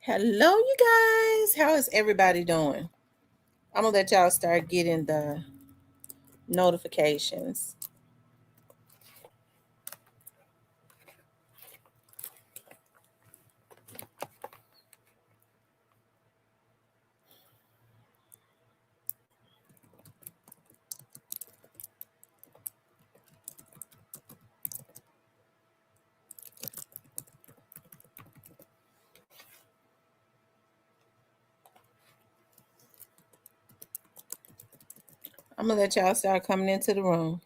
Hello, you guys. How is everybody doing? I'm gonna let y'all start getting the notifications. I'm gonna let y'all start coming into the room.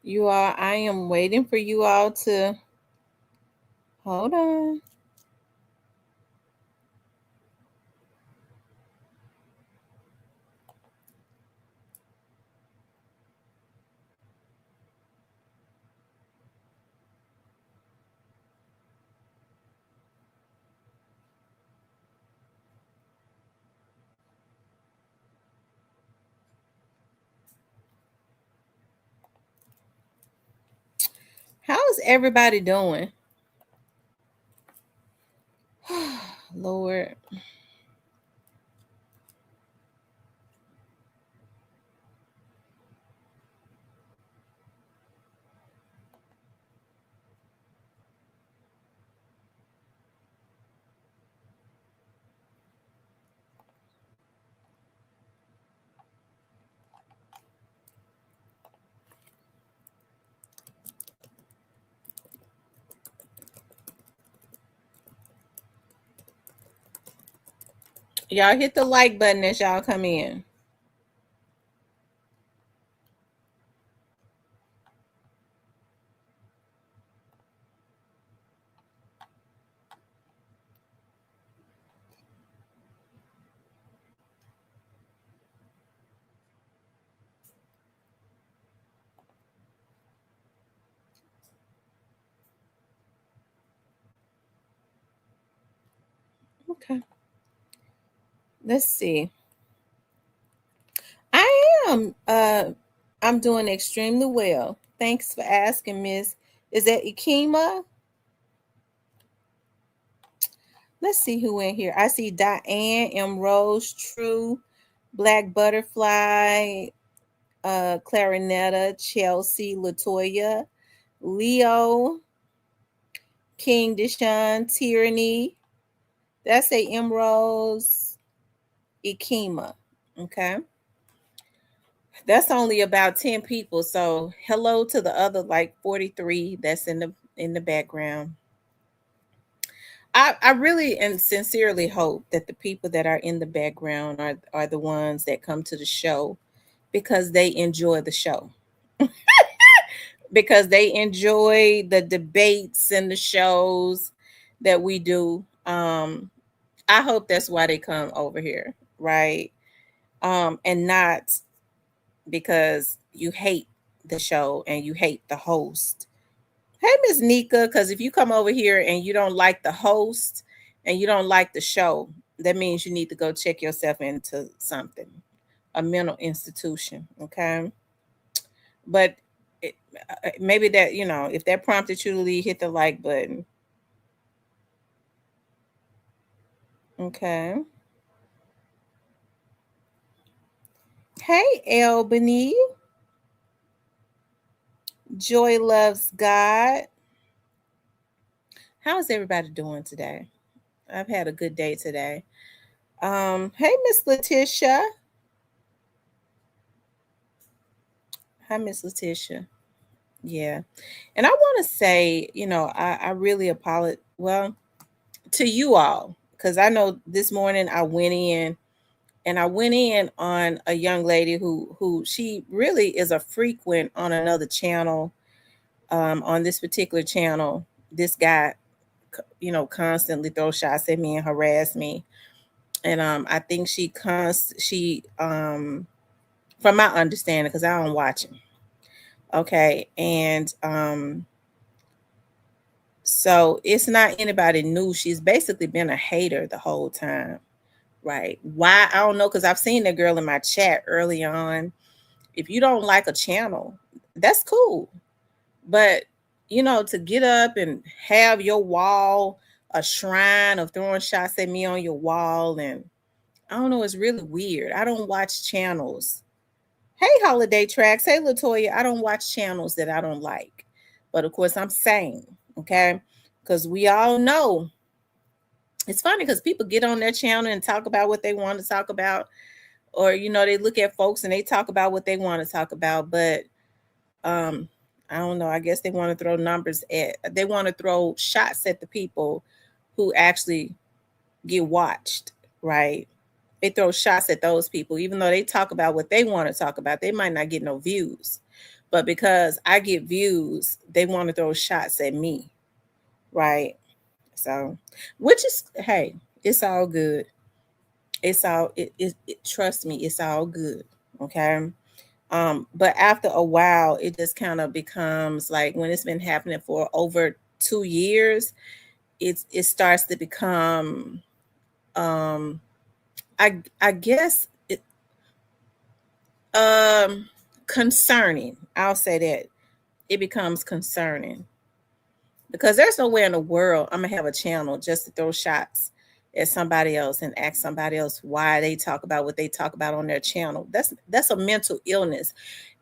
You all, I am waiting for you all to hold on. How is everybody doing? Lord. Y'all hit the like button as y'all come in. Okay. Let's see. I am I'm doing extremely well. Thanks for asking, Miss. Is that Ikema? Let's see who in here. I see Diane, M. Rose, True, Black Butterfly, Clarinetta, Chelsea, Latoya, Leo, King Deshaun, Tyranny. That's a M. Rose, Ikema. Okay. That's only about 10 people. So hello to the other like 43 that's in the background. I really and sincerely hope that the people that are in the background are the ones that come to the show because they enjoy the show. Because they enjoy the debates and the shows that we do. I hope that's why they come over here, right? And not because you hate the show and you hate the host. Hey, Miss Nika, because if you come over here and you don't like the host and you don't like the show, that means you need to go check yourself into something, a mental institution. Okay. But it, maybe that, if that prompted you to leave, hit the like button. Okay. Hey, Albany. Joy loves God. How is everybody doing today? I've had a good day today. Hey, Miss Letitia. Hi, Miss Letitia. Yeah. And I want to say, I really apologize. Well, to you all, because I know this morning I went in and I went in on a young lady who she really is a frequent on another channel. On this particular channel, this guy, constantly throw shots at me and harass me. And I think from my understanding, because I don't watch him. Okay. And so it's not anybody new. She's basically been a hater the whole time. Right. Why? I don't know, because I've seen that girl in my chat early on. If you don't like a channel, that's cool. But, to get up and have your wall a shrine of throwing shots at me on your wall, and I don't know, it's really weird. I don't watch channels. Hey, Holiday Tracks. Hey, Latoya. I don't watch channels that I don't like. But of course, I'm sane. Okay. Because we all know it's funny because people get on their channel and talk about what they want to talk about. Or, they look at folks and they talk about what they want to talk about. But I don't know. I guess they want to they want to throw shots at the people who actually get watched, right? They throw shots at those people, even though they talk about what they want to talk about. They might not get no views, but because I get views, they want to throw shots at me, right? So, which is, hey, it's all good. It's all, trust me, it's all good. Okay. But after a while, it just kind of becomes like, when it's been happening for over 2 years, it starts to become, I guess it, concerning. I'll say that it becomes concerning, because there's nowhere in the world I'm gonna have a channel just to throw shots at somebody else and ask somebody else why they talk about what they talk about on their channel. That's a mental illness.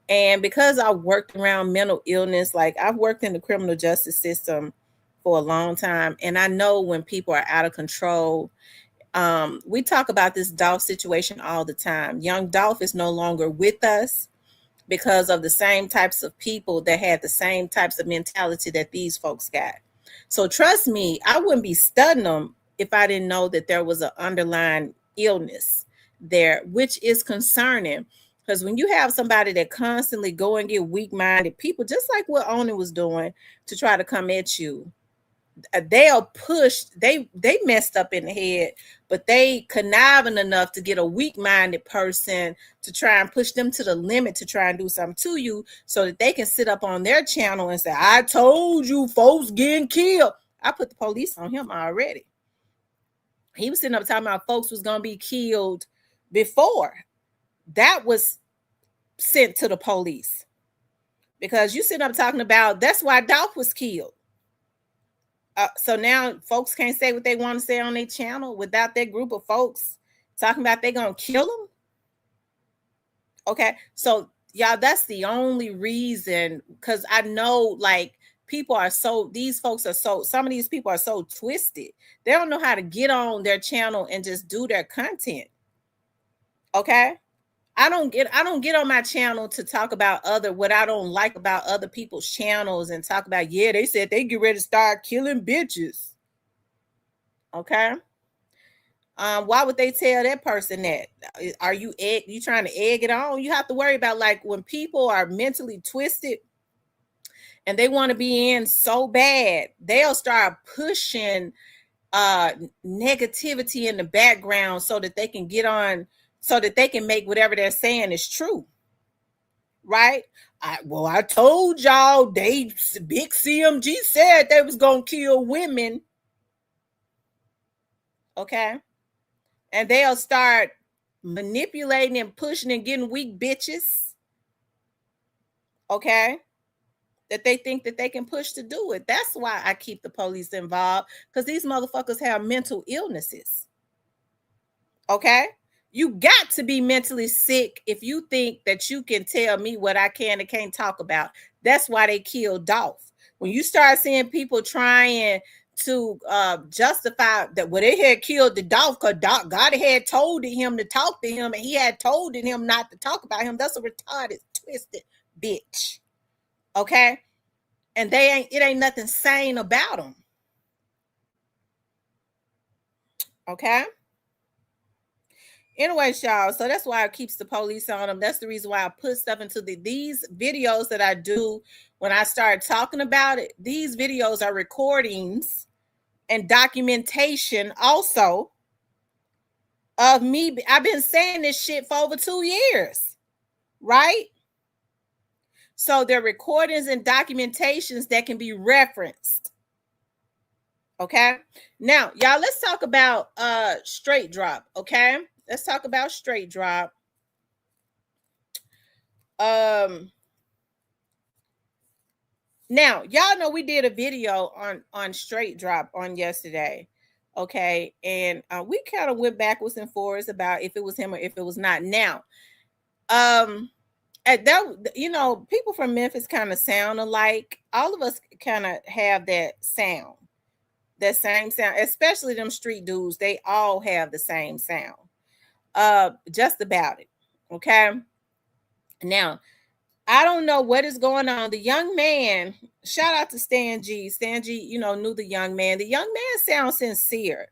And because I worked around mental illness, like I've worked in the criminal justice system for a long time, and I know when people are out of control. We talk about this Dolph situation all the time. Young Dolph is no longer with us because of the same types of people that had the same types of mentality that these folks got. So trust me, I wouldn't be studying them if I didn't know that there was an underlying illness there, which is concerning. Because when you have somebody that constantly go and get weak-minded people, just like what Oni was doing to try to come at you, they'll push, they messed up in the head, but they conniving enough to get a weak-minded person to try and push them to the limit to try and do something to you, so that they can sit up on their channel and say, I told you folks getting killed. I put the police on him already. He was sitting up talking about folks was going to be killed before that was sent to the police, because you sitting up talking about that's why Dolph was killed. So now folks can't say what they want to say on their channel without that group of folks talking about they're going to kill them. Okay. So y'all, that's the only reason, because I know like these folks are some of these people are so twisted. They don't know how to get on their channel and just do their content. Okay. I don't get on my channel to talk about what I don't like about other people's channels and talk about, yeah, they said they get ready to start killing bitches. Okay. Why would they tell that person that? Are you trying to egg it on? You have to worry about, like, when people are mentally twisted and they want to be in so bad, they'll start pushing negativity in the background so that they can get on, so that they can make whatever they're saying is true. Right? I told y'all, big CMG said they was gonna kill women. Okay. And they'll start manipulating and pushing and getting weak bitches. Okay. That they think that they can push to do it. That's why I keep the police involved, because these motherfuckers have mental illnesses. Okay. You got to be mentally sick if you think that you can tell me what I can and can't talk about. That's why they killed Dolph. When you start seeing people trying to justify that, well, they had killed the Dolph because God had told him to talk to him and he had told him not to talk about him. That's a retarded, twisted bitch. Okay? And it ain't nothing sane about them. Okay. Anyways, y'all, so that's why it keeps the police on them. That's the reason why I put stuff into these videos that I do. When I start talking about it, these videos are recordings and documentation also of me. I've been saying this shit for over 2 years, right? So they're recordings and documentations that can be referenced. Okay. Now, y'all, let's talk about straight drop. Okay. Let's talk about straight drop. Now, y'all know we did a video on straight drop on yesterday. Okay. And we kind of went backwards and forwards about if it was him or if it was not. Now, at that, you know, people from Memphis kind of sound alike. All of us kind of have that sound. That same sound, especially them street dudes, they all have the same sound. Just about it. Okay. Now, I don't know what is going on. The young man, shout out to Stan G. Stan G, you know, knew the young man. The young man sounds sincere.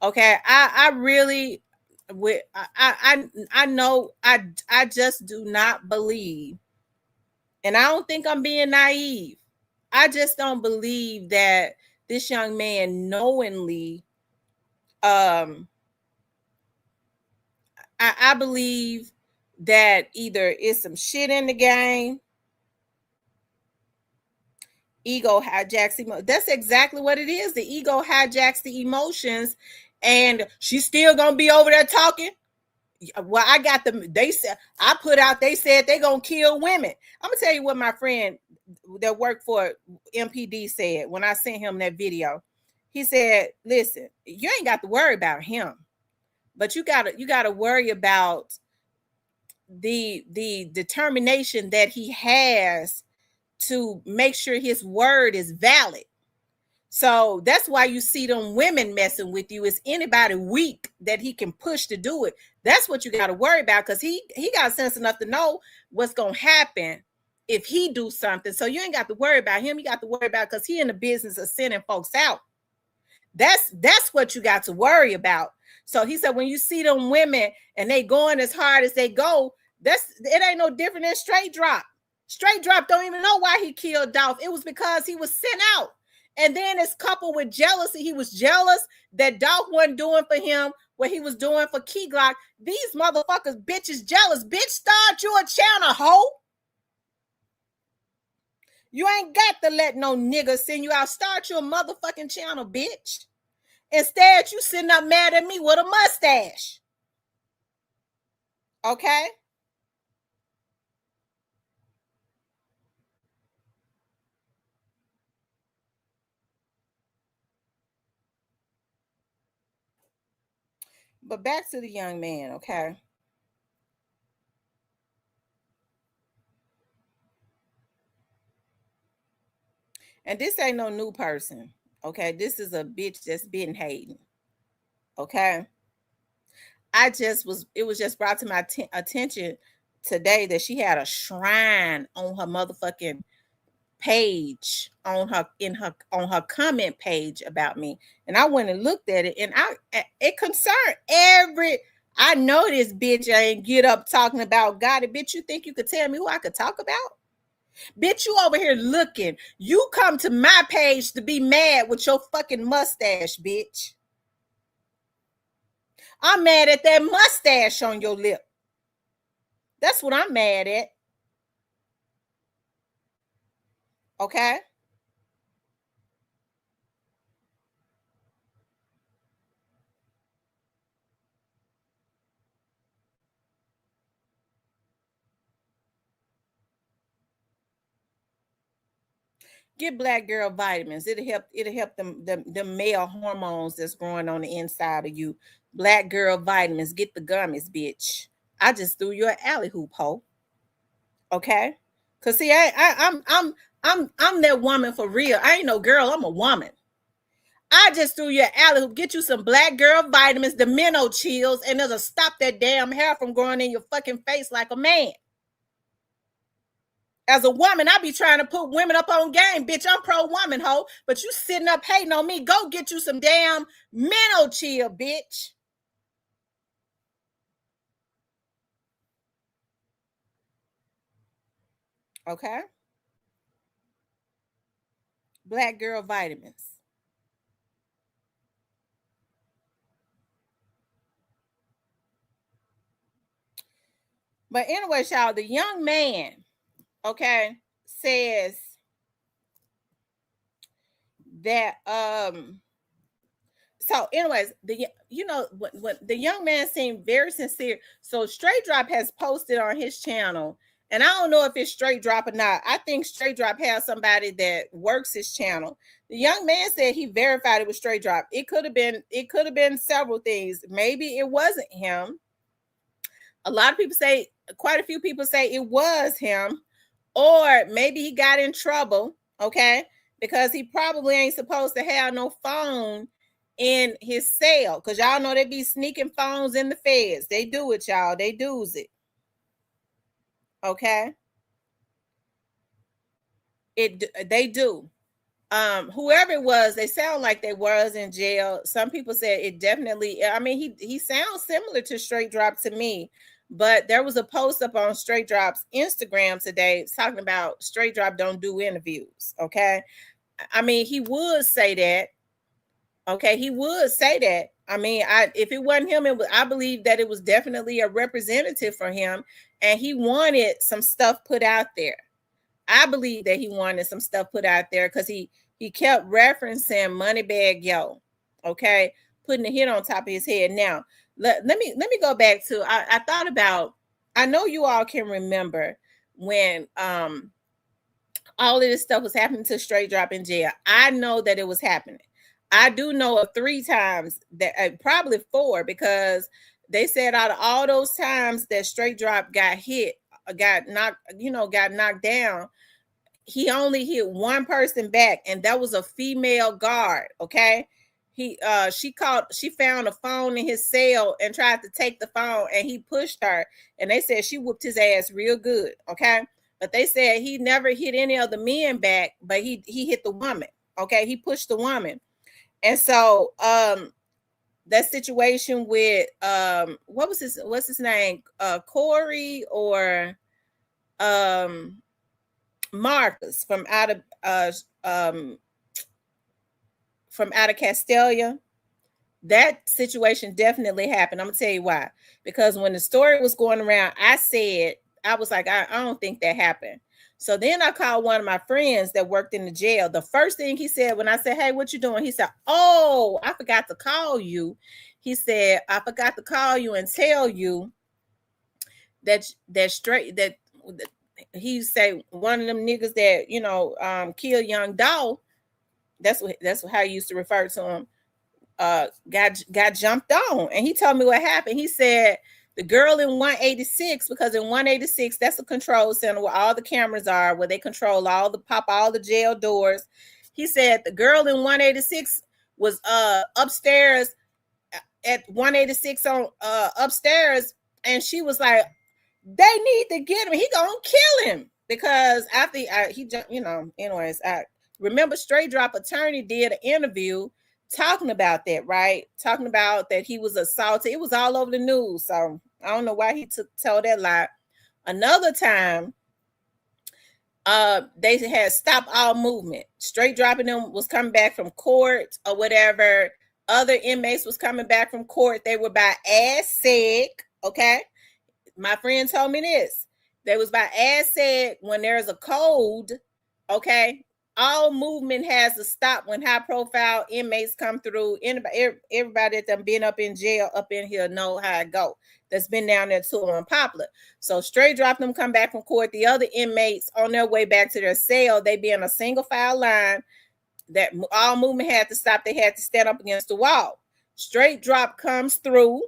Okay. I really I know I just do not believe, and I don't think I'm being naive. I just don't believe that this young man knowingly I believe that either it's some shit in the game, ego hijacks that's exactly what it is. The ego hijacks the emotions, and she's still gonna be over there talking. Well, I got them. They said I put out. They said they gonna kill women. I'm gonna tell you what my friend that worked for MPD said when I sent him that video. He said, "Listen, you ain't got to worry about him, but you gotta worry about the determination that he has to make sure his word is valid." So that's why you see them women messing with you. Is anybody weak that he can push to do it? That's what you got to worry about, because he got sense enough to know what's gonna happen if he do something. So you ain't got to worry about him. You got to worry about, because he in the business of sending folks out. That's what you got to worry about. So he said when you see them women and they going as hard as they go, it ain't no different than straight drop. Straight drop don't even know why he killed Dolph. It was because he was sent out. And then it's coupled with jealousy. He was jealous that Dolph wasn't doing for him what he was doing for Key Glock. These motherfuckers, bitches, jealous. Bitch, start you a channel, hoe. You ain't got to let no nigga send you out. Start your motherfucking channel, bitch. Instead, you sitting up mad at me with a mustache. Okay? But back to the young man, okay? And this ain't no new person, okay? This is a bitch that's been hating, okay? It was just brought to my attention today that she had a shrine on her motherfucking page, on her comment page about me, and I went and looked at it, and it concerned I know this bitch ain't get up talking about God. Bitch, you think you could tell me who I could talk about? Bitch, you over here looking. You come to my page to be mad with your fucking mustache, bitch. I'm mad at that mustache on your lip. That's what I'm mad at. Okay? Get black girl vitamins. It'll help them male hormones that's growing on the inside of you. Black girl vitamins. Get the gummies, bitch. I just threw you an alley hoop hole. Okay? Cause see, I'm that woman for real. I ain't no girl, I'm a woman. I just threw you an alley hoop. Get you some black girl vitamins, the Minnow chills, and it'll stop that damn hair from growing in your fucking face like a man. As a woman, I be trying to put women up on game. Bitch, I'm pro-woman, ho. But you sitting up hating on me. Go get you some damn mental chill, bitch. Okay? Black girl vitamins. But anyway, y'all, the young man, okay, says that so anyways, the you know when the young man seemed very sincere. So Straight Drop has posted on his channel, and I don't know if it's Straight Drop or not. I think Straight Drop has somebody that works his channel. The young man said he verified it was Straight Drop. It could have been several things. Maybe it wasn't him. A lot of people say, quite a few people say it was him, or maybe he got in trouble, okay, because he probably ain't supposed to have no phone in his cell, because y'all know they be sneaking phones in the feds. They do it, y'all. They do's it, okay. They do. Whoever it was, they sound like they was in jail. Some people said it definitely, I mean, he sounds similar to Straight Drop to me. But there was a post up on Straight Drop's Instagram today talking about Straight Drop don't do interviews. Okay. I mean, he would say that. Okay, he would say that. I mean, if it wasn't him, I believe that it was definitely a representative for him, and he wanted some stuff put out there. I believe that he wanted some stuff put out there because he kept referencing Moneybagg Yo, okay, putting a hit on top of his head. Now, let me go back to I thought about, I know you all can remember when all of this stuff was happening to Straight Drop in jail. I know that it was happening. I do know of 3 times that probably 4, because they said out of all those times that Straight Drop got hit, got knocked down, he only hit one person back, and that was a female guard. Okay. She found a phone in his cell and tried to take the phone, and he pushed her, and they said she whooped his ass real good. Okay. But they said he never hit any of the men back, but he hit the woman. Okay. He pushed the woman. And so that situation with what's his name? Corey or Marcus from out of Castelia. That situation definitely happened. I'm gonna tell you why. Because when the story was going around, I was like, I don't think that happened. So then I called one of my friends that worked in the jail. The first thing he said when I said, "Hey, what you doing?" He said, "Oh, I forgot to call you." He said, "I forgot to call you and tell you that he say one of them niggas that killed Young Dolph. That's how he used to refer to him. Got jumped on." And he told me what happened. He said the girl in 186, because in 186 that's a control center where all the cameras are, where they control all the jail doors. He said the girl in 186 was upstairs at 186 on upstairs, and she was like, "They need to get him. He gonna kill him." Because after anyways, I remember Straight Drop attorney did an interview talking about that, right? Talking about that he was assaulted. It was all over the news. So I don't know why he told that lie. Another time, they had stopped all movement. Straight Dropping them was coming back from court or whatever. Other inmates was coming back from court. They were by ASSEG, okay? My friend told me this. They was by ASSEG when there's a code, okay? All movement has to stop when high profile inmates come through. Everybody that done been up in jail up in here know how it go. That's been down there too unpopular. So Straight Drop them come back from court. The other inmates on their way back to their cell, they be in a single file line. That all movement had to stop. They had to stand up against the wall. Straight Drop comes through.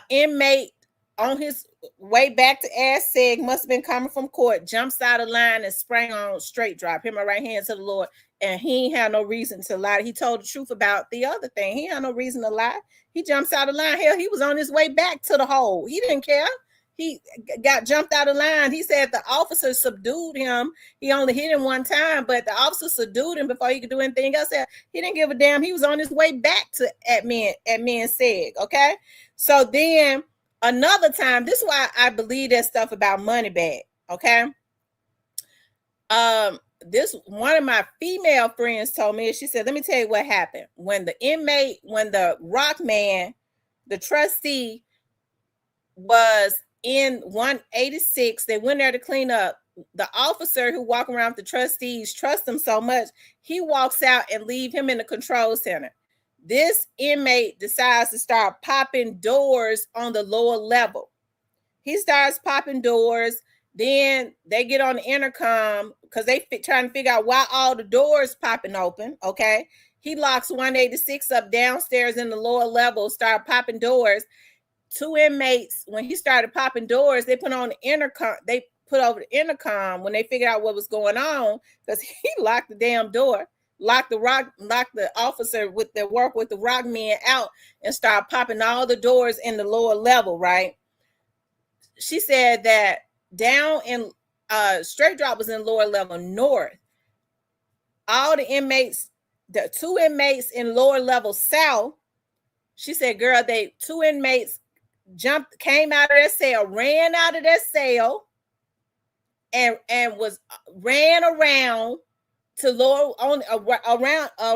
Inmate on his way back to ASSEG, must have been coming from court, jumps out of line and sprang on Straight Drop, him a right hand to the Lord, and he ain't had no reason to lie. He told the truth about the other thing. He had no reason to lie. He jumps out of line. Hell, he was on his way back to the hole. He didn't care. he got jumped out of line. He said the officer subdued him. He only hit him one time, but the officer subdued him before he could do anything else. He didn't give a damn. He was on his way back to at men Seg. Okay, so then another time, this is why I believe that stuff about Moneybagg. Okay, this one of my female friends told me. She said, "Let me tell you what happened when the rock man, the trustee, was in 186. They went there to clean up. The officer who walked around with the trustees trust him so much, he walks out and leave him in the control center. This inmate decides to start popping doors on the lower level. He starts popping doors. Then they get on the intercom because they trying to figure out why all the doors popping open. Okay, he locks 186 up downstairs in the lower level, start popping doors. Two inmates, when he started popping doors, they put on the intercom. They put over the intercom when they figured out what was going on, because he locked the damn door, locked the officer with the work with the rock men out, and started popping all the doors in the lower level. Right? She said that down in Straight Drop was in lower level north. All the inmates, the two inmates in lower level south. She said, "Girl, two inmates came out of their cell, ran out of their cell, and ran around to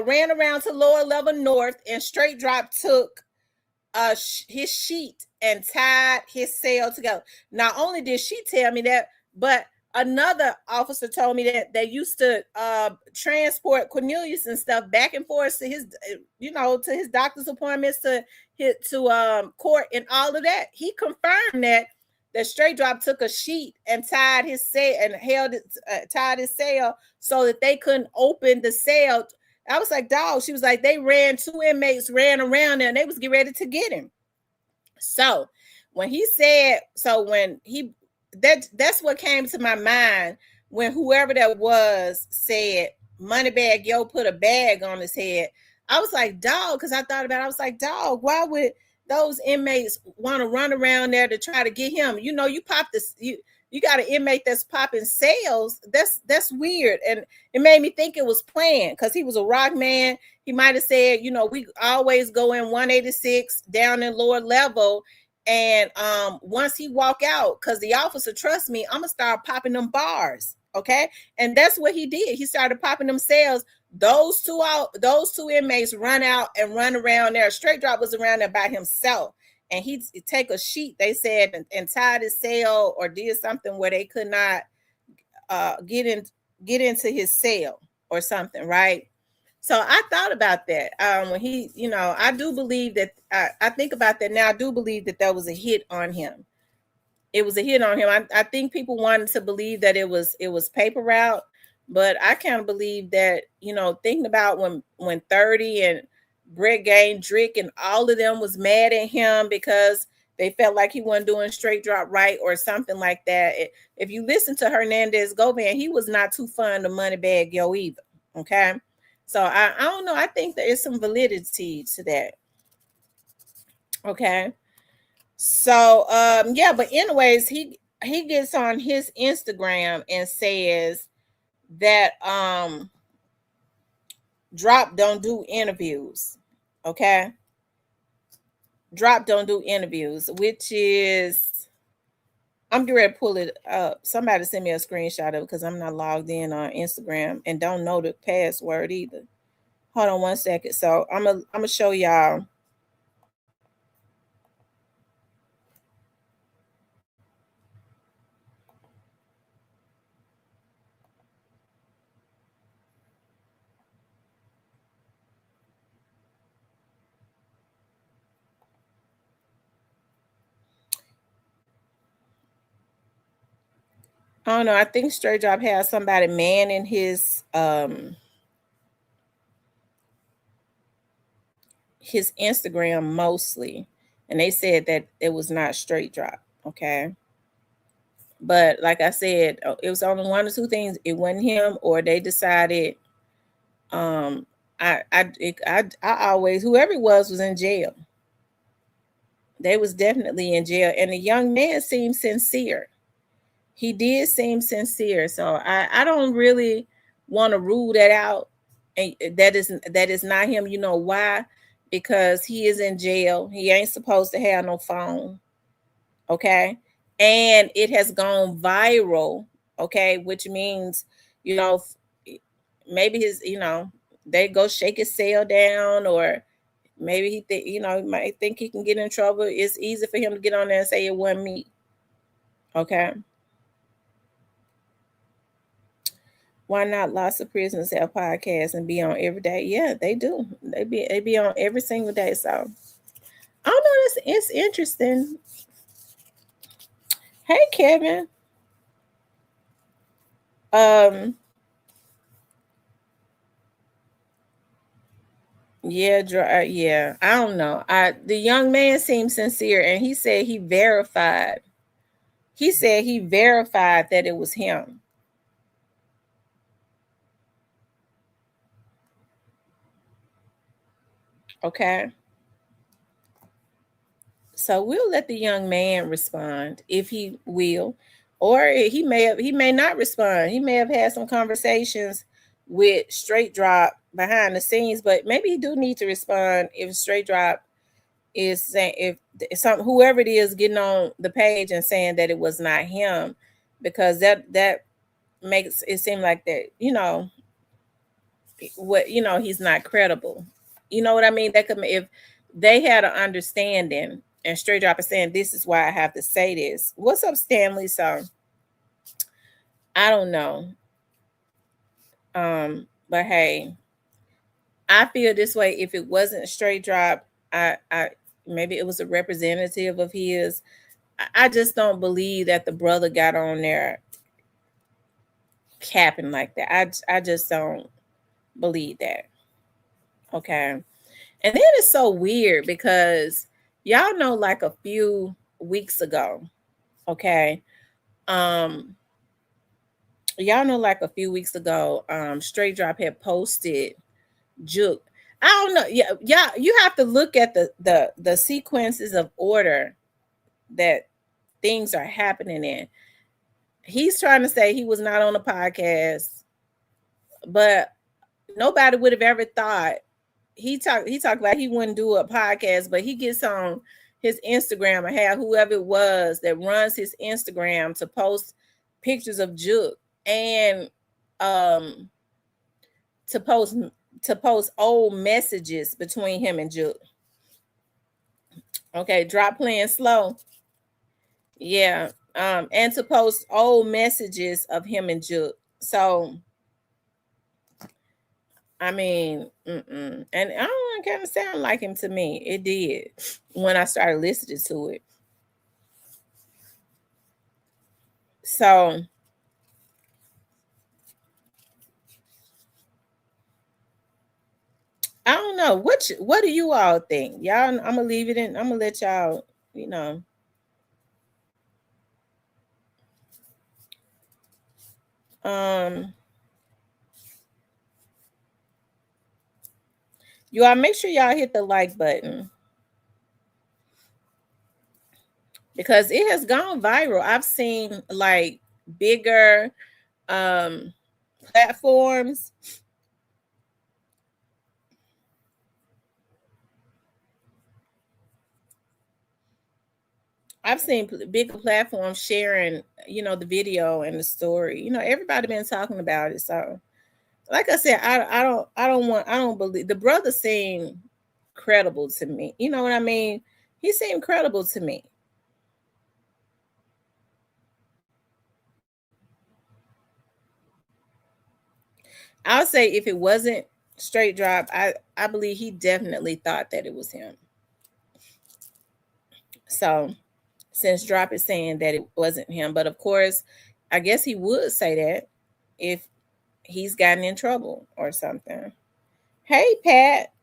ran around to lower level north, and Straight Drop took his sheet and tied his cell together." Not only did she tell me that, but another officer told me that they used to transport Cornelius and stuff back and forth to his, to his doctor's appointments, to court and all of that. He confirmed that Straight Drop took a sheet and tied his cell and tied his cell so that they couldn't open the cell. I was like, dog. She was like, two inmates ran around there and they was getting ready to get him. So when he said, that's what came to my mind when whoever that was said, Moneybagg Yo put a bag on his head. I was like, dog, because I thought about it. I was like, dog, why would those inmates want to run around there to try to get him? You pop this, you got an inmate that's popping cells. That's weird. And it made me think it was planned, because he was a rock man. He might have said, we always go in 186 down in lower level. And once he walk out, because the officer trusts me, I'm gonna start popping them bars. Okay. And that's what he did. He started popping them cells. Those two inmates run out and run around there. Straight Drop was around there by himself. And he'd take a sheet, they said, and tied his cell or did something where they could not get into his cell or something, right? So I thought about that when he, I do believe that, I think about that now. I do believe that was a hit on him. It was a hit on him. I think people wanted to believe that it was paper route, but I kind of believe that, thinking about when 30 and Brett Gain, Drick, and all of them was mad at him because they felt like he wasn't doing Straight Drop right or something like that. If you listen to Hernandez Govan, he was not too fond of Moneybagg Yo either. Okay. So I don't know. I think there is some validity to that. Okay. So yeah, but anyways, he gets on his Instagram and says that Drop don't do interviews. Okay. Drop don't do interviews, which is, I'm getting ready to pull it up. Somebody send me a screenshot of it because I'm not logged in on Instagram and don't know the password either. Hold on one second. So I'm gonna show y'all. I don't know. I think Straight Drop has somebody manning his Instagram mostly, and they said that it was not Straight Drop. Okay, but like I said, it was only one or two things. It wasn't him, or they decided. I always, whoever it was in jail. They was definitely in jail, and the young man seemed sincere. He did seem sincere, so I don't really want to rule that out, and that is not him. You know why? Because he is in jail. He ain't supposed to have no phone. Okay, and it has gone viral. Okay, which means, you know, maybe his, they go shake his cell down, or maybe he think, he might think he can get in trouble. It's easy for him to get on there and say it wasn't me. Okay. Why not? Lots of prisoners have podcasts and be on every day. Yeah, they do. They be on every single day. So I don't know. It's interesting. Hey, Kevin. Um, yeah, yeah. I don't know. The young man seemed sincere, and he said he verified. He said he verified that it was him. Okay. So we'll let the young man respond if he will, or he may not respond. He may have had some conversations with Straight Drop behind the scenes, but maybe he do need to respond if Straight Drop is saying, if some whoever it is getting on the page and saying that it was not him, because that makes it seem like that, he's not credible. You know what I mean? That could, if they had an understanding and Straight Drop is saying, this is why I have to say this. What's up, Stanley? So I don't know. But hey, I feel this way. If it wasn't Straight Drop, I maybe it was a representative of his. I just don't believe that the brother got on there capping like that. I just don't believe that. Okay. And then it's so weird because y'all know, like a few weeks ago, okay, um, y'all know, like a few weeks ago, Straight Drop had posted Juke. I don't know. Yeah, you have to look at the sequences of order that things are happening in. He's trying to say he was not on the podcast, but nobody would have ever thought. He talked about he wouldn't do a podcast, but he gets on his Instagram and have whoever it was that runs his Instagram to post pictures of Juke, and um to post old messages between him and Juke. Okay, drop playing slow. Yeah. And to post old messages of him and Juke. So I mean, and I don't know, it kind of sound like him to me. It did when I started listening to it. So I don't know. What do you all think? Y'all, I'm gonna leave it in. I'm gonna let y'all, you know. Um, you all make sure y'all hit the like button because it has gone viral. I've seen like bigger platforms. I've seen bigger platforms sharing, the video and the story. Everybody been talking about it. So, like I said, I don't believe the brother seemed credible to me. You know what I mean? He seemed credible to me. I would say if it wasn't Straight Drop, I believe he definitely thought that it was him. So, since Drop is saying that it wasn't him, but of course, I guess he would say that if he's gotten in trouble or something. Hey, Pat.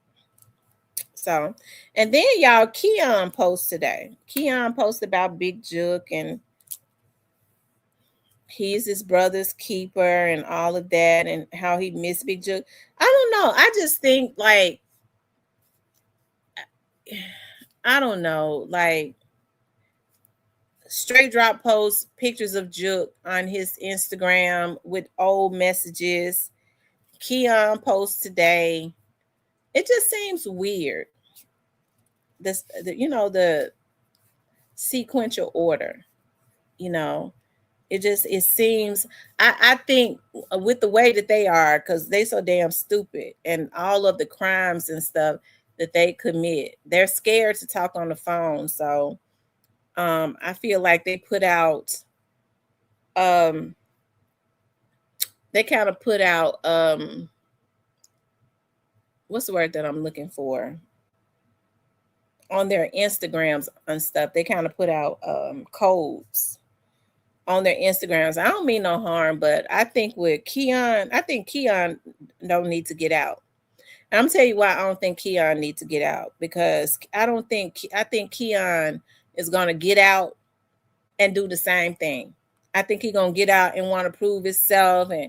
So, and then y'all, Keon post today. Keon posted about Big Juke and he's his brother's keeper and all of that, and how he missed Big Juke. I don't know. I just think like I don't know, like Straight Drop posts pictures of Juke on his Instagram with old messages. Keon posts today. It just seems weird. The sequential order, you know. It seems I think with the way that they are, because they so damn stupid and all of the crimes and stuff that they commit, they're scared to talk on the phone. So I feel like um they kind of put out what's the word that I'm looking for, on their Instagrams and stuff. They kind of put out codes on their Instagrams. I don't mean no harm, but I think Keon don't need to get out. And I'm tell you why I don't think Keon needs to get out, because I think Keon is gonna get out and do the same thing. I think he's gonna get out and want to prove himself and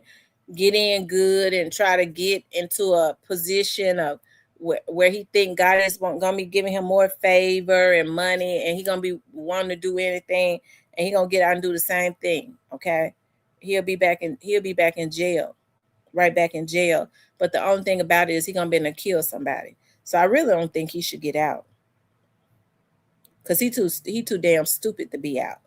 get in good and try to get into a position of where he think God is gonna be giving him more favor and money, and he gonna be wanting to do anything, and he gonna get out and do the same thing. Okay, he'll be back in jail, right back in jail. But the only thing about it is he gonna be able to kill somebody. So I really don't think he should get out, because he too damn stupid to be out.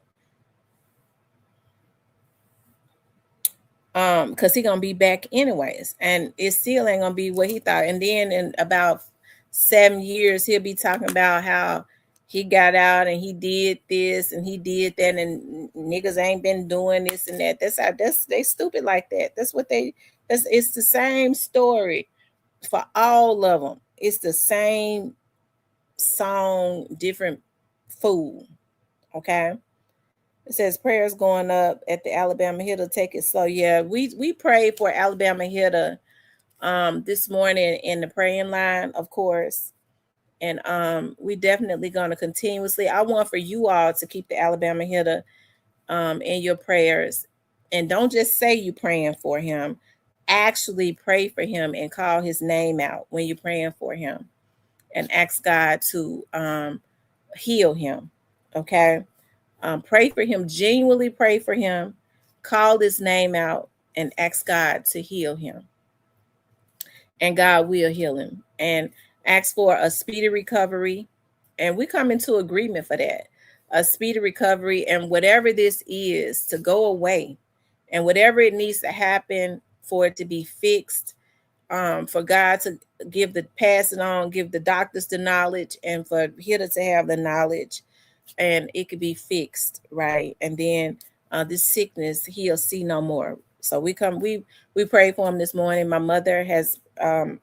Because he gonna be back anyways, and it still ain't gonna be what he thought. And then in about 7 years, he'll be talking about how he got out and he did this and he did that, and niggas ain't been doing this and that. They stupid like that. It's the same story for all of them. It's the same song, different fool. Okay. It says prayers going up at the Alabama hitter. Take it slow. Yeah, we prayed for Alabama hitter this morning in the praying line, of course. And we definitely gonna continuously. I want for you all to keep the Alabama hitter in your prayers. And don't just say you praying for him. Actually pray for him and call his name out when you're praying for him, and ask God to heal him. Okay. Pray for him, genuinely pray for him, call his name out, and ask God to heal him. And God will heal him. And ask for a speedy recovery. And we come into agreement for that. A speedy recovery, and whatever this is to go away, and whatever it needs to happen for it to be fixed, for God to pass it on, give the doctors the knowledge, and for Hitter to have the knowledge, and it could be fixed, right? And then this sickness he'll see no more. So we pray for him this morning. My mother has my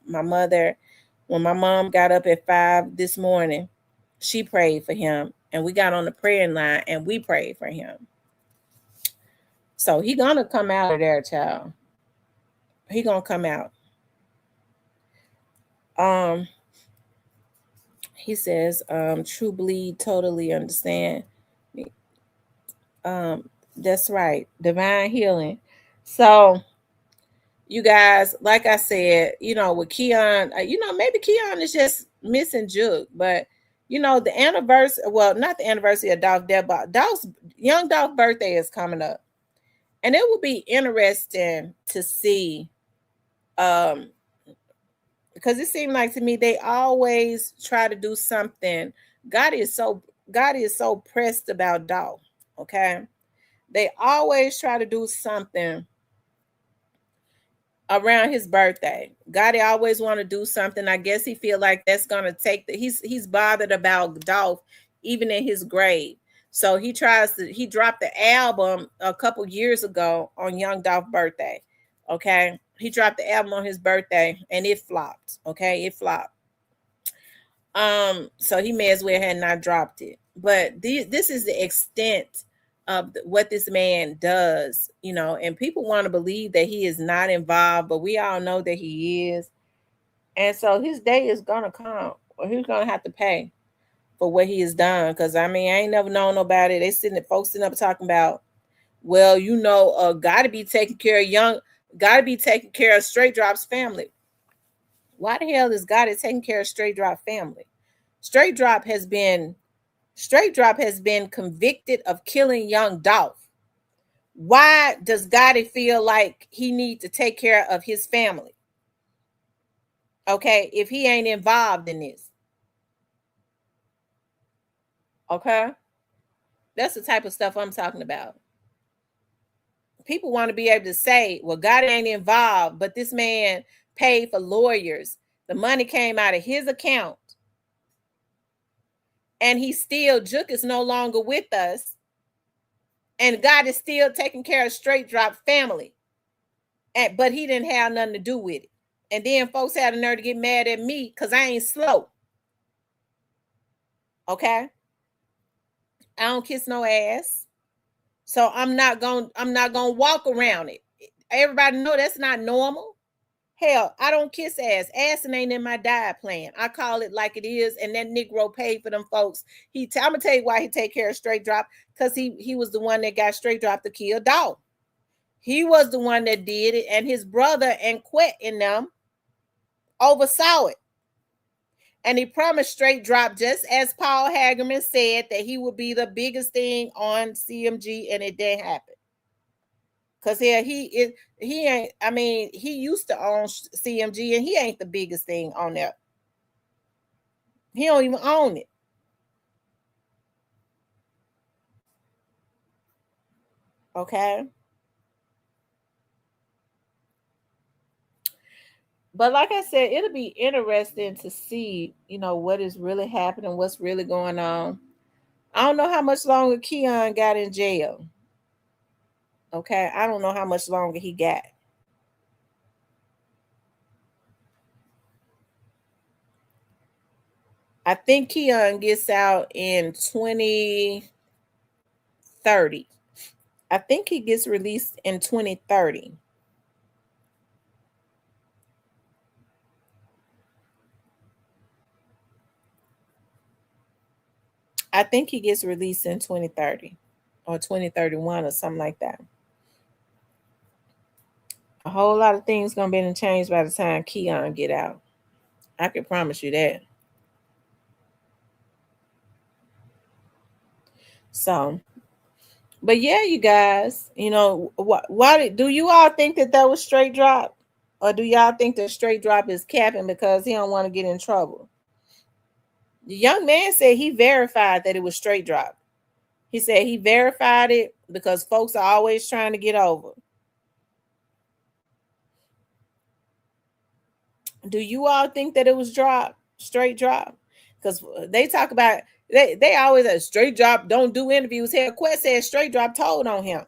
mother, when my mom got up at 5 this morning, she prayed for him, and we got on the praying line and we prayed for him. So he gonna come out of there, child. He gonna come out. He says, True Bleed, totally understand. That's right. Divine healing. So you guys, like I said, with Keon, maybe Keon is just missing Juke, but the anniversary, well, not the anniversary of Dolph death, but young Dolph birthday is coming up. And it will be interesting to see, because it seemed like to me they always try to do something. God is so pressed about Dolph. Okay, they always try to do something around his birthday. Gotti always want to do something. I guess he feel like that's gonna take he's bothered about Dolph even in his grave. So he dropped the album a couple years ago on young Dolph's birthday. Okay. He dropped the album on his birthday and it flopped. Okay, it flopped. So he may as well had not dropped it. But this is the extent of what this man does, and people want to believe that he is not involved, but we all know that he is. And so his day is gonna come, or he's gonna have to pay for what he has done. Because I ain't never known nobody. They folks sitting up talking about, well, gotta be taking care of Straight Drop's family. Why the hell is God taking care of Straight Drop family? Straight Drop has been convicted of killing young Dolph. Why does Gotti feel like he needs to take care of his family? Okay, if he ain't involved in this. Okay, that's the type of stuff I'm talking about. People want to be able to say, well, Gotti ain't involved, but this man paid for lawyers. The money came out of his account. And he still, Juke is no longer with us. And God is still taking care of Straight Drop family. But he didn't have nothing to do with it. And then folks had the nerve to get mad at me because I ain't slow. Okay? I don't kiss no ass. So I'm not gonna walk around it. Everybody know that's not normal. Hell, I don't kiss ass. Assing ain't in my diet plan. I call it like it is, and that Negro paid for them folks. I'm gonna tell you why he take care of Straight Drop, because he was the one that got Straight Drop to kill Dolph. He was the one that did it, and his brother and Quet in them oversaw it. And he promised Straight Drop, just as Paul Hagerman said, that he would be the biggest thing on CMG, and it didn't happen. Cause he ain't. I mean, he used to own CMG, and he ain't the biggest thing on there. He don't even own it. Okay. But like I said, it'll be interesting to see, what is really happening, what's really going on. I don't know how much longer Keon got in jail. Okay, I don't know how much longer he got. I think Keon gets out in 2030. I think he gets released in 2030. I think he gets released in 2030 or 2031 or something like that. A whole lot of things gonna be changed by the time Keon get out. I can promise you that. So, but yeah, you guys, why do you all think that was Straight Drop, or do y'all think that Straight Drop is capping because he don't want to get in trouble? The young man said he verified that it was Straight Drop. He said he verified it because folks are always trying to get over. Do you all think that it was Straight Drop? Because they talk about they always say Straight Drop don't do interviews. Hell, Quest said Straight Drop told on him.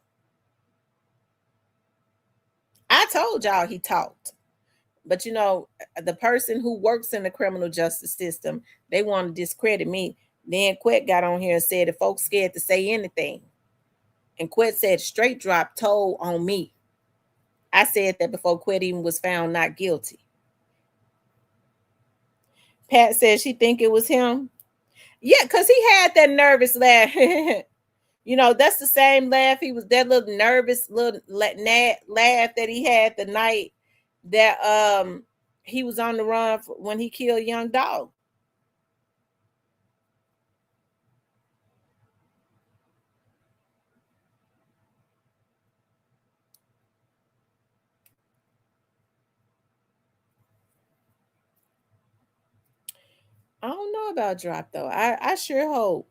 I told y'all he talked. But the person who works in the criminal justice system, they want to discredit me. Then Quet got on here and said if folks scared to say anything. And Quet said Straight Drop told on me. I said that before Quet even was found not guilty. Pat said she think it was him. Yeah, because he had that nervous laugh. That's the same laugh. He was that little nervous little laugh that he had the night that he was on the run when he killed young Dolph. I don't know about Drop though. I sure hope.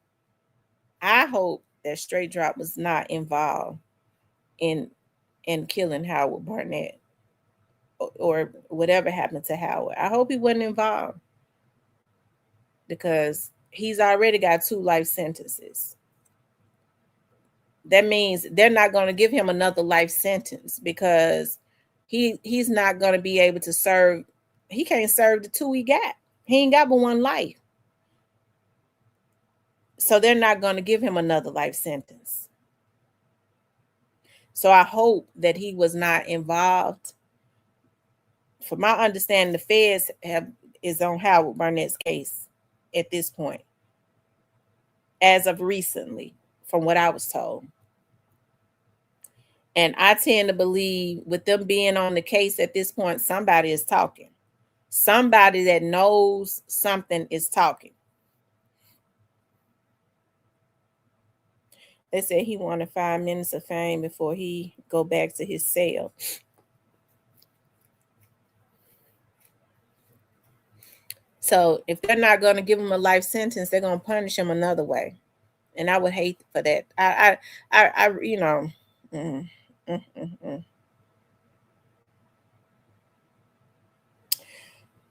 I hope that Straight Drop was not involved in killing Howard Barnett or whatever happened to Howard. I hope he wasn't involved because he's already got 2 life sentences. That means they're not going to give him another life sentence because he's not going to be able to serve. He can't serve the 2 he got. He ain't got but 1 life. So they're not going to give him another life sentence. So I hope that he was not involved. From my understanding, the feds is on Howard Barnett's case at this point, as of recently, from what I was told. And I tend to believe with them being on the case at this point, somebody is talking. Somebody that knows something is talking. They said he wanted 5 minutes of fame before he go back to his cell. So if they're not going to give him a life sentence, they're going to punish him another way, and I would hate for that. You know. Mm, mm, mm,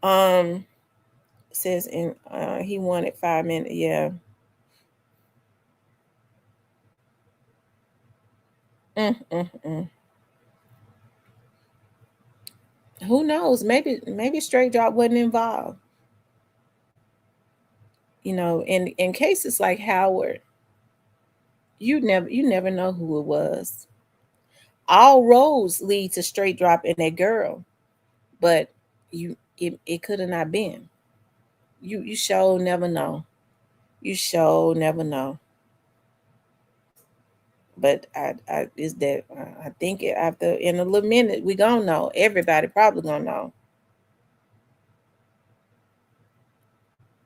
mm. Says in he wanted 5 minutes. Yeah. Mm, mm, mm. Who knows? Maybe straight drop wasn't involved. You know, in cases like Howard, you never know who it was. All roads lead to straight drop and that girl, but it could have not been. You sure never know. You sure never know. But I is that I think after in a little minute we gonna know. Everybody probably gonna know.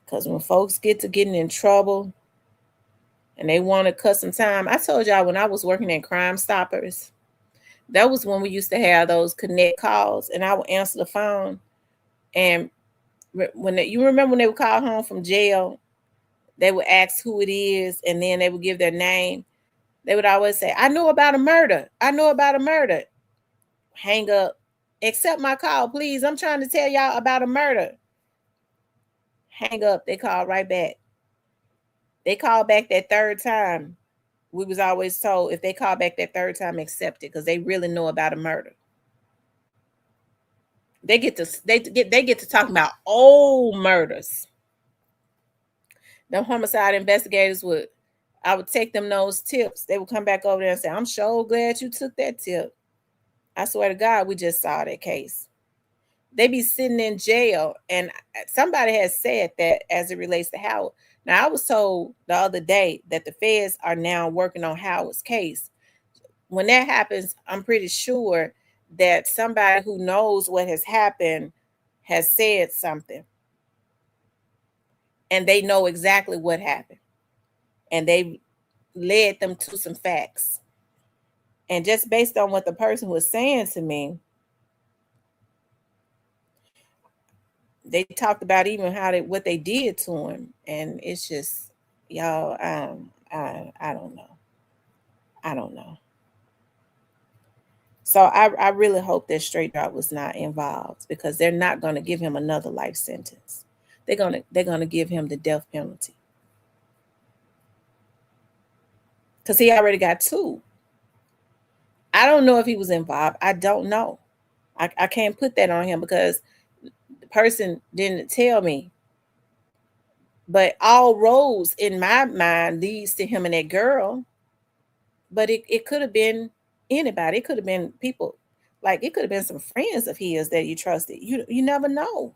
Cause when folks get to getting in trouble and they want to cut some time, I told y'all when I was working at Crime Stoppers, that was when we used to have those connect calls, and I would answer the phone. And you remember when they would call home from jail, they would ask who it is, and then they would give their name. They would always say, "I know about a murder. I know about a murder." Hang up. Accept my call, please. I'm trying to tell y'all about a murder. Hang up. They call right back. They call back that third time. We was always told if they call back that third time, accept it because they really know about a murder. They get to talk about old murders. The homicide investigators I would take them those tips. They would come back over there and say, "I'm so glad you took that tip. I swear to God, we just saw that case." They be sitting in jail, and somebody has said that as it relates to Howard. Now, I was told the other day that the feds are now working on Howard's case. When that happens, I'm pretty sure that somebody who knows what has happened has said something, and they know exactly what happened, and they led them to some facts. And just based on what the person was saying to me, they talked about even what they did to him, and it's just y'all. I don't know. I don't know. So I really hope that Straight Drop was not involved because they're not going to give him another life sentence. They're gonna give him the death penalty because he already got two. I don't know if he was involved. I don't know. I can't put that on him because the person didn't tell me. But all roads in my mind leads to him and that girl. But it could have been anybody. It could have been people. Like it could have been some friends of his that you trusted. You never know.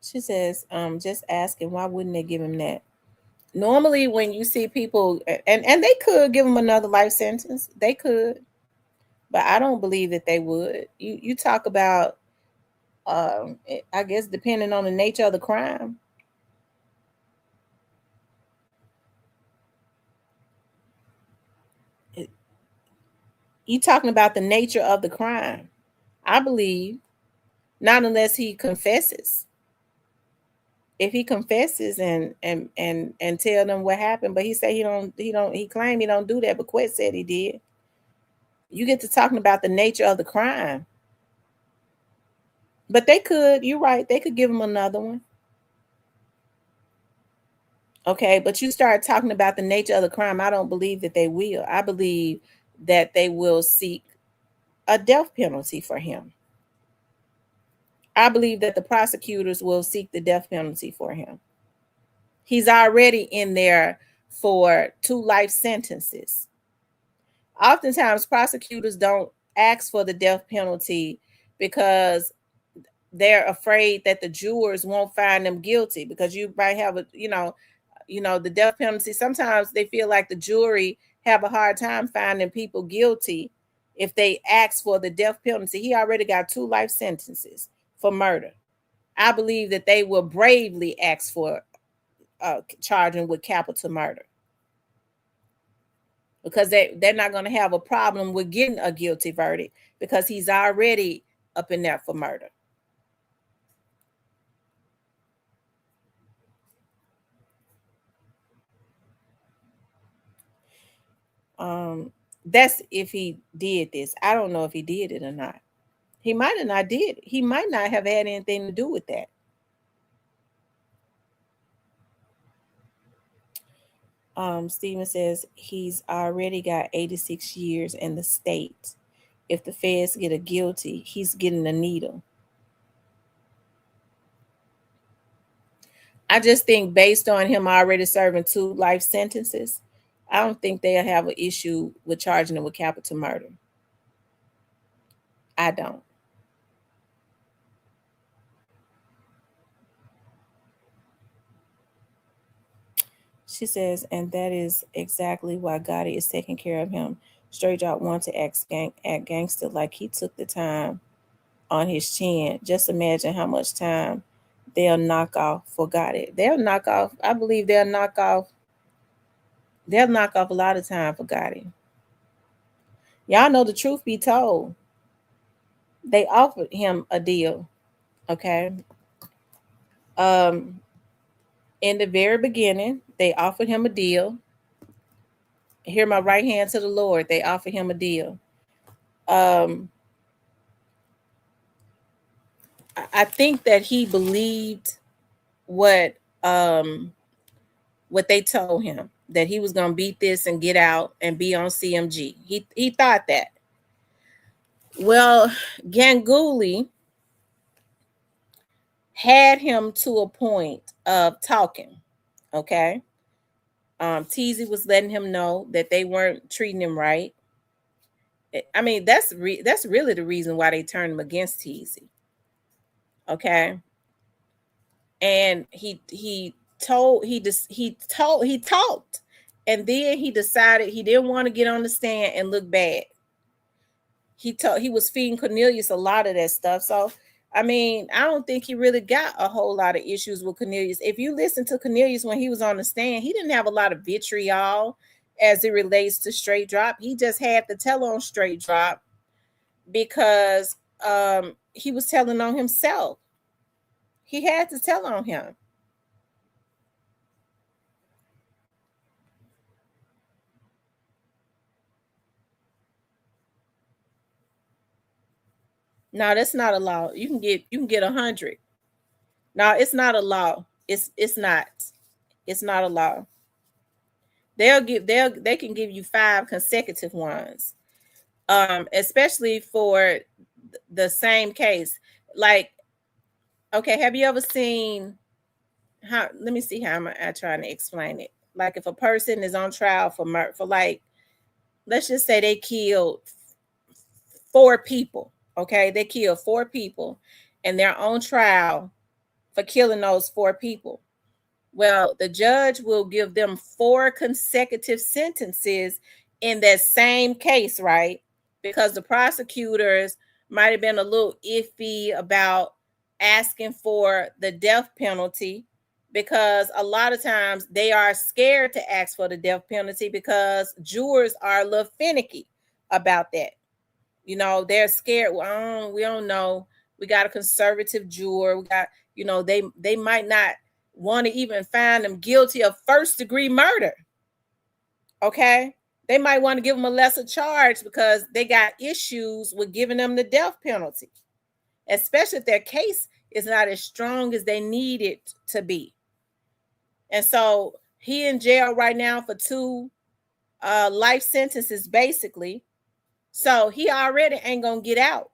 She says, just asking why wouldn't they give him that? Normally when you see people and they could give him another life sentence. They could, but I don't believe that they would. You talk about I guess depending on the nature of the crime. You talking about the nature of the crime. I believe not unless he confesses. If he confesses and tell them what happened, but he said he claimed he don't do that, but Quet said he did. You get to talking about the nature of the crime. But they could, you're right, they could give him another one. Okay, but you start talking about the nature of the crime, I don't believe that they will. I believe that they will seek a death penalty for him. I believe that the prosecutors will seek the death penalty for him. He's already in there for 2 life sentences. Oftentimes prosecutors don't ask for the death penalty because they're afraid that the jurors won't find them guilty, because you might have a, the death penalty. Sometimes they feel like the jury have a hard time finding people guilty if they ask for the death penalty. He already got 2 life sentences for murder. I believe that they will bravely ask for charging with capital murder, because they're not going to have a problem with getting a guilty verdict because he's already up in there for murder. That's if he did this. I don't know if he did it or not. He might have not did. He might not have had anything to do with that. Steven says he's already got 86 years in the state. If the feds get a guilty, he's getting a needle. I just think based on him already serving 2 life sentences, I don't think they'll have an issue with charging him with capital murder. I don't. She says, and that is exactly why Gotti is taking care of him. Straight Drop want to act gangster like he took the time on his chin. Just imagine how much time they'll knock off for Gotti. They'll knock off, I believe they'll knock off a lot of time for Gotti. Y'all know, the truth be told, they offered him a deal. Okay. In the very beginning, they offered him a deal. Hear my right hand to the Lord. They offered him a deal. I think that he believed what they told him, that he was gonna beat this and get out and be on CMG. He thought that. Well, Ganguly had him to a point of talking. Okay. Teasy was letting him know that they weren't treating him right. I mean, that's really the reason why they turned him against Teasy. Okay. And he talked, and then he decided he didn't want to get on the stand and look bad. He was feeding Cornelius a lot of that stuff. So I mean, I don't think he really got a whole lot of issues with Cornelius. If you listen to Cornelius when he was on the stand, he didn't have a lot of vitriol as it relates to Straight Drop. He just had to tell on Straight Drop because he was telling on himself. He had to tell on him. No, that's not a law. You can get 100. No, it's not a law. It's not. It's not a law. They can give you 5 consecutive ones. Especially for the same case. Like, okay, have you ever seen how, let me see how I'm trying to explain it. Like, if a person is on trial for like, let's just say they killed 4 people. Okay, they killed 4 people and they're on trial for killing those 4 people. Well, the judge will give them 4 consecutive sentences in that same case, right? Because the prosecutors might have been a little iffy about asking for the death penalty, because a lot of times they are scared to ask for the death penalty because jurors are a little finicky about that. You know, they're scared. Well, we don't know. We got a conservative juror. We got, they might not want to even find them guilty of first-degree murder. Okay? They might want to give them a lesser charge because they got issues with giving them the death penalty, especially if their case is not as strong as they need it to be. And so he in jail right now for 2 life sentences, basically. So he already ain't gonna get out.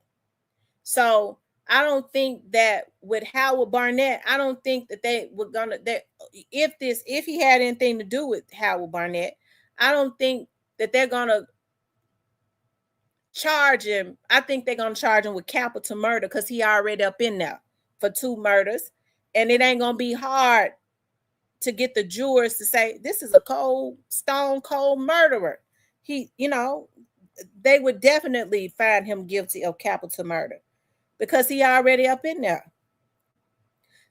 So I don't think that with Howard Barnett, I don't think that they were gonna, that if he had anything to do with Howard Barnett, I don't think that they're gonna charge him. I think they're gonna charge him with capital murder because he already up in there for 2 murders, and it ain't gonna be hard to get the jurors to say this is a cold, stone cold murderer. He, they would definitely find him guilty of capital murder because he already up in there.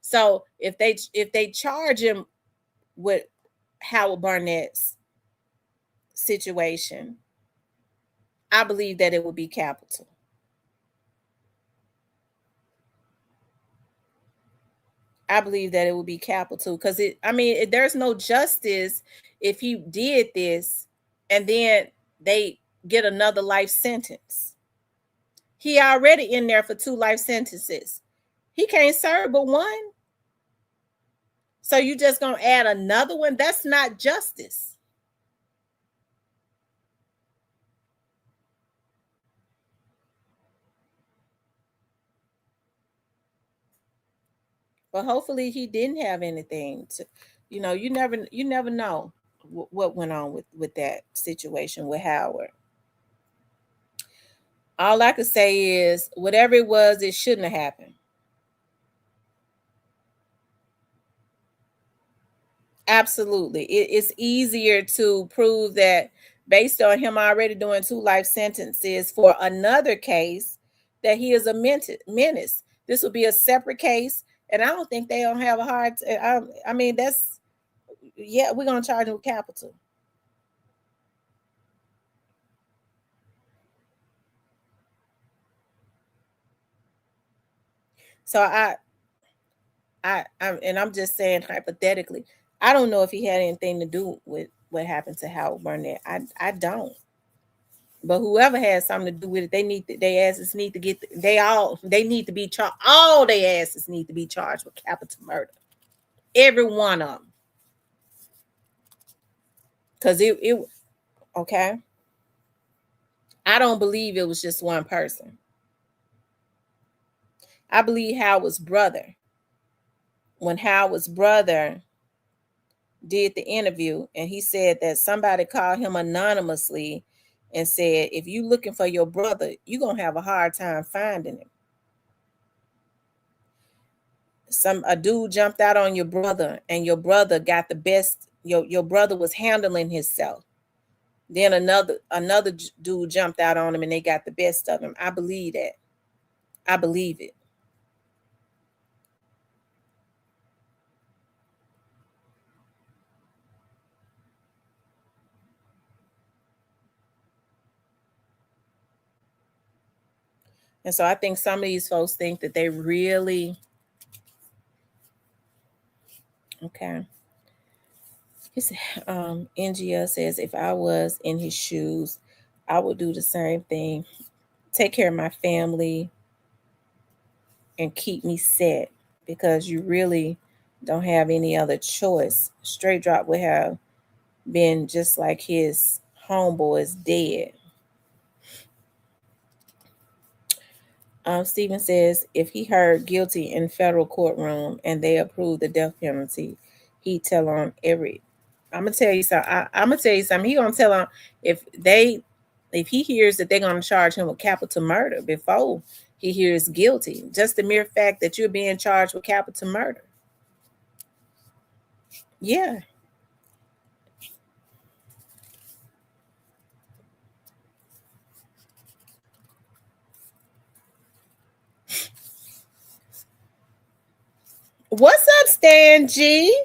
So if they charge him with Howard Barnett's situation, I believe that it would be capital. I believe that it would be capital because there's no justice if he did this and then they get another life sentence. He already in there for 2 life sentences. He can't serve but one. So you just gonna add another one? That's not justice. But hopefully he didn't have anything to, you never know what went on with that situation with Howard. All I could say is whatever it was, it shouldn't have happened. Absolutely. It's easier to prove that based on him already doing 2 life sentences for another case that he is a menace. This will be a separate case, and I don't think they don't have a hard. That's we're gonna charge him with capital. So I'm just saying hypothetically, I don't know if he had anything to do with what happened to Howard Burnett. I don't. But whoever has something to do with it, their asses need to get they need to be charged. All their asses need to be charged with capital murder. Every one of them. Because it okay. I don't believe it was just one person. I believe Howard's brother. When Howard's brother did the interview and he said that somebody called him anonymously and said, if you looking for your brother, you're going to have a hard time finding him. A dude jumped out on your brother and your brother got the best. Your brother was handling himself. Then another dude jumped out on him and they got the best of him. I believe that. I believe it. And so I think some of these folks think that they really okay. NGL says, if I was in his shoes, I would do the same thing. Take care of my family and keep me set because you really don't have any other choice. Straight Drop would have been just like his homeboys dead. Stephen says, if he heard guilty in federal courtroom and they approved the death penalty, he'd tell on every. I'm gonna tell you something. I'm gonna tell you something. He gonna tell on if he hears that they're gonna charge him with capital murder before he hears guilty. Just the mere fact that you're being charged with capital murder. Yeah. What's up, Stan G?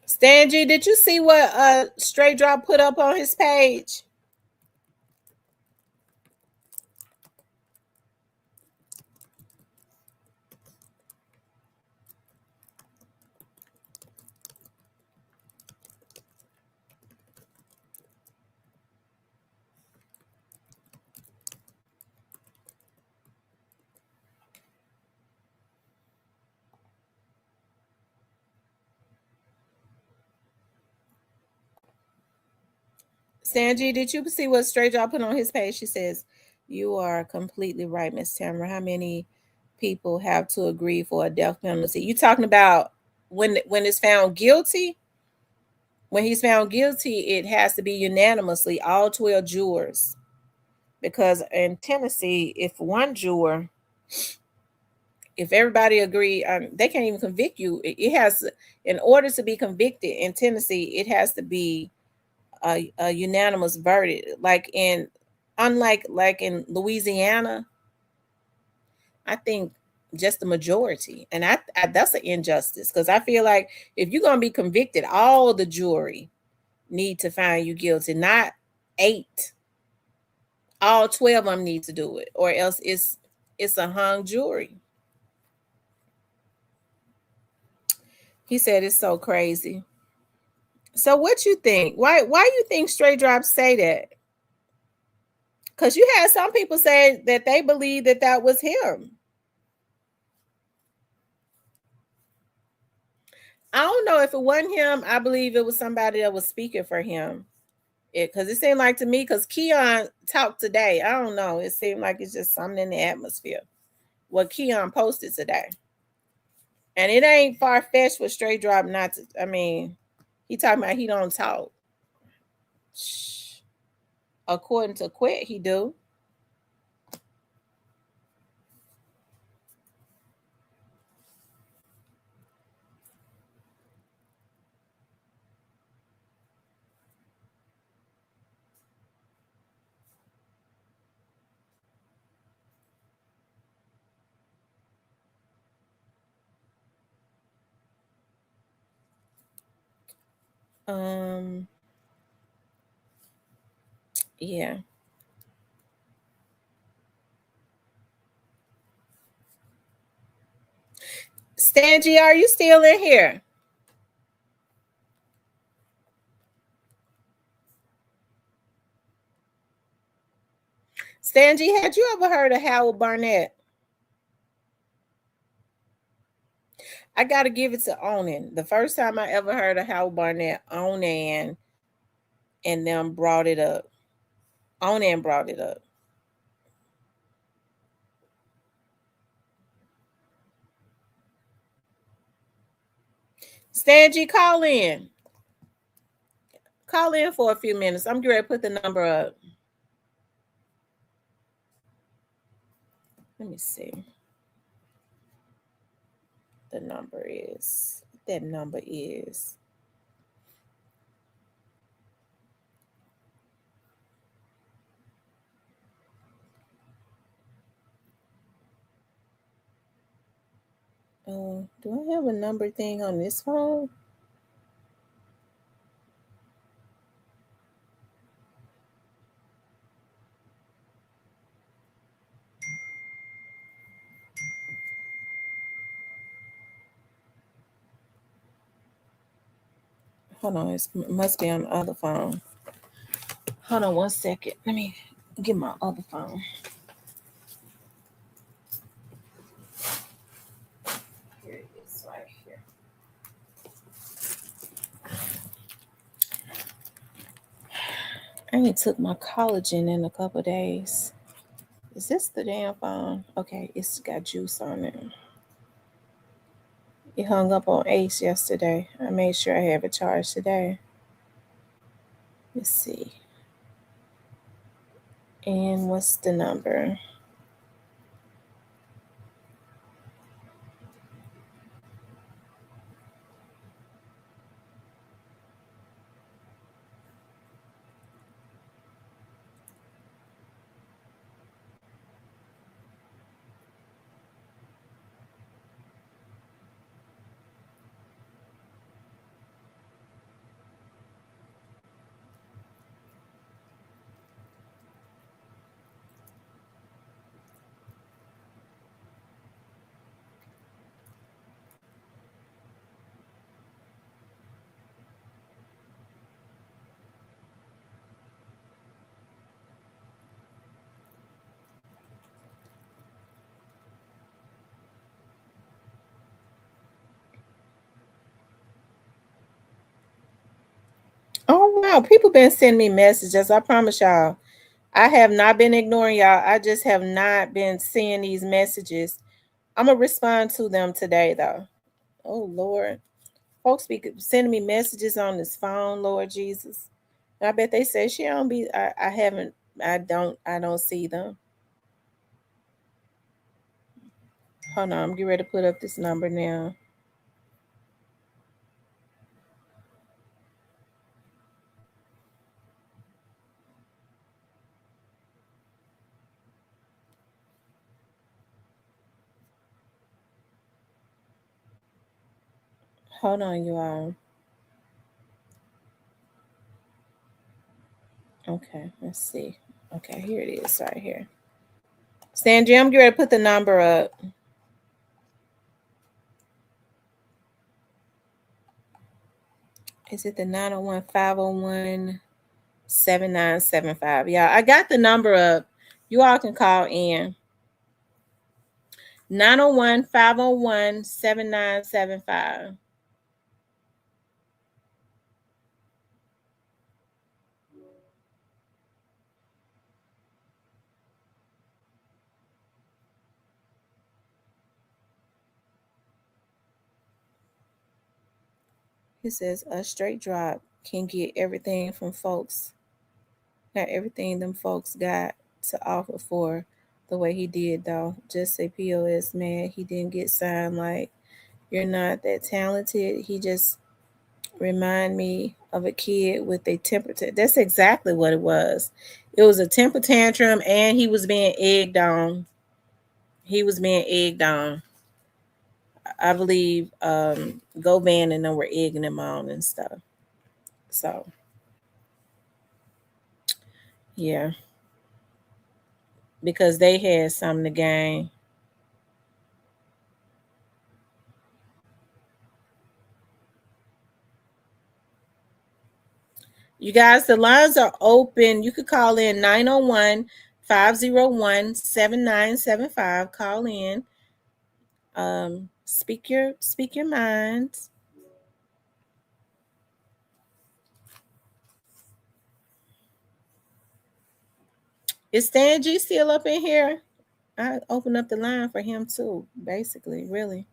Stan G, did you see what Straight Drop put up on his page? Sanji, did you see what Straight Drop put on his page? She says, you are completely right, Miss Tamara. How many people have to agree for a death penalty. You talking about when it's found guilty? When he's found guilty, it has to be unanimously, all 12 jurors. Because in Tennessee, if one juror, if everybody agree, they can't even convict you. It has, in order to be convicted in Tennessee, it has to be a unanimous verdict. Unlike like in Louisiana, I think just the majority, and that's an injustice, because I feel like if you're gonna be convicted, all the jury need to find you guilty, not 8. All 12 of them need to do it, or else it's a hung jury. He said it's so crazy. So what you think? Why you think Straight Drop say that? Because you had some people say that they believe that was him. I don't know if it wasn't him. I believe it was somebody that was speaking for him. Because it seemed like to me, because Keon talked today. I don't know. It seemed like it's just something in the atmosphere. What Keon posted today. And it ain't far-fetched for Straight Drop not to. I mean, he talking about he don't talk. Shh. According to Quit, he do. Yeah. Stangy, are you still in here? Stangy, had you ever heard of Howard Barnett? I got to give it to Onan. The first time I ever heard of Howard Barnett, Onan and them brought it up. Onan brought it up. Stangy, call in. Call in for a few minutes. I'm going to put the number up. Let me see. The number is. That number is. Do I have a number thing on this phone? Hold on, it must be on the other phone. Hold on 1 second. Let me get my other phone. Here it is, right here. I ain't took my collagen in a couple days. Is this the damn phone? Okay, it's got juice on it. It hung up on Ace yesterday. I made sure I have it charged today. Let's see. And what's the number? Oh wow, people been sending me messages. I promise y'all. I have not been ignoring y'all. I just have not been seeing these messages. I'm gonna respond to them today though. Oh Lord. Folks be sending me messages on this phone, Lord Jesus. And I bet they say she don't be I haven't I don't see them. Hold on, I'm getting ready to put up this number now. Hold on, you all. Okay, let's see. Okay, here it is right here. Sandra, I'm getting ready to put the number up. Is it the 901-501-7975? Yeah, I got the number up. You all can call in. 901-501-7975. It says a straight drop can get everything from folks. Not everything them folks got to offer for the way he did though. Just say POS man, he didn't get signed like you're not that talented. He just remind me of a kid with a temper that's exactly what it was. It was a temper tantrum and he was being egged on. He was being egged on. I believe Govan and them were egging him on and stuff. So yeah, because they had something to gain. You guys, the lines are open. You could call in 901-501-7975. Call in. Speak your minds. Is Stan G still up in here? I opened up the line for him too, basically, really.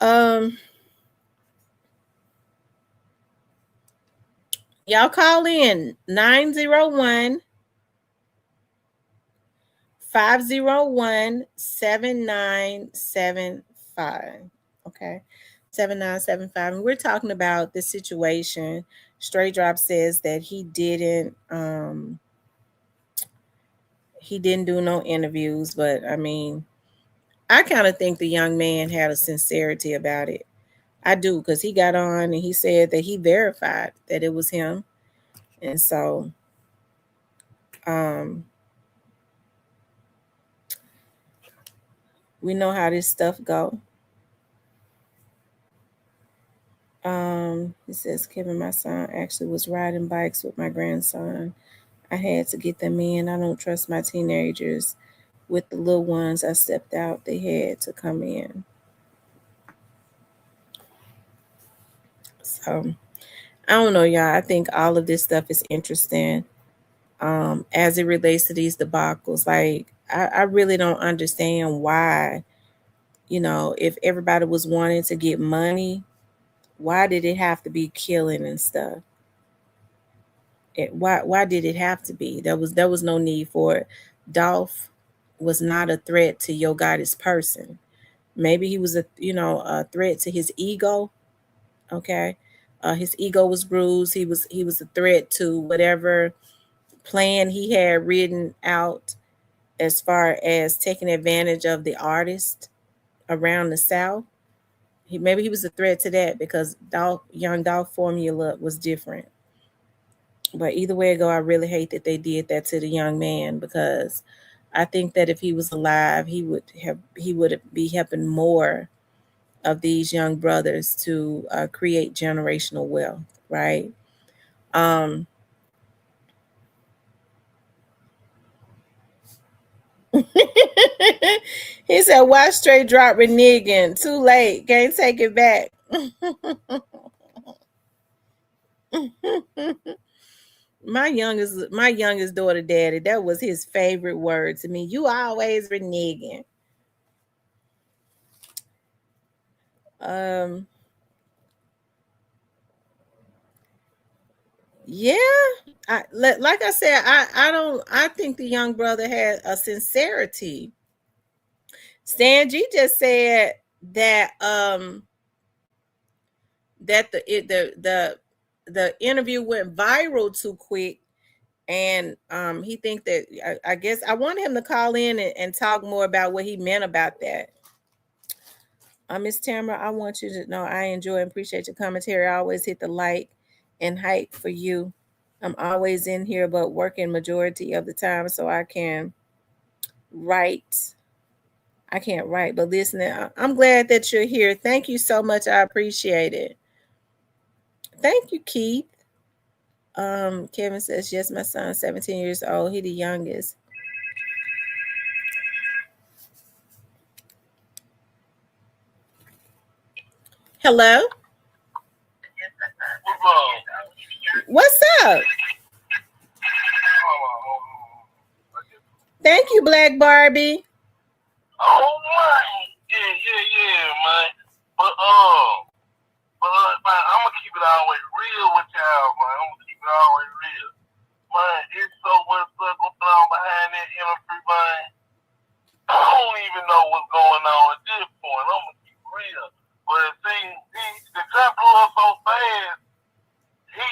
Um, y'all call in 901-501-7975. Okay. 7975. And we're talking about this situation. Straight Drop says that he didn't do no interviews, but I mean, I kind of think the young man had a sincerity about it. I do, because he got on and he said that he verified that it was him. And so um we know how this stuff go. It says Kevin, my son actually was riding bikes with my grandson. I had to get them in. I don't trust my teenagers with the little ones. I stepped out. They had to come in. So I don't know, y'all. I think all of this stuff is interesting. As it relates to these debacles. Like I really don't understand why, if everybody was wanting to get money, why did it have to be killing and stuff? Why did it have to be? There was no need for it. Dolph was not a threat to Yo Gotti's person. Maybe he was a threat to his ego. Okay. His ego was bruised. He was a threat to whatever plan he had written out as far as taking advantage of the artist. around the South. Maybe he was a threat to that because Young Dolph formula was different. But either way it go, I really hate that they did that to the young man, because I think that if he was alive, he would be helping more of these young brothers to create generational wealth, right? Um, he said, "Watch straight drop reneging. Too late. Can't take it back." My youngest daughter, daddy, that was his favorite word to me. You always reneging. Um, yeah. Like I said, I think the young brother had a sincerity. Stan G just said that that the interview went viral too quick, and he think that I guess I want him to call in and talk more about what he meant about that. Miss Tamara, I want you to know I enjoy and appreciate your commentary. I always hit the like and hype for you. I'm always in here, but working majority of the time, so I can write. I can't write, but listening. I'm glad that you're here. Thank you so much. I appreciate it. Thank you, Keith. Kevin says, yes, my son's 17 years old. He the youngest. Hello? What's up? Thank you, Black Barbie. Oh my, yeah, man. But man, I'm gonna keep it always real with y'all, man. I'm gonna keep it always real, man. It's so much stuff going on behind that interview, man. I don't even know what's going on at this point. I'm gonna keep it real, but see, the jump blew up so fast. He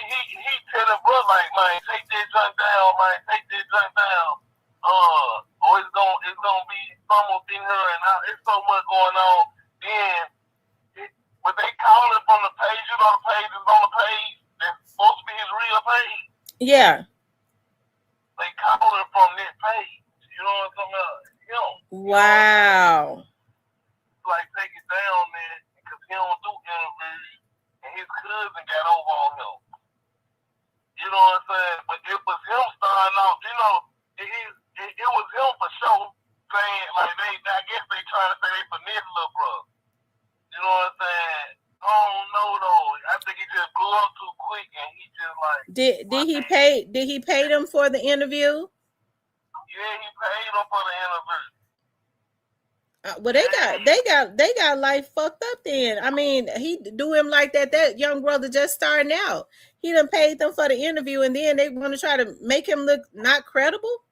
telling bro like, man, take that junk down, man, take that junk down. Or it's gonna be almost in here, and it's so much going on. Then, but they call it from the page. You know, the page is on the page. That's supposed to be his real page. Yeah. They call it from that page. You know what I'm talking about? Wow. Like take it down, man, because he don't do interviews, and his cousin got over on him. You know what I'm saying? But it was him starting off. You know, it was him for sure saying like I guess they trying to say they finesse little bro. You know what I'm saying? I don't know though. I think he just blew up too quick, and he just like did he pay them for the interview? Yeah, he paid them for the interview. Well, they got life fucked up then. I mean, he do him like that. That young brother just starting out. He done paid them for the interview, and then they want to try to make him look not credible.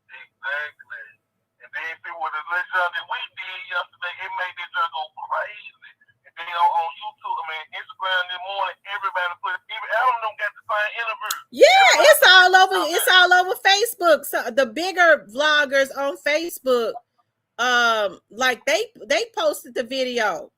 Exactly. And then see what the little that we did yesterday, it made that just go crazy. And then on YouTube, I mean Instagram this morning, everybody put even Adam them got the same interview. Yeah, it's all over. It's all over Facebook. So the bigger vloggers on Facebook. Like they posted the video.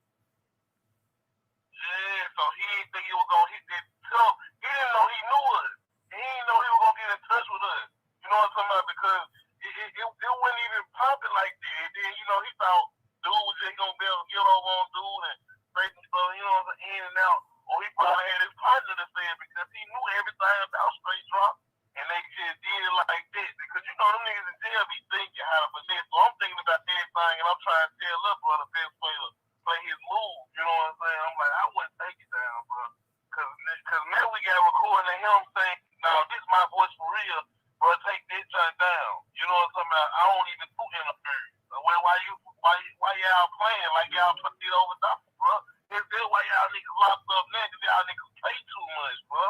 Yeah, so he didn't think he was gonna hit that. So he didn't know he knew us. He didn't know he was gonna get in touch with us. You know what I'm talking about? Because it wasn't even popping like that. And then you know he thought dude was just gonna be able to get over on dude and say some stuff. You know what I'm saying? In and out. Or he probably had his partner to say it because he knew everything about straight drop. And they just did it like that. Because you know them niggas in jail be thinking how to finesse. So I'm thinking about everything and I'm trying to tell little brother best way to play his move. You know what I'm saying? I'm like, I wouldn't take it down, bro. Cause now we got recording of him saying, no, this is my voice for real, bro, take this junk down. You know what I'm talking about? I don't even do interference. Why y'all playing like y'all put it over top, bro? It's this why y'all niggas locked up now, cause y'all niggas play too much, bro.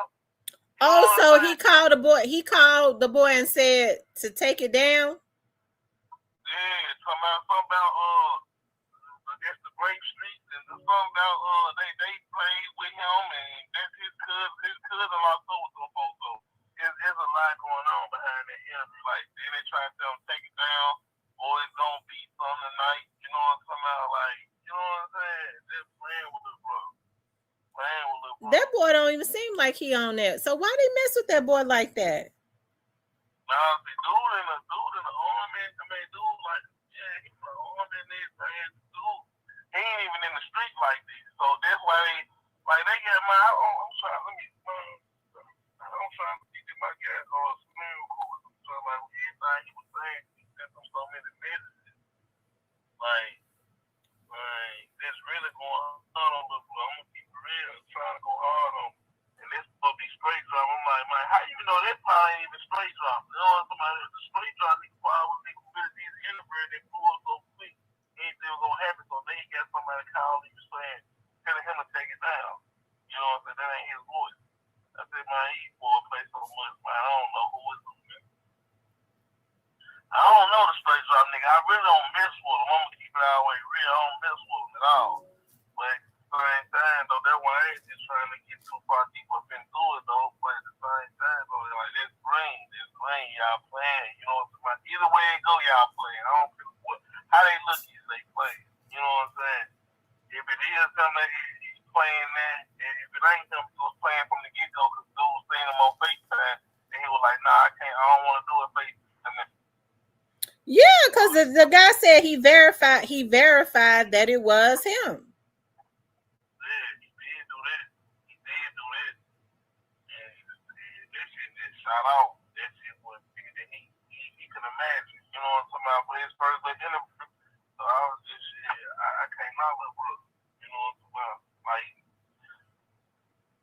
Oh, so he called the boy. He called the boy and said to take it down. Yeah, talking about that's the Grape Street and the song about they played with him and that's his cousin lost over to them folks. So there's a lot going on behind that interview. Like then they try to tell him take it down or it's gonna be something tonight. You know what I'm talking like he on that. So why they mess with that boy like that? Nah, the dude in the army, I mean, dude, like, yeah, he's an army and everything. Dude, he ain't even in the street like this. So that's why they got my, I'm trying, I'm trying to get my guy on a Supreme Court. So, like, everything he was saying, he sent them so many messages. Like, that's really going on, but I'm going to keep it real, trying to go hard on. And this supposed to be straight drop. I'm like, man, how you know that probably ain't even straight drop? You know, somebody the straight drop nigga probably nigga really did the interview that blew up so quick. Anything was gonna happen, so they got somebody calling you saying, telling him to take it down. You know what I'm saying? That ain't his voice. I said, man, he boy play so much, man. I don't know who is him, man. I don't know the straight drop nigga. I really don't mess with him. I'm gonna keep it all the way real. I don't mess with him at all. But same time though, that's why I ain't just trying to get too far deep up into it though. But at the same time though, like this green, y'all playing. You know what I'm saying? Either way it go, y'all playing. I don't care how they look, they play. You know what I'm saying? If it is something that he's playing that, if it ain't him, he was playing from the get go because dude was seeing him on FaceTime, and he was like, nah, I don't want to do it FaceTime. Yeah, because the guy said he verified that it was him. Shout out. That shit was bigger than he could imagine. You know what I'm talking about? For his first interview. So I was just shit. I came out with brother. You know what I'm talking about? Like,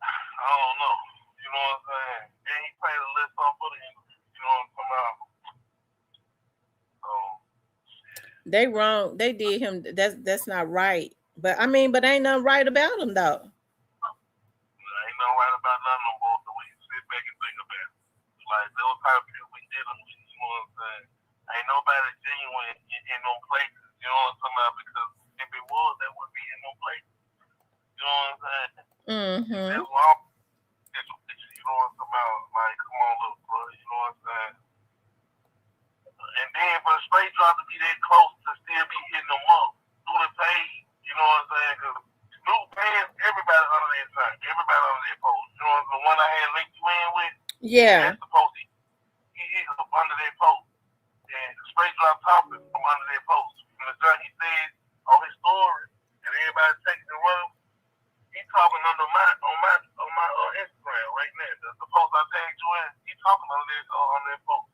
I don't know. You know what I'm saying? Then he played a little something for the interview. You know what I'm talking about? So shit. They wrong. They did him. That's not right. But I mean, but ain't nothing right about him though. Ain't nothing right about none of them both. So we sit back and think about it. Like those type of people we did them, you know what I'm saying? Ain't nobody genuine in no places, you know what I'm talking about? Because if it was, that would be in no places. You know what I'm saying? Mm-hmm. That's why you know what I'm talking about? Like, come on, little bro, you know what I'm saying? And then for the straight drop to be that close to still be hitting them up through the page, you know what I'm saying? Because Snoop fans, everybody under their time, everybody under their post. You know, the one I had linked you in with. Yeah. That's supposed to he is up under their post. And straight drop topic from under their post. From the time he said on his story, and everybody taking the run, he talking under on my Instagram right now. The post I tagged you in, he talking under their post.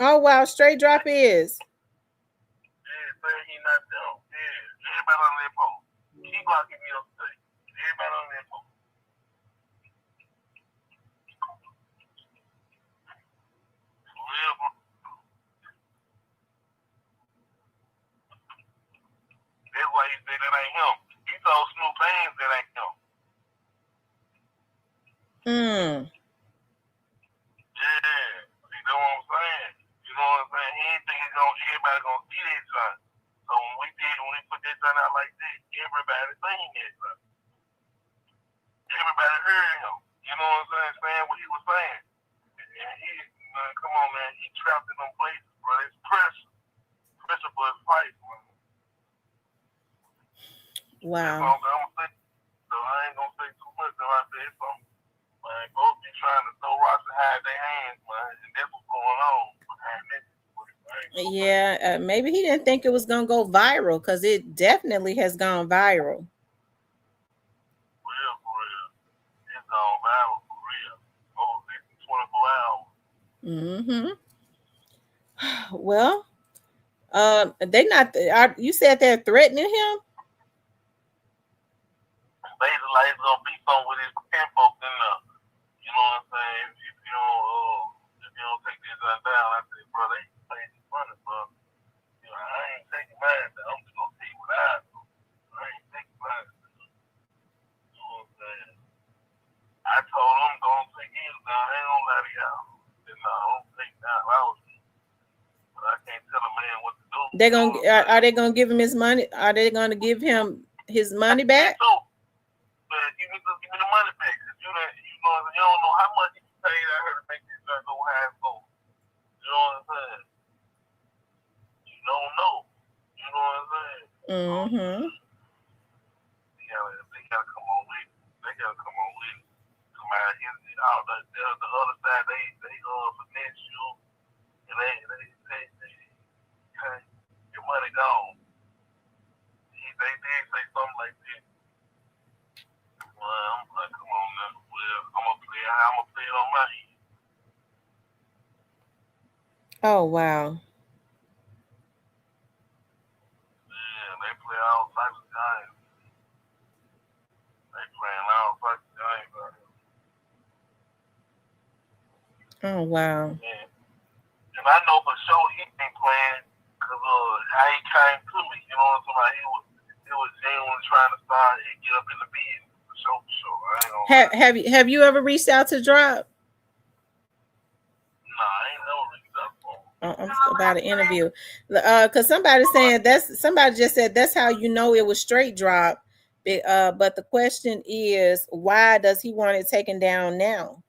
Oh wow, straight drop is. Yeah, saying he not down. Yeah, everybody under their post. Keep blocking me up today. Everybody under their post. Real, bro. That's why he said that ain't him. He told Snoop fans that ain't him. Yeah. You know what I'm saying? You know what I'm saying? He ain't think everybody gonna see that son. So when we put that son out like that, everybody seen that son. Everybody heard him. You know what I'm saying? Saying what he was saying. And he, man, come on, man, he trapped in them places, bro. It's pressure. Pressure for his fight, man. Wow. That's all I'm gonna say. So I ain't gonna say too much though. I said something. Man, both be trying to throw rocks and hide their hands, man. And that's what's going on behind this. Yeah, maybe he didn't think it was gonna go viral because it definitely has gone viral. Real for real. It's gone viral for real. Over 24 hours. Well, they not. You said they're threatening him. Basically, like it's gonna be something with his kinfolks in there. You know what I'm saying? If you don't take this down, I say, bro, they pay this money, bro. You know, I ain't taking mine. I'm just gonna tell you what I do. I ain't taking mine. You know what I'm saying? I told them don't take his down. I ain't gonna lie to y'all. No, don't take down. But I can't tell a man what to do. Are they gonna give him his money? Are they gonna give him his money back? But give me the money back. You don't know how much he paid out here to make this guy go high and go. You know what I'm saying? You don't know. You know what I'm saying? They gotta come on with it. They gotta come on with it. about the other side, they finesse you, and they your money gone. They did say something like that. Well, I'm like, come on now. Well, I'm gonna play it on my end. Oh wow. Yeah, they play all types of games. They playing all types of games out here. Oh wow. Yeah. And I know for sure he ain't playing because how he came to me. You know what I'm saying? He was genuinely trying to start and get up in the bed. For sure. I ain't gonna Have you ever reached out to Drop? Nah, I ain't never reached out for him. I'm about an interview. Cause somebody just said that's how you know it was straight Drop. But the question is, why does he want it taken down now?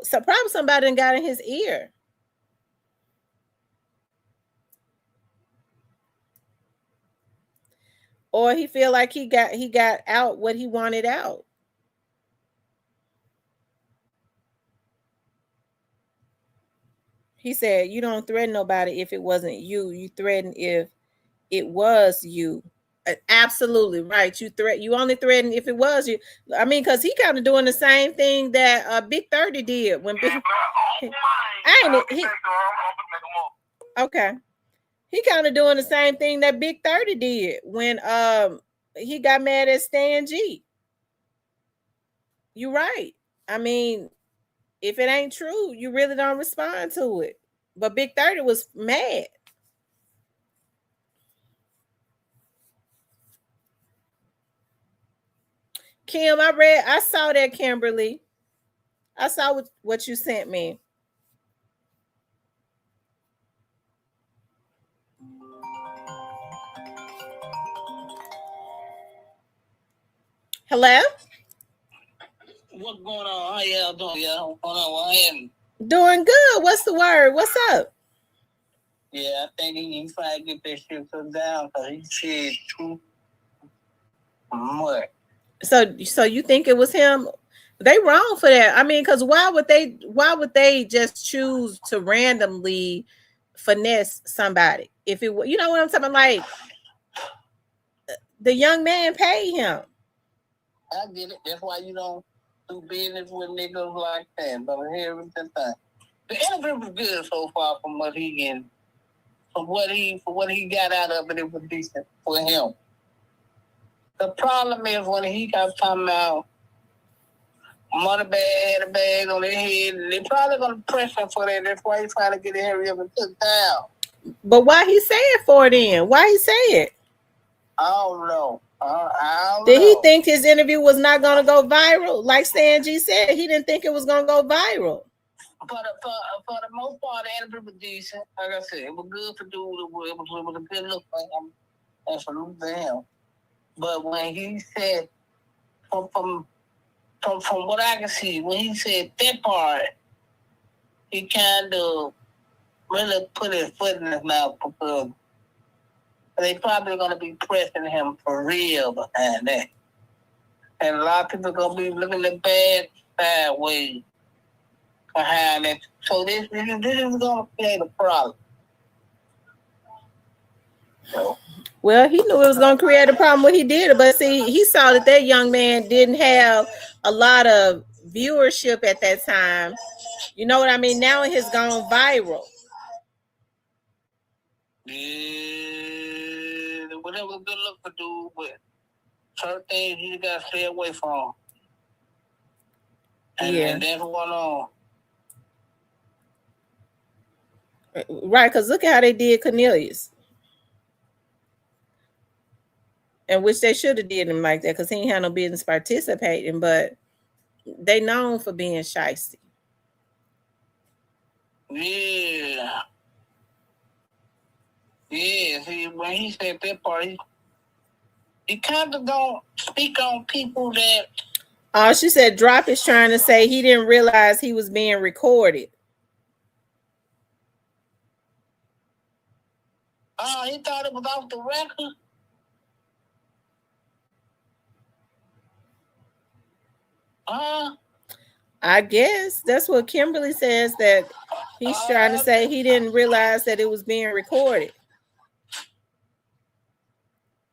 So probably somebody done got in his ear. Or he feel like he got out what he wanted out. He said, "You don't threaten nobody if it wasn't you. You threaten if it was you." Absolutely right. You only threaten if it was you. I mean, because he kind of doing the same thing that Big 30 did when Big. Okay. He kind of doing the same thing that Big 30 did when he got mad at Stan G. You're right. I mean, if it ain't true, you really don't respond to it. But Big 30 was mad. Kim, I saw that, Kimberly. I saw what you sent me. Hello? What's going on? How y'all doing, y'all? What's going on? What happened? Doing good. What's the word? What's up? Yeah, I think he needs to get that shit put down because he said too much. So you think it was him? They wrong for that. I mean, because why would they just choose to randomly finesse somebody? If it, you know what I'm talking about, like the young man paid him. I get it. That's why you don't do business with niggas like that. But here is the thing: the interview was good so far from what he getting, from what he got out of it. It was decent for him. The problem is when he got talking about money bag, had a bag on their head, and they probably gonna press him for that. That's why he's trying to get it hurry up and took down. But why he say it for then? Why he say it? I don't know. Did he think his interview was not going to go viral? Like Stan G said, he didn't think it was going to go viral. For the most part, the interview was decent. Like I said, it was good for dude. It was a good look for him. And salute to him. But when he said, from what I can see, when he said that part, he kind of really put his foot in his mouth because they probably going to be pressing him for real behind that. And a lot of people going to be looking at bad sideways behind it. So this is going to create a problem. So. Well, he knew it was going to create a problem when he did it. But see, he saw that young man didn't have a lot of viewership at that time. You know what I mean? Now it has gone viral. Yeah, whatever good look for dude, but certain things you got to stay away from. And that's going on. Right, because look at how they did Cornelius. And which they should have did him like that because he ain't had no business participating, but they known for being shysty. Yeah. Yeah, see, when he said that part, he kind of don't speak on people that... She said Drop is trying to say he didn't realize he was being recorded. Oh, he thought it was off the record? I guess that's what Kimberly says, that he's trying to say he didn't realize that it was being recorded.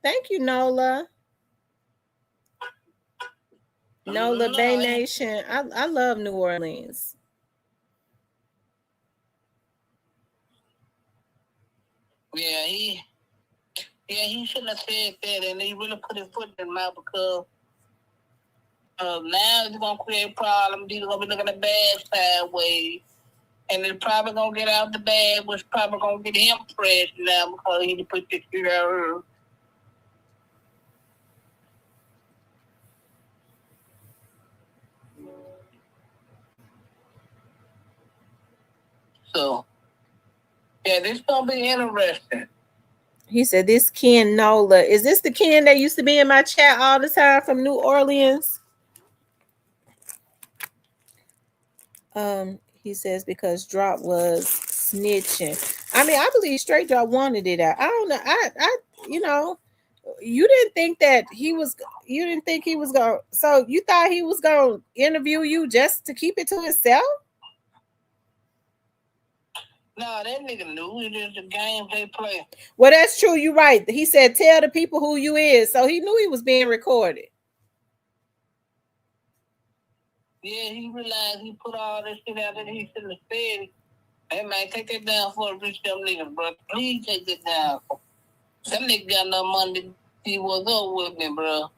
Thank you, Nola. Nola Bay Nation. I love New Orleans. Yeah, he shouldn't have said that, and he really put his foot in his mouth, because now it's gonna create problems. He's gonna be looking at bad sideways, and it's probably gonna get out the bag, which probably gonna get him pressed now, because he put this shit out here. So, yeah, this gonna be interesting. He said, this Ken Nola. Is this the Ken that used to be in my chat all the time from New Orleans? He says, because Drop was snitching. I mean, I believe Straight Drop wanted it out. I don't know. I you know, you didn't think he was going, so you thought he was going to interview you just to keep it to himself? No, that nigga knew it is the game they play. Well, that's true. You're right. He said, tell the people who you is. So he knew he was being recorded. Yeah, he realized he put all this shit out that he shouldn't have said. Hey, man, take that down for the rich them niggas, bro. Please take that down. That nigga got no money. He was up with me, bro.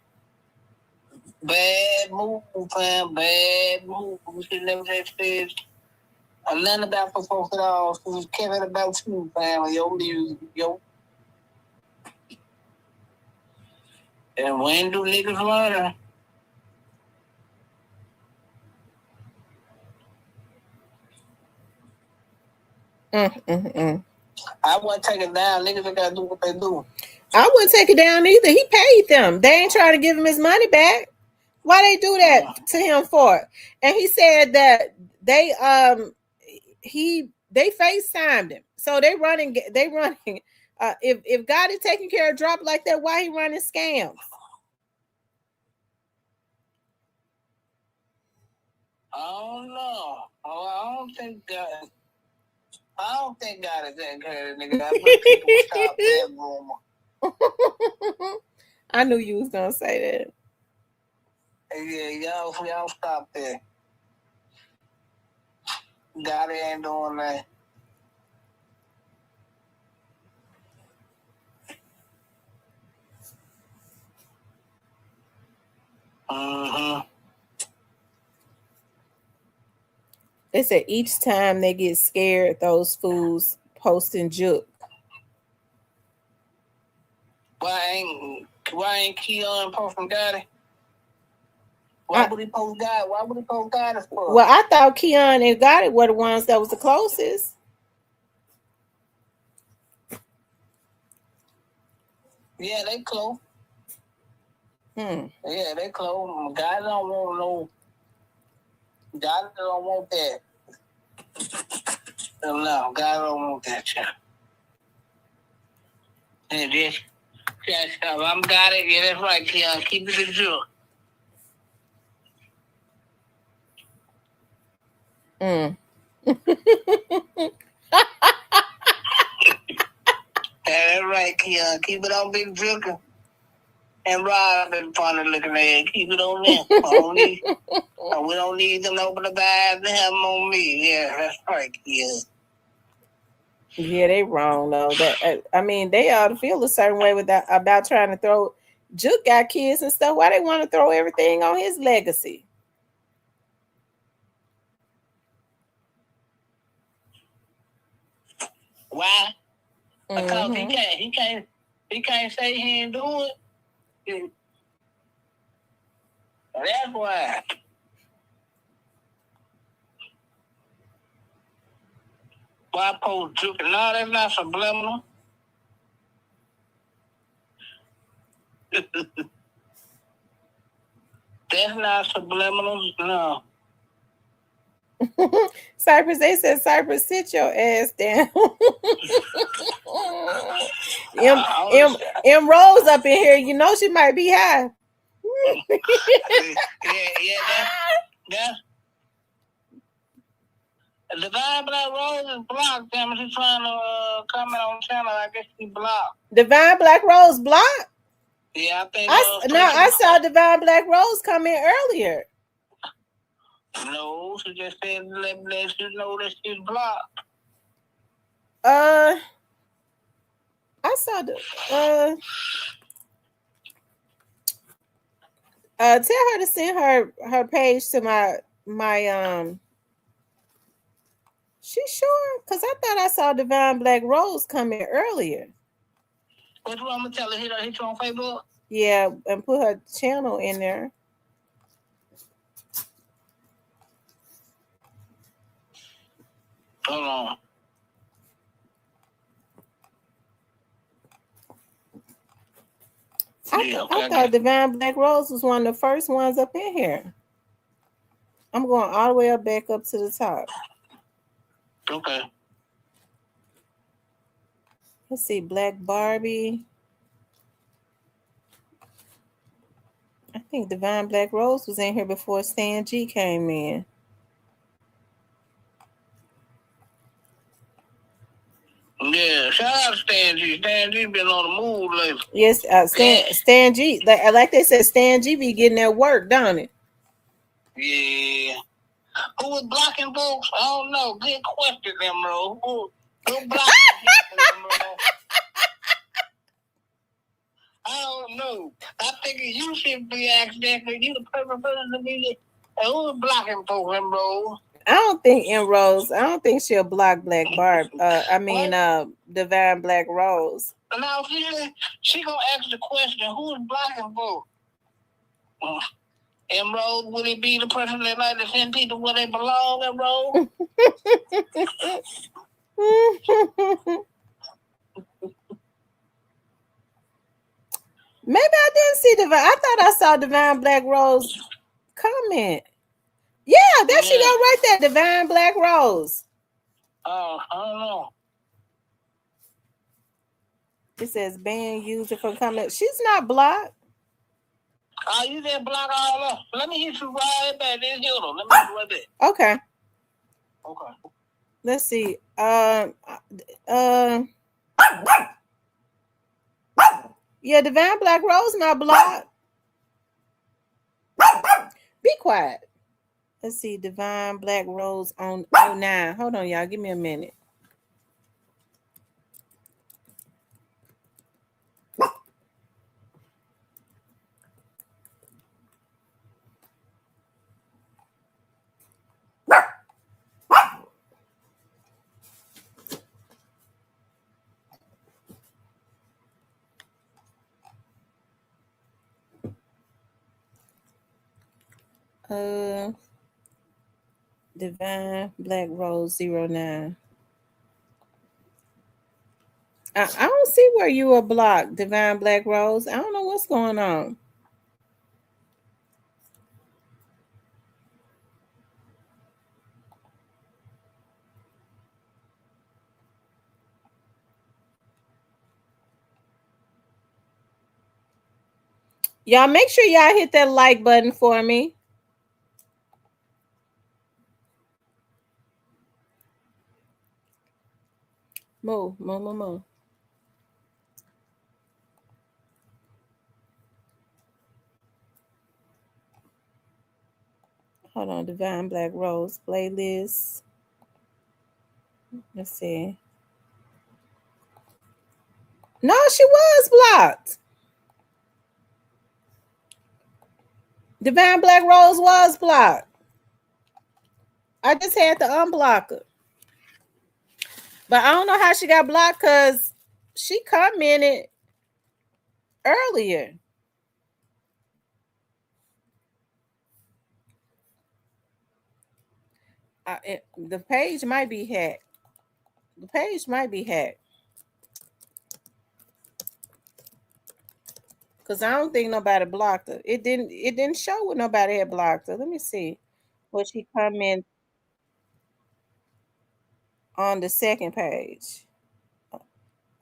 Bad move, fam. Bad move. We should never have said nothing about for folks at all. So we caring about you, fam. Yo, music, yo. And when do niggas learn? I wouldn't take it down. Niggas gotta do what they do. I wouldn't take it down either. He paid them. They ain't trying to give him his money back. Why they do that to him for? And he said that they FaceTimed him. So they running. If God is taking care of Drop like that, why he running scams? I don't know. I don't think God is taking care of the nigga. I wish people would stop that rumor. I knew you was gonna say that. Yeah, y'all stop that. God ain't doing that. They said each time they get scared, those fools posting juke. Why ain't Keon posting Gotti? Why would he post God? Why would he post Gotti for? Well, I thought Keon and Gotti were the ones that was the closest. Yeah, they close. Yeah, they close. God don't want no. God don't want that. No, God don't want that shit. And this, I'm Gotti. Yeah, that's right, Keon. Keep it a joke. That's right, Keon. Keep it on Big Drinker. And Rob been funny looking at. Keep it on them. We don't need them to open the eyes and have them on me. Yeah, that's right, Keon. Yeah, they wrong though. That I mean, they ought to feel a certain way about trying to throw. Juke got kids and stuff. Why they want to throw everything on his legacy? Why? Because he can't say he ain't do it. That's why. Why post Juke? No, that's not subliminal. That's not subliminal, no. Cypress, they said, Cypress, sit your ass down. M Rose up in here, you know she might be high. That's Divine Black Rose is blocked. Damn, she's trying to comment on the channel. I guess she blocked. Divine Black Rose blocked? Yeah, I think. I saw Divine Black Rose come in earlier. No, she just said let you know that she's blocked. I saw the tell her to send her page to my she sure? Because I thought I saw Divine Black Rose come in earlier. What you want me to tell her? Hit her on Facebook? Yeah, and put her channel in there. Hold on. I thought Divine Black Rose was one of the first ones up in here. I'm going all the way back up to the top. Okay. Let's see, Black Barbie. I think Divine Black Rose was in here before Stan G came in. Yeah, shout out to Stan G. Stan G been on the move lately. Yes, Stan G. Like they said, Stan G be getting that work, don't it? Yeah. Who was blocking folks? I don't know. Good question, Emerald. Who blocking people, Emerald? I don't know. I think you should be asked that because you the perfect person to be. Who was blocking folks, Emerald? I don't think Rose. I don't think she'll block Black Barb. Divine Black Rose. Now she gonna ask the question: who's blocking folks? Emerald, would it be the person that like to send people where they belong, Emerald? Maybe I didn't see Divine. I thought I saw Divine Black Rose comment. Yeah, there she go right there, Divine Black Rose. Oh, I don't know. It says ban user from comment. She's not blocked. Oh, you didn't block all up. Let me hit you right back. Let me hit you right back. Okay. Okay. Let's see. Yeah, Divine Black Rose not blocked. Be quiet. Let's see. Divine Black Rose on 09. Hold on, y'all. Give me a minute. Divine Black Rose 09. I don't see where you were blocked, Divine Black Rose. I don't know what's going on. Y'all make sure y'all hit that like button for me. Move. Hold on, Divine Black Rose playlist. Let's see. No, she was blocked. Divine Black Rose was blocked. I just had to unblock her. But I don't know how she got blocked because she commented earlier. The page might be hacked. Because I don't think nobody blocked her. It didn't show what nobody had blocked her. Let me see. What she commented on the second page.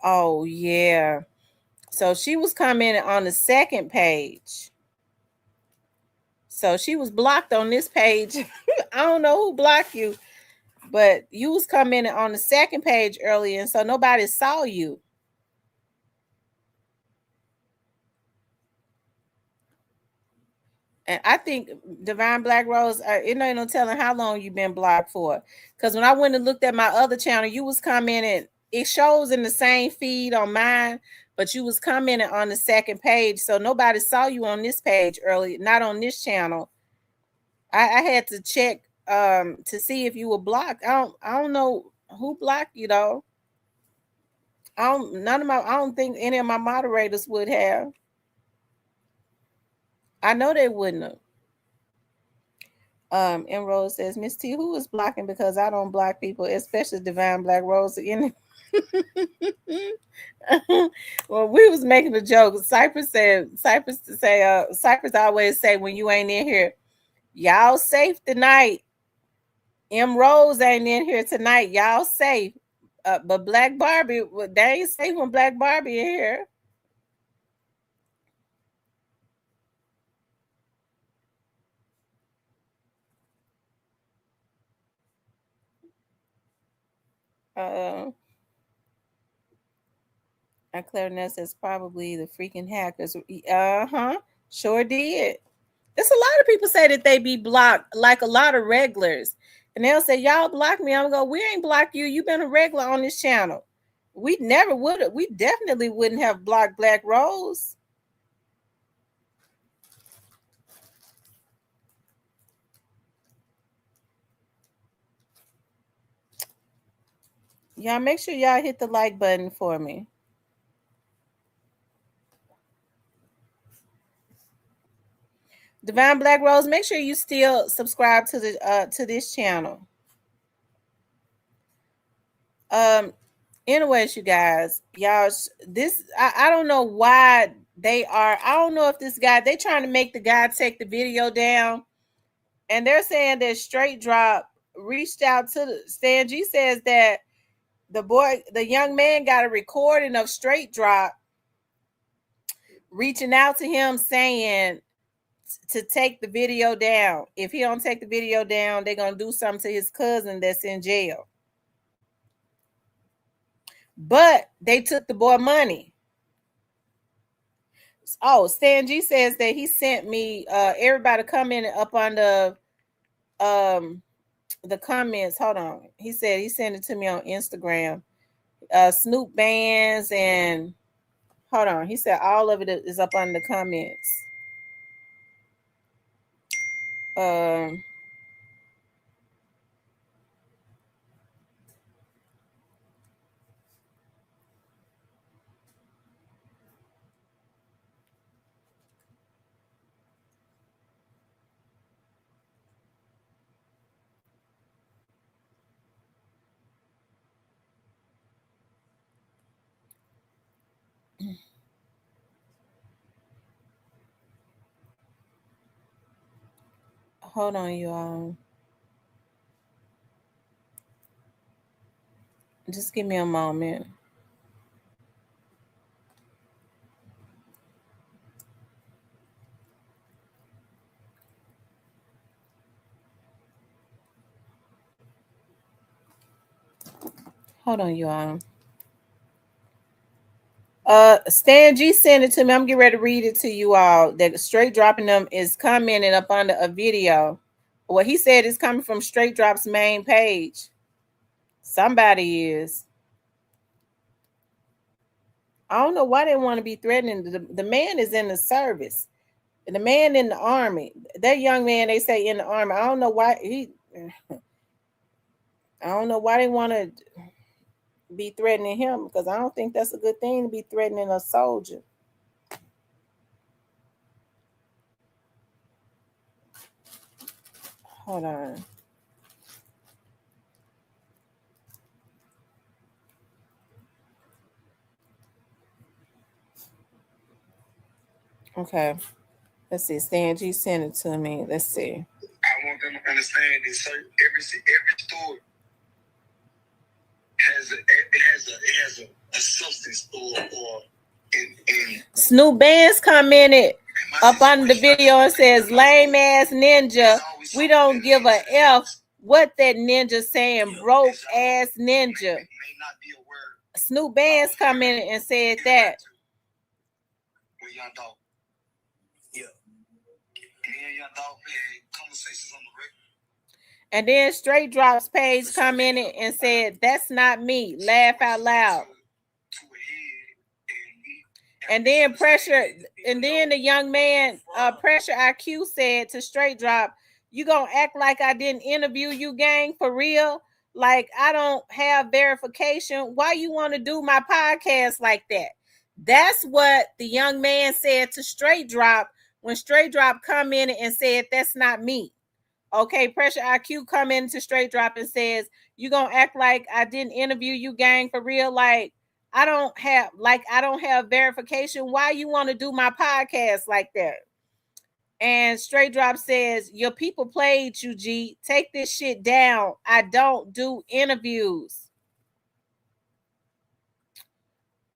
Oh, yeah. So she was commenting on the second page. So she was blocked on this page. I don't know who blocked you, but you was coming on the second page earlier, and so nobody saw you. And I think Divine Black Rose, it ain't no telling how long you've been blocked for. Because when I went and looked at my other channel, you was commenting. It shows in the same feed on mine, but you was commenting on the second page. So nobody saw you on this page earlier, not on this channel. I had to check to see if you were blocked. I don't know who blocked you though. I don't think any of my moderators would have. I know they wouldn't have. Emerald says, Miss T, who is blocking? Because I don't block people, especially Divine Black Rose. Well, we was making a joke. Cypress always say when you ain't in here, y'all safe tonight. M Rose ain't in here tonight. Y'all safe. But Black Barbie, they ain't safe when Black Barbie in here. Clarinet says probably the freaking hackers. Sure did. There's a lot of people say that they be blocked, like a lot of regulars. And they'll say, y'all block me. I'm going, we ain't blocked you. You've been a regular on this channel. We never would have. We definitely wouldn't have blocked Black Rose. Y'all make sure y'all hit the like button for me. Divine Black Rose, make sure you still subscribe to the to this channel. Anyways, you guys, y'all, this I don't know why they are. I don't know if this guy, they trying to make the guy take the video down, and they're saying that Straight Drop reached out to the Stan G says that the young man got a recording of Straight Drop reaching out to him saying to take the video down. If he don't take the video down, they're gonna do something to his cousin that's in jail. But they took the boy money. Oh, Stan G says that he sent me everybody commenting up on the comments. Hold on. He said he sent it to me on Instagram. Snoop bands and hold on. He said all of it is up on the comments. Hold on, you all. Just give me a moment. Hold on, you all. Stan G sent it to me. I'm getting ready to read it to you all. That Straight Dropping them is commenting up under a video. What he said is coming from Straight Drop's main page. Somebody is. I don't know why they want to be threatening. The man is in the service. The man in the army. That young man, they say in the army. I don't know why I don't know why they want to be threatening him, because I don't think that's a good thing to be threatening a soldier. Hold on. Okay. Let's see. Stan G sent it to me. Let's see. I want them to understand this. Every story has a substance or in Snoop Bands commented. Up under the video, it says, lame ass ninja. We don't give a F what that ninja saying, broke ass ninja. Snoop Bands come in and said that. With Young Dog. Yeah. Me and Young Dog had conversations on the record. And then Straight Drops page come in and said, that's not me. Laugh out loud. And then the young man, Pressure IQ said to Straight Drop, you gonna act like I didn't interview you, gang, for real? Like I don't have verification. Why you want to do my podcast like that? That's what the young man said to Straight Drop when Straight Drop come in and said, that's not me. Okay, Pressure IQ come in to Straight Drop and says, you gonna act like I didn't interview you, gang, for real? Like I don't have verification. Why you want to do my podcast like that? And Straight Drop says, your people played you, G. Take this shit down. I don't do interviews.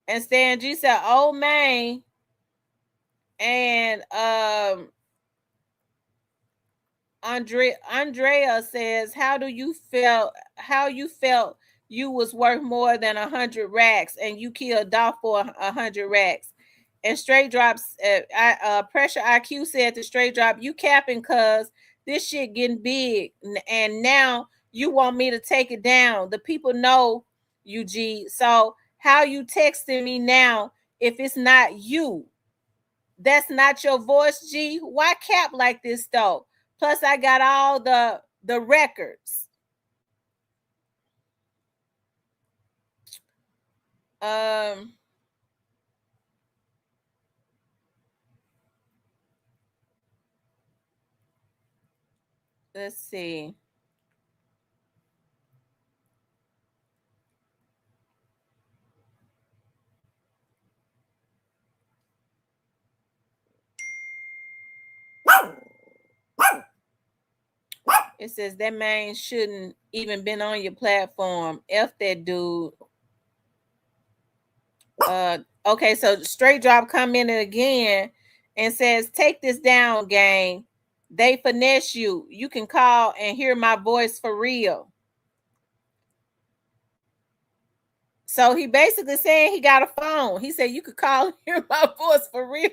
And Stan G said, oh man. And Andrea says, how you felt you was worth more than 100 racks and you killed Dolph for 100 racks. And Straight Drops, Pressure IQ said to Straight Drop, you capping cuz this shit getting big and now you want me to take it down. The people know you, G. So how you texting me now if it's not you? That's not your voice, G. Why cap like this though? Plus I got all the records. Let's see. It says that man shouldn't even been on your platform. F that dude. Okay, so Straight Drop come in again and says, take this down, gang. They finesse you. You can call and hear my voice for real. So he basically saying he got a phone. He said you could call and hear my voice for real.